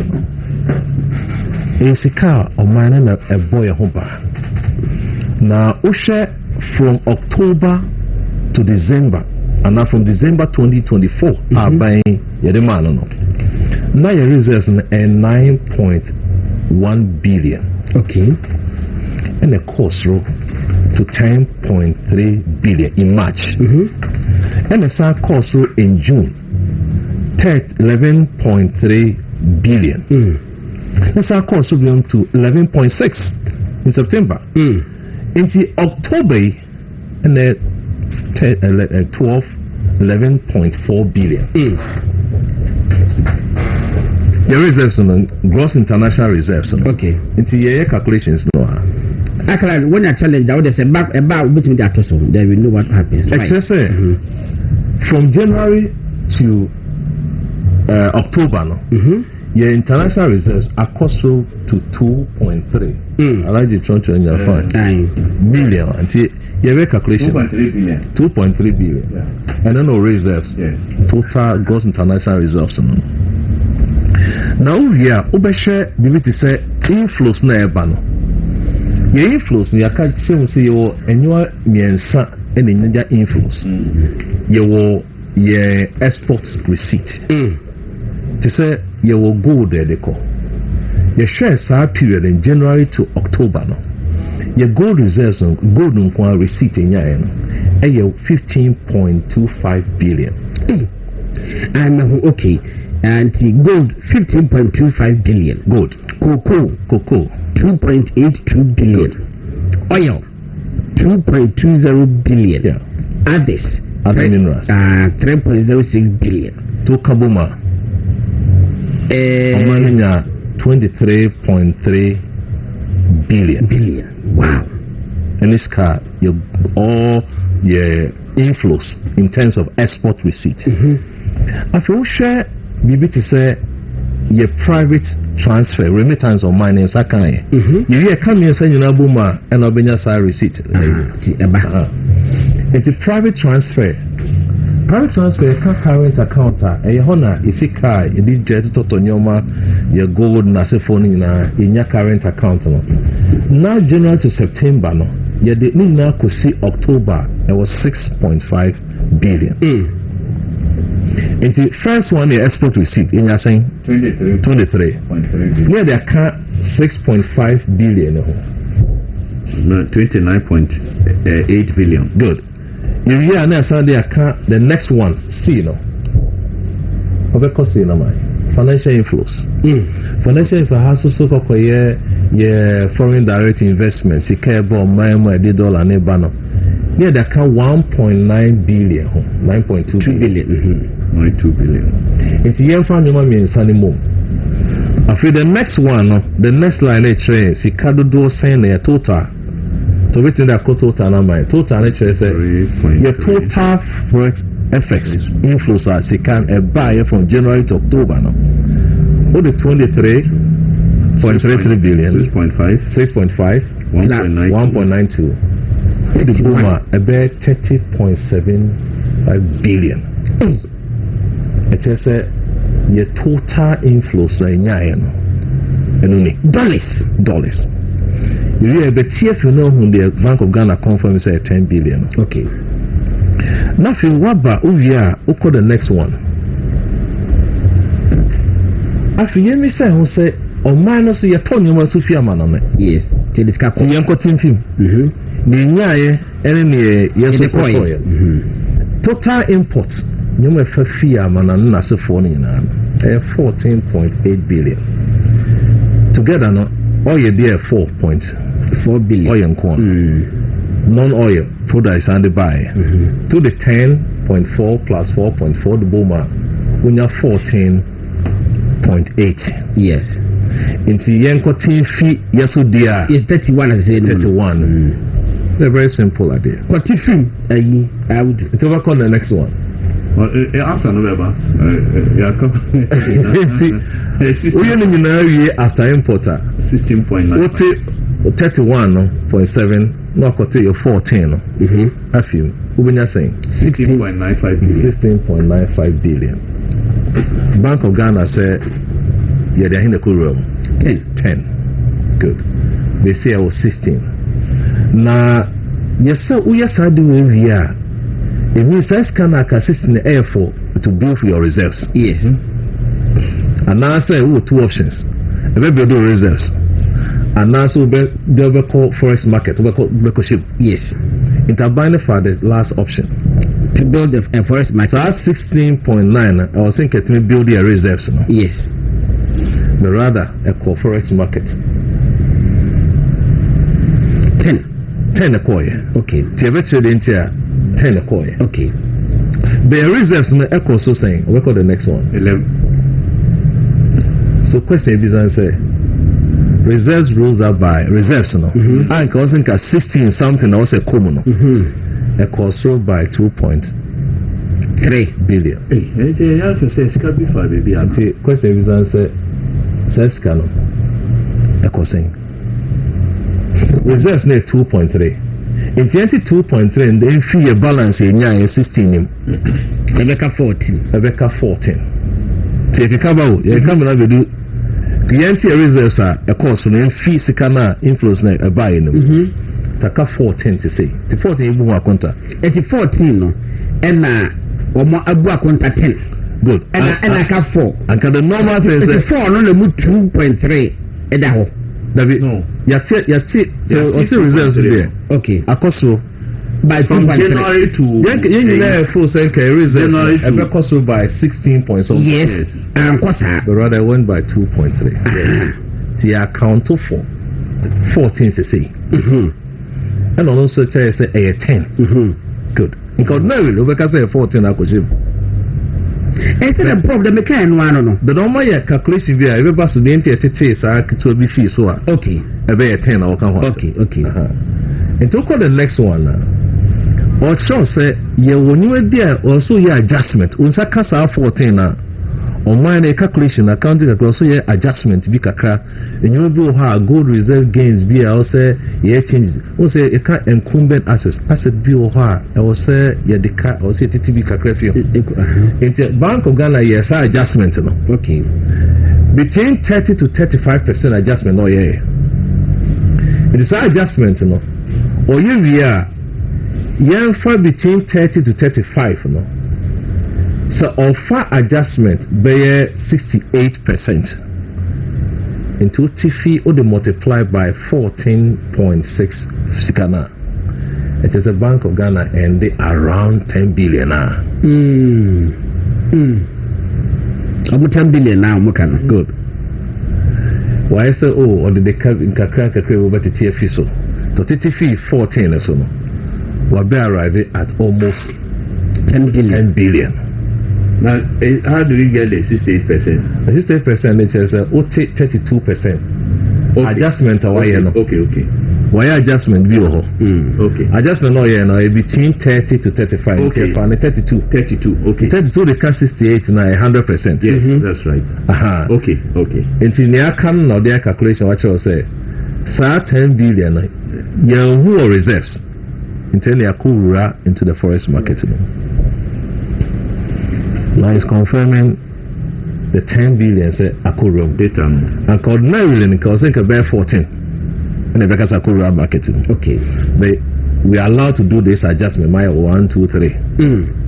sika o mine na ebo ye ho ba na o share from October to December and now from December 2024 are buying yedemano no now your reserves are 9.1 billion okay and the cost row to 10.3 billion in March and the same cost row in June 11.3 billion the same cost row to 11.6 in September into October and the 11.4 billion. Your reserves on gross international reserves. Okay. Into your calculations, no. Actually, when I challenge, I would say about between the atoso, then we know what happens. Exactly. From January to October, no. Your international reserves are cost to 2.3. I like the trunk in your fund. Million. Until your calculation 2.3 billion. Yeah. And then no reserves. Yes. Total gross international reserves. Now here, Obeshe Bibiti say inflows na ebano. Your inflows you can't say you and your miensa and in your inflows. Your export receipt. To say you will go there they call. Your shares are period in January to October no. Your gold reserves on gold on receipt in your 15.25 billion. I'm okay. And gold 15.25 billion. Gold. Cocoa 2.82 billion. Good. Oil 2.20 billion. Yeah. Others other minerals 3.06 billion. To Kabuma 23.3 billion. Wow. And this car all your inflows in terms of export receipts. I feel share maybe to say your private transfer remittance of money in Sakai. You hear come here saying you know boomer and obenya sa receipt. It's a private transfer. Private transfer current account hona isika idi jet toto nyoma your gold na se phone na in your current account no. Now January to September no ye de ni na kosi October it was 6.5 billion. And the first one the export receipt in your saying 23.3 near the account 6.5 billion no 29.8 billion. Good. You hear now Sunday account the next one see no financial inflows. Financial inflows has also got foreign direct investments. It can be $1 nebano. Near the account 1.9 billion, 9.2 billion. 9.2 billion. It's year for you means anymore. After the next one, the next line they train. See, Kado do saying a total. To wait in the total number. Total nature say your total FX inflows as you can buy from January to October now. What the 23.33 billion, 6.5, 1.92. The boomer about 30.75 billion. It just say your total inflows right now. Dollars. We have a TF, you know, who the Bank of Ghana confirmed say 10 billion. Okay. Nothing. Waba Uvia. Uko the next one. After you me say who say or minus your Tony was Sophia man. Yes. Till this cap. Yanko team film. Ninyaye enemy yes total imports. You may fear man and nasa phone in 14.8 billion. Together no oil there 4.4 billion. Oil and corn. Non-oil products and the buy. To the 10.4 plus 4.4 the boomer when you're 14.8. Yes. Into Yanko team fee yeso dear. 31 as I said. 31. They're very simple idea. What if I would it's over call the next one. Well, ask another after importer 16.9 31.7 no kote your 14 I feel ubenya saying 16.95 billion. Bank of Ghana say yeah they're in the cool room 10 good. They say I was 16 now yes sir we are doing here. It means that can assist in the air for to build for your reserves. Yes. And now I say two options. Maybe do reserves. And now so they will call forex market. We call ship. Yes. Interbind for the last option. To build a forex market. So that's 16.9. I was thinking to build your reserves. No? Yes. But rather a call forex market. 10 a coin. Okay. Tiabetre 10 a coin. Okay. The reserves no echo so saying we call the next one 11. So question is say reserves rules are by reserves no and causing 16 something also common no a cost rule by 2.3 billion. Hey I have say ska be for baby and question is say says no a costing reserves no 2.3 in 22.3 and then fee a balance in 16 Rebecca 14 take a cover you come and do client reserves are a cost from fee sikana influence a buy in taka 14 to say the 14 you want conta 14 no and na omo abu akonta 10 good and I can 4 and the normal thing is 4 no le mu 2.3 eda ho David, no. Yati, also reserves there. Okay. Akoso by from January to full second reserves. Akoso by 16 points. Yes. But rather I went by 2.3. Yes. The account for 14 to say. And also say 10. Good. Because now we can say 14 akojim. It's a problem. I can't no. The normal calculation there, everybody so the entity to be fee so. Okay. A very 10 or can. Okay. And to call the next one now. Or sure say you when you were there also your adjustment. Unsa kasa 14 na. On mine calculation accounting across so your adjustment be kakra. And you will have gold reserve gains be also your changes. We say you can't incumbent assets. Asset be or I will say your deca or say TTB kakra for you. Into Bank of Ghana yes adjustment no. Okay. Between 30 to 35% adjustment no yeah. It is adjustment no. Or you are for between 30 to 35 no. So offer adjustment by 68% into Tiffy or the multiply by 14.6 sikana. It is a Bank of Ghana and they around 10 billion now. About 10 billion now, Mukana. Good. Why say or did they come in Kakranka over the TFI so? To Tiffy 14 or so. We'll be arriving at almost 10 billion. Now, how do we get the 68%? The 68% it is 32%. Adjustment okay. Why adjustment be okay. Adjustment no yeah no between 30 to 35. Okay. 32. Okay. 32 they can 68 now 100%. Yes, that's right. Okay. Until near can no their calculation what you say. Sa 10 billion who reserves until they are cool into the forest market. Now it's confirming the 10 billion say Akurum data and called Maryland because I think about 14 and the Bekasa rural marketing. Okay. We are allowed to do this adjustment, my 1, 2, 3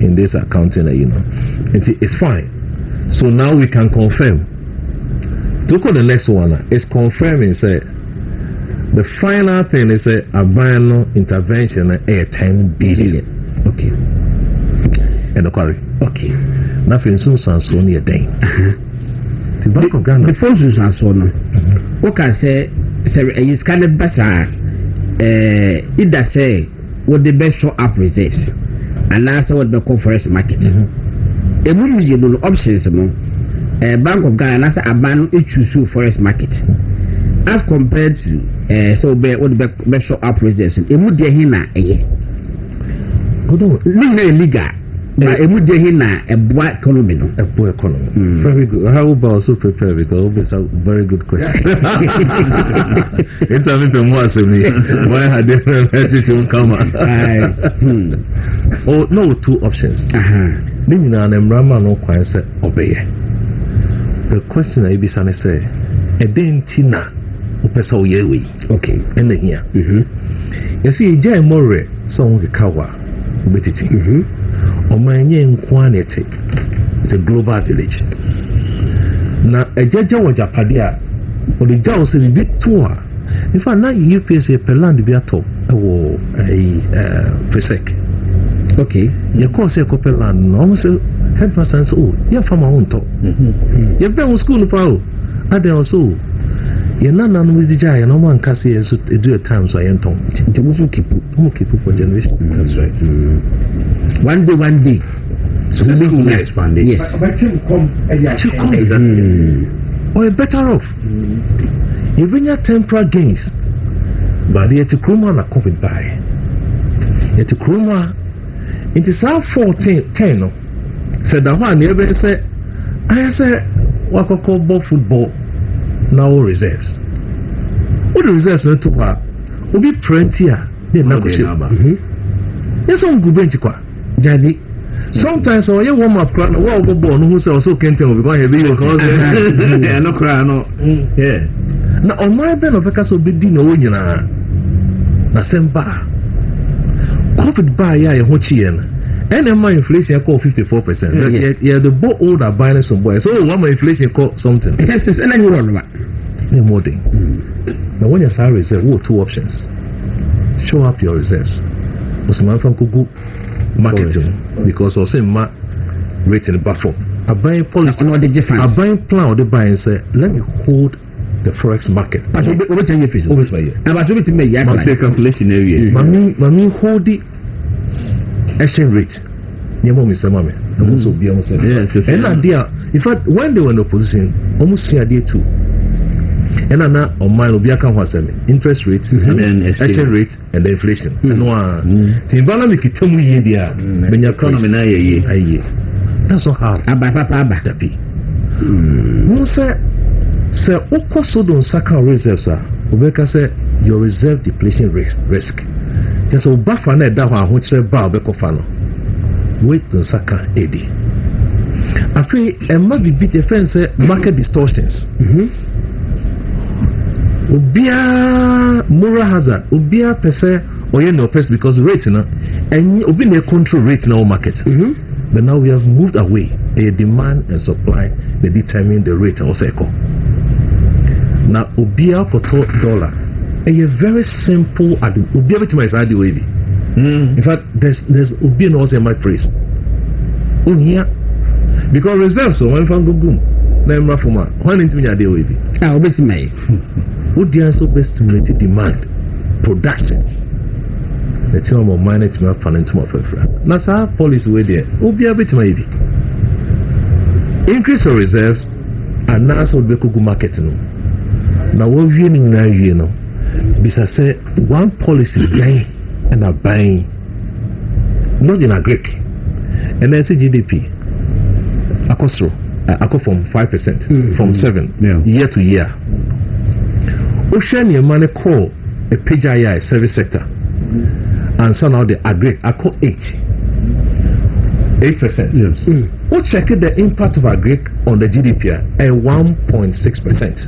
in this accounting, it's fine. So now we can confirm. To go the next one, it's confirming, say, the final thing is a ban intervention at 10 billion. Okay. And okay. Nothing soon sounds so near day. The Bank of Ghana. Before Susan Sono, what can say, is kind of better. It does say what the best show up reserves, and that's what the conference market. A movie options, Bank of Ghana as a ban issue forest market as compared to so what the best show up reserves. A movie hina legal. But a mudehina a boy economy. A poor economy. Very good. How about also prepare because it's a very good question. It's a little more to me. Why had they to come on? Oh no, 2 options. Nina and Rama no quite say obey. The question I be sana say a dentina upeso yewi. Okay. And then here. You see, Jay More song the kawa ubetiti. Omanye nkwanete. It's a global village. Na ejeje wo Japade a odi jaw se bi toa. In fact na UPS e peland bi atop wo Presec. Okay. Ye call say ko peland no say headmaster say oh ye farmer won to. Ye be on school pa o. Ade also ye nana no di jay no man kase ye so do a time so ye nton. Nti mo so keep for generation. That's right. One day. So the school will expand. Yes. But you come or you're better off. You bring your temporal gains, but yet to Kruma na COVID by. Yet to Kruma, it is our 14 10. Said the one never said, I said, what I call football now reserves. What the reserves not to her will be plenty. They're not going. Yes, I'm good. Jabi. Sometimes when you warm up, well, go born who say also can't tell because heavy because yeah, no cry no. Yeah. Now on my ben of so be di no nyina. Na semba. COVID buy ya ho chien. And my inflation call 54%. Yeah, the both older buying some boys. So one my inflation call something. Yes, and then you run back. No more thing. Now when your salary reserve, what 2 options? Show up your reserves. Osman from Kugu marketing because also ma rating buffer. A buying policy, a buying plan or the buying say, let me hold the forex market. But over 10 years, over 2 years. About to me, yeah, calculation area. Mami hold the exchange rate. Never miss a moment. Also be almost and idea. In fact, when they were in opposition, almost see idea too. And now on mine will be a interest rate, and then exchange rate, and the inflation. Timbala make it tell me here, when your economy that's not hard. Abba. No, sir, Oko Sodon Saka reserves are, Obeka say, your reserve depletion risk. There's a buffer net that one which they bow Bekofano. Wait to Saka AD. I feel a might be beat defense market distortions. Ubia moral hazard, Ubia per se, or you know, because rate now, and Ubina control rate in our market. But now we have moved away. A demand and supply, they determine the rate of cycle. Now, Ubia for $1 a very simple, Ubia to my side wavy. In fact, there's Ubia also in my praise. Here, because reserves, so one from Google, then Rafuma, one into me, I deal with it. I'll bet me. Would the answer best stimulate demand, production? The term of management plan into my friend. Now, our policy way there will be a bit maybe. Increase your reserves and now so be good marketing. Now, what we now, you know, because I say one policy buying and a buying, not in a Greek, and then say GDP, I go from 5%, from 7 year to year. Ocean your money call a PGI service sector, and so now the agri I call 8%. Yes. What check the impact of agri on the GDP at 1.6%.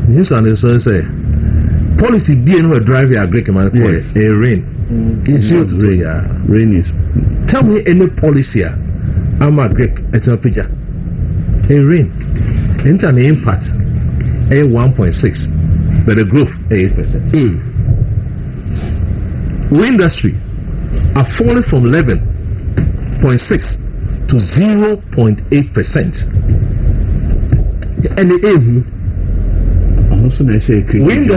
Yes, and so say policy being no drive your Greek man yes. Rain. Rain is. Tell me any policy I'm a Greek at a picture. Rain. Enter the impact a 1.6, but the growth 8%. Wind industry are falling from 11.6 to 0.8%. And the wind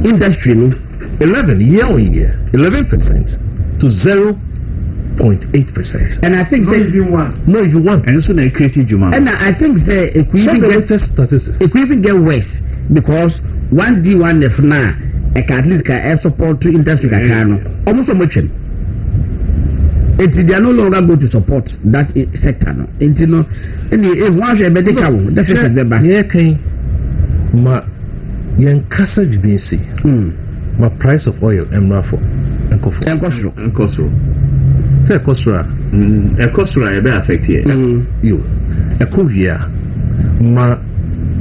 industry 11 year on year 11% to 0.8%. And I think not even one. And so they created you, and I think it could even get worse because 1D1 if now at least can support to industry almost so much. They are no longer going to support that sector. No, and you know, and once a medical, that's the back. Ma yankasa jibinsi. My price of oil and raffle and cost. Say costra. Costra be affect here. You. A Korea. Ma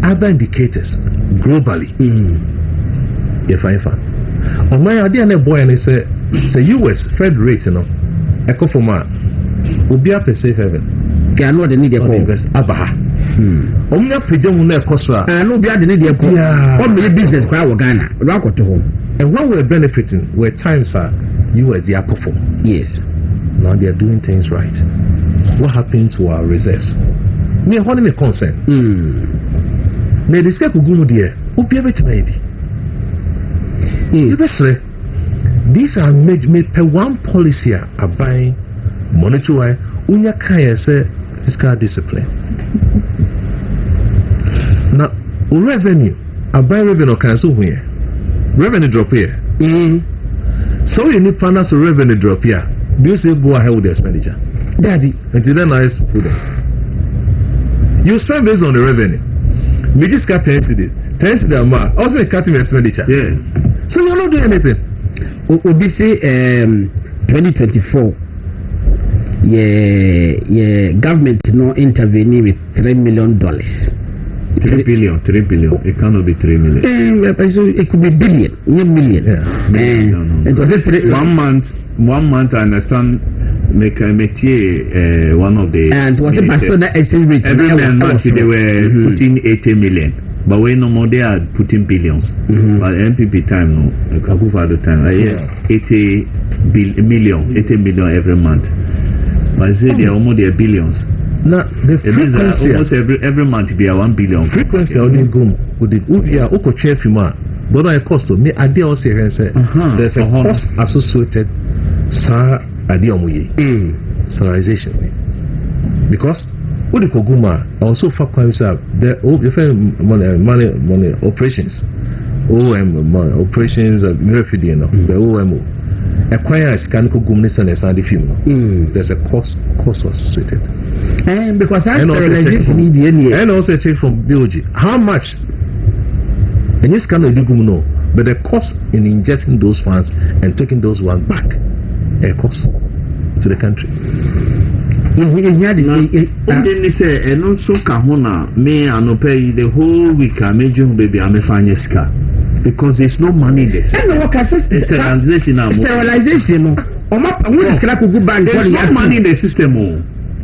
other indicators globally. If I find. On my idea, na boy and say US Fed rate, you know. Echo from Ubia per safe heaven. Can know the need a call. Abaha. Omnia Pidum no Cosra. I know beyond the need a call. What may business crowd Ghana? Rock to home. And when we're benefiting, where times are you were the apple. Yes. Now they are doing things right. What happened to our reserves? Me a honey concern. Me discuss Gumu dear. Ubia better maybe. These are made per one policy are buying monetary unya kaya say fiscal discipline. Now revenue buy revenue cancel here. Revenue drop here. So you need finance revenue drop here. Do you say go ahead with the expenditure? Daddy. Until then I prudent. You spend based on the revenue. Me just cut 10 cedis. 10 cedis amount. Also cutting expenditure. Yeah. So you're not doing anything. Obisi 2024 government no intervene with $3 million. 3 billion. It cannot be 3 million. So it could be billion, million. Yeah. No. It was 1 month. I understand. Make one of the. And was it pastor that exchange rate? Every month they were putting 80 million. But when no more they are putting billions. But MPP time no, Kakufa the time 80 million every month. But I say they are almost their billions. Now the frequency almost every month be a 1 billion. Frequency only go with the Ubia Oko Chefima. But I cost to me I dare also say there's a cost associated salarization because what the Koguma also for the money operations operations the OMO acquire scan Kogumnis and the film. There's a cost associated. And because and also take from BOG how much and this kind of no, but the cost in injecting those funds and taking those ones back a cost to the country. Didn't say and also Kahuna me and pay the whole week I made you baby I'm a fanyeska because there's no money there. Sterilization there's no money in the system.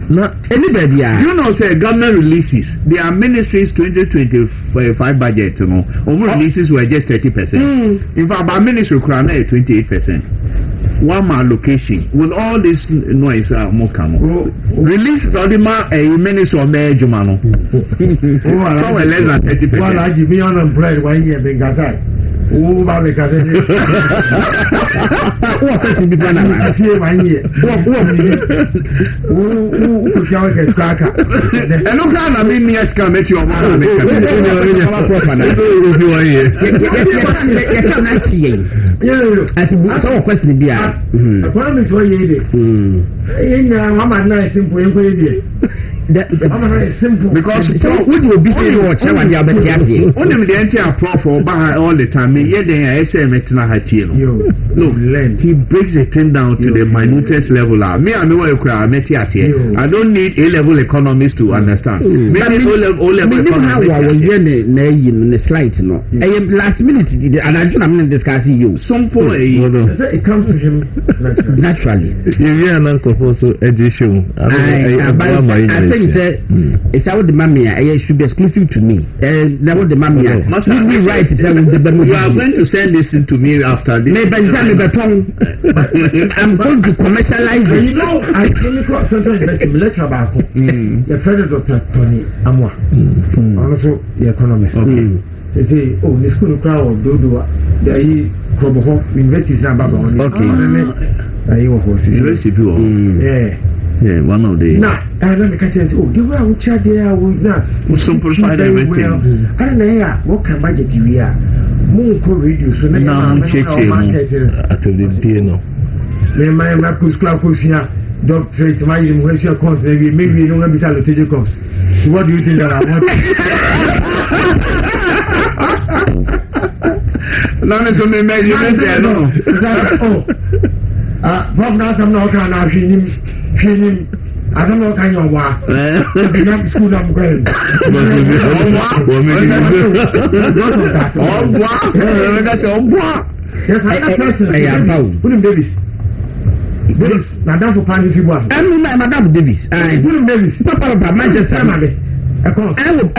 Not anybody. You know, say government releases. Their ministry's 2025 budget, you know, releases were just 30%. In fact, our ministry crown 28%. One more location with all this noise, more come. Releases all the ministry of Jumano. Somewhere less than 30%. Well, I give me on bread 1 year, being got that. Oh, Bobby got it. What is it? I feel 1 year. What? And look how I mean, yes, come at your mother. So, question be I promise what you did. In Mamma, nice simple. simple. Because would you be saying what I want to be only the entire prof all the time. Yeah, they are SM look, he breaks the thing down to the minutest level. Me, I know I don't need A-level economists to understand. Maybe O-level economists. Slight, no. Last minute, and I'm not discussing you. Simple. It comes to him naturally. Yeah, Uncle also education. I think it's how the mammy should be exclusive to me. That was the mammy. You are going to send this to me after this. I'm going to commercialize it. You know, I came across something lecture about your friend Dr. Tony Amwa, also the economist. They say, oh, the school crowd do the Krobo University is about okay. Yeah, one of the. Now, I don't catch it. Oh, the way I would charge there, I would not simplify everything. I don't know what can budget you are. More radio, so now I'm checking at the piano. My Marcus Claudia, doctorate, my university course, maybe you don't have to tell the teacher course. What do you think that I want? None of them made you know. From now, I'm not going to I don't know kind of what. I'm school I'm going. Davis, Madame for Pandy Fibuan. Madame Davis. William Davis. Papa, Manchester. Of course. I will,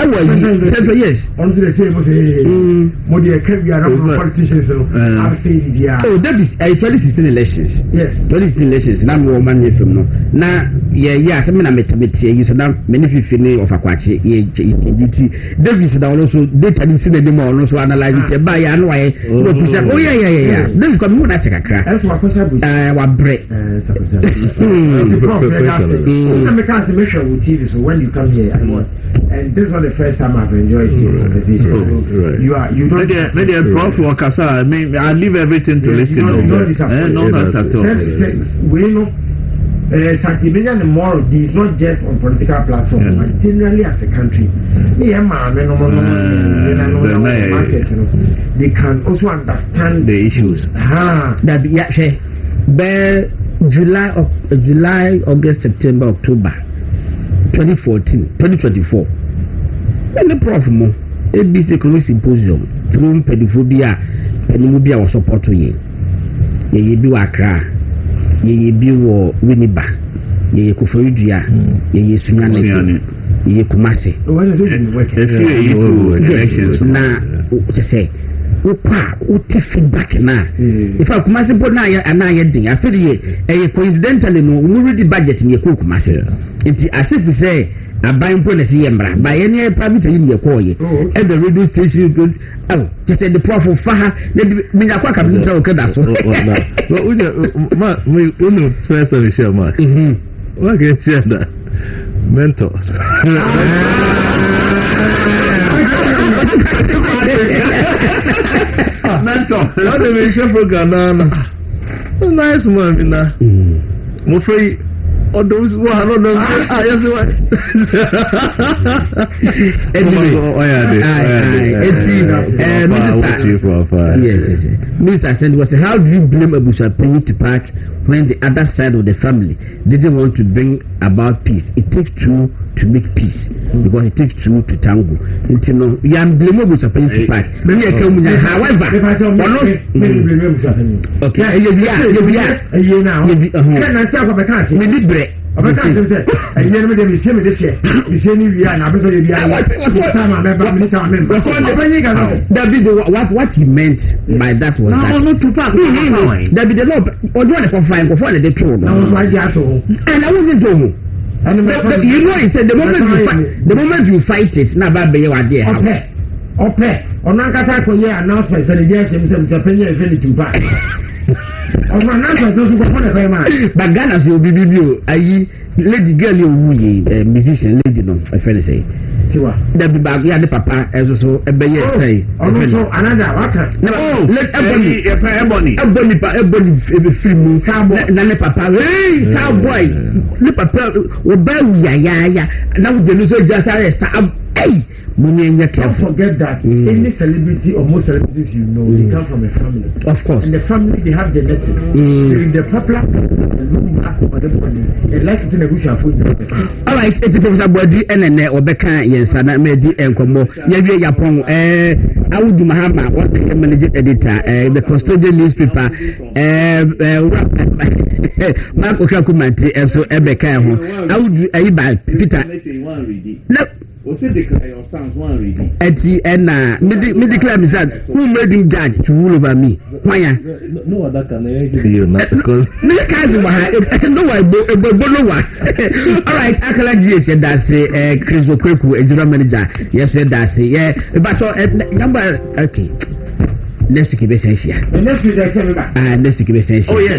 yes. Honestly, the same was more the politicians. I'll say the oh, that is 2016 elections. Yes, 2016 elections. Now, woman, from no. Now, yeah, some men are met you so now many fifty of Aquachi, Davis, also data incident also analyze it by and why. Oh, yeah. This come on, I check a crack. That's what what break. When you come here, I want. And this was the first time I've enjoyed the conversation. You don't. Maybe a prof or Kasa. I leave everything to listen. No, not at all. We know. Sanctimania and more of these, not just on political platforms, but generally as a country. They can also understand the issues. That July, August, September, October 2024. And the prof mo ABC Economic Symposium through pedophobia was support to ye bi wa Accra ye bi wo Winneba ye Koforidua ye Sunyane ye Kumasi na to say what feedback na if I Kumasi bo na ye din afedi ye coincidentally no we read the budget me Kumasi it as if we say a buying policy by any private in your call at the radio station. Oh, just the prof of Faha, the Minaka Capital Okadas. We first of share mark. What can you share that? Mentors. Mentor. How do we share for Ghana? Nice one, I'm afraid. Or those who are not yes, Minister said was how do you blame Abusha Penny to part when the other side of the family didn't want to bring about peace? It takes two to make peace because it takes two to tango. You know, you are blaming Abusha Penny to part. However, okay, I can't say, I never did this year. You see me, and I better be what he meant by that was not to pass. That be the law, or do I confine before the truth? And I wasn't told. You know, he said the moment you fight it, never be your idea. Okay, on Nakata Koya announcement, and yes, himself, Japan, very too bad. But Ghana will be lady girl, you musician lady, no, I feel say. tiwa da bi ba ya de papa eso so ebe ye say ono so another waka let ebony ebe film na ne papa hey star boy ne papa wo ba ya na wo je no so just arrest hey don't forget that any celebrity or most celebrities you know they come from a family. Of course. And the family they have genetics. In the popular they like to negotiate food. All right, it's Professor Bodi and Obeka Yensana Medi and Combo. Yavi Yapong Audu Mahama, what the manager editor, the custodian newspaper, Mark Okakumati, and so Ebeka. Audu Aiba Peter. No. Was it declare your sons one reading? Eti me declare me that who made him judge to rule over me? Why? No other can you not because me can't do no why no why. All right, Akala G said that Chris Okweku, a general manager. Yes, said that yeah, but number okay. Next week be essential. Next week I tell you back. Next week be essential. Oh yeah.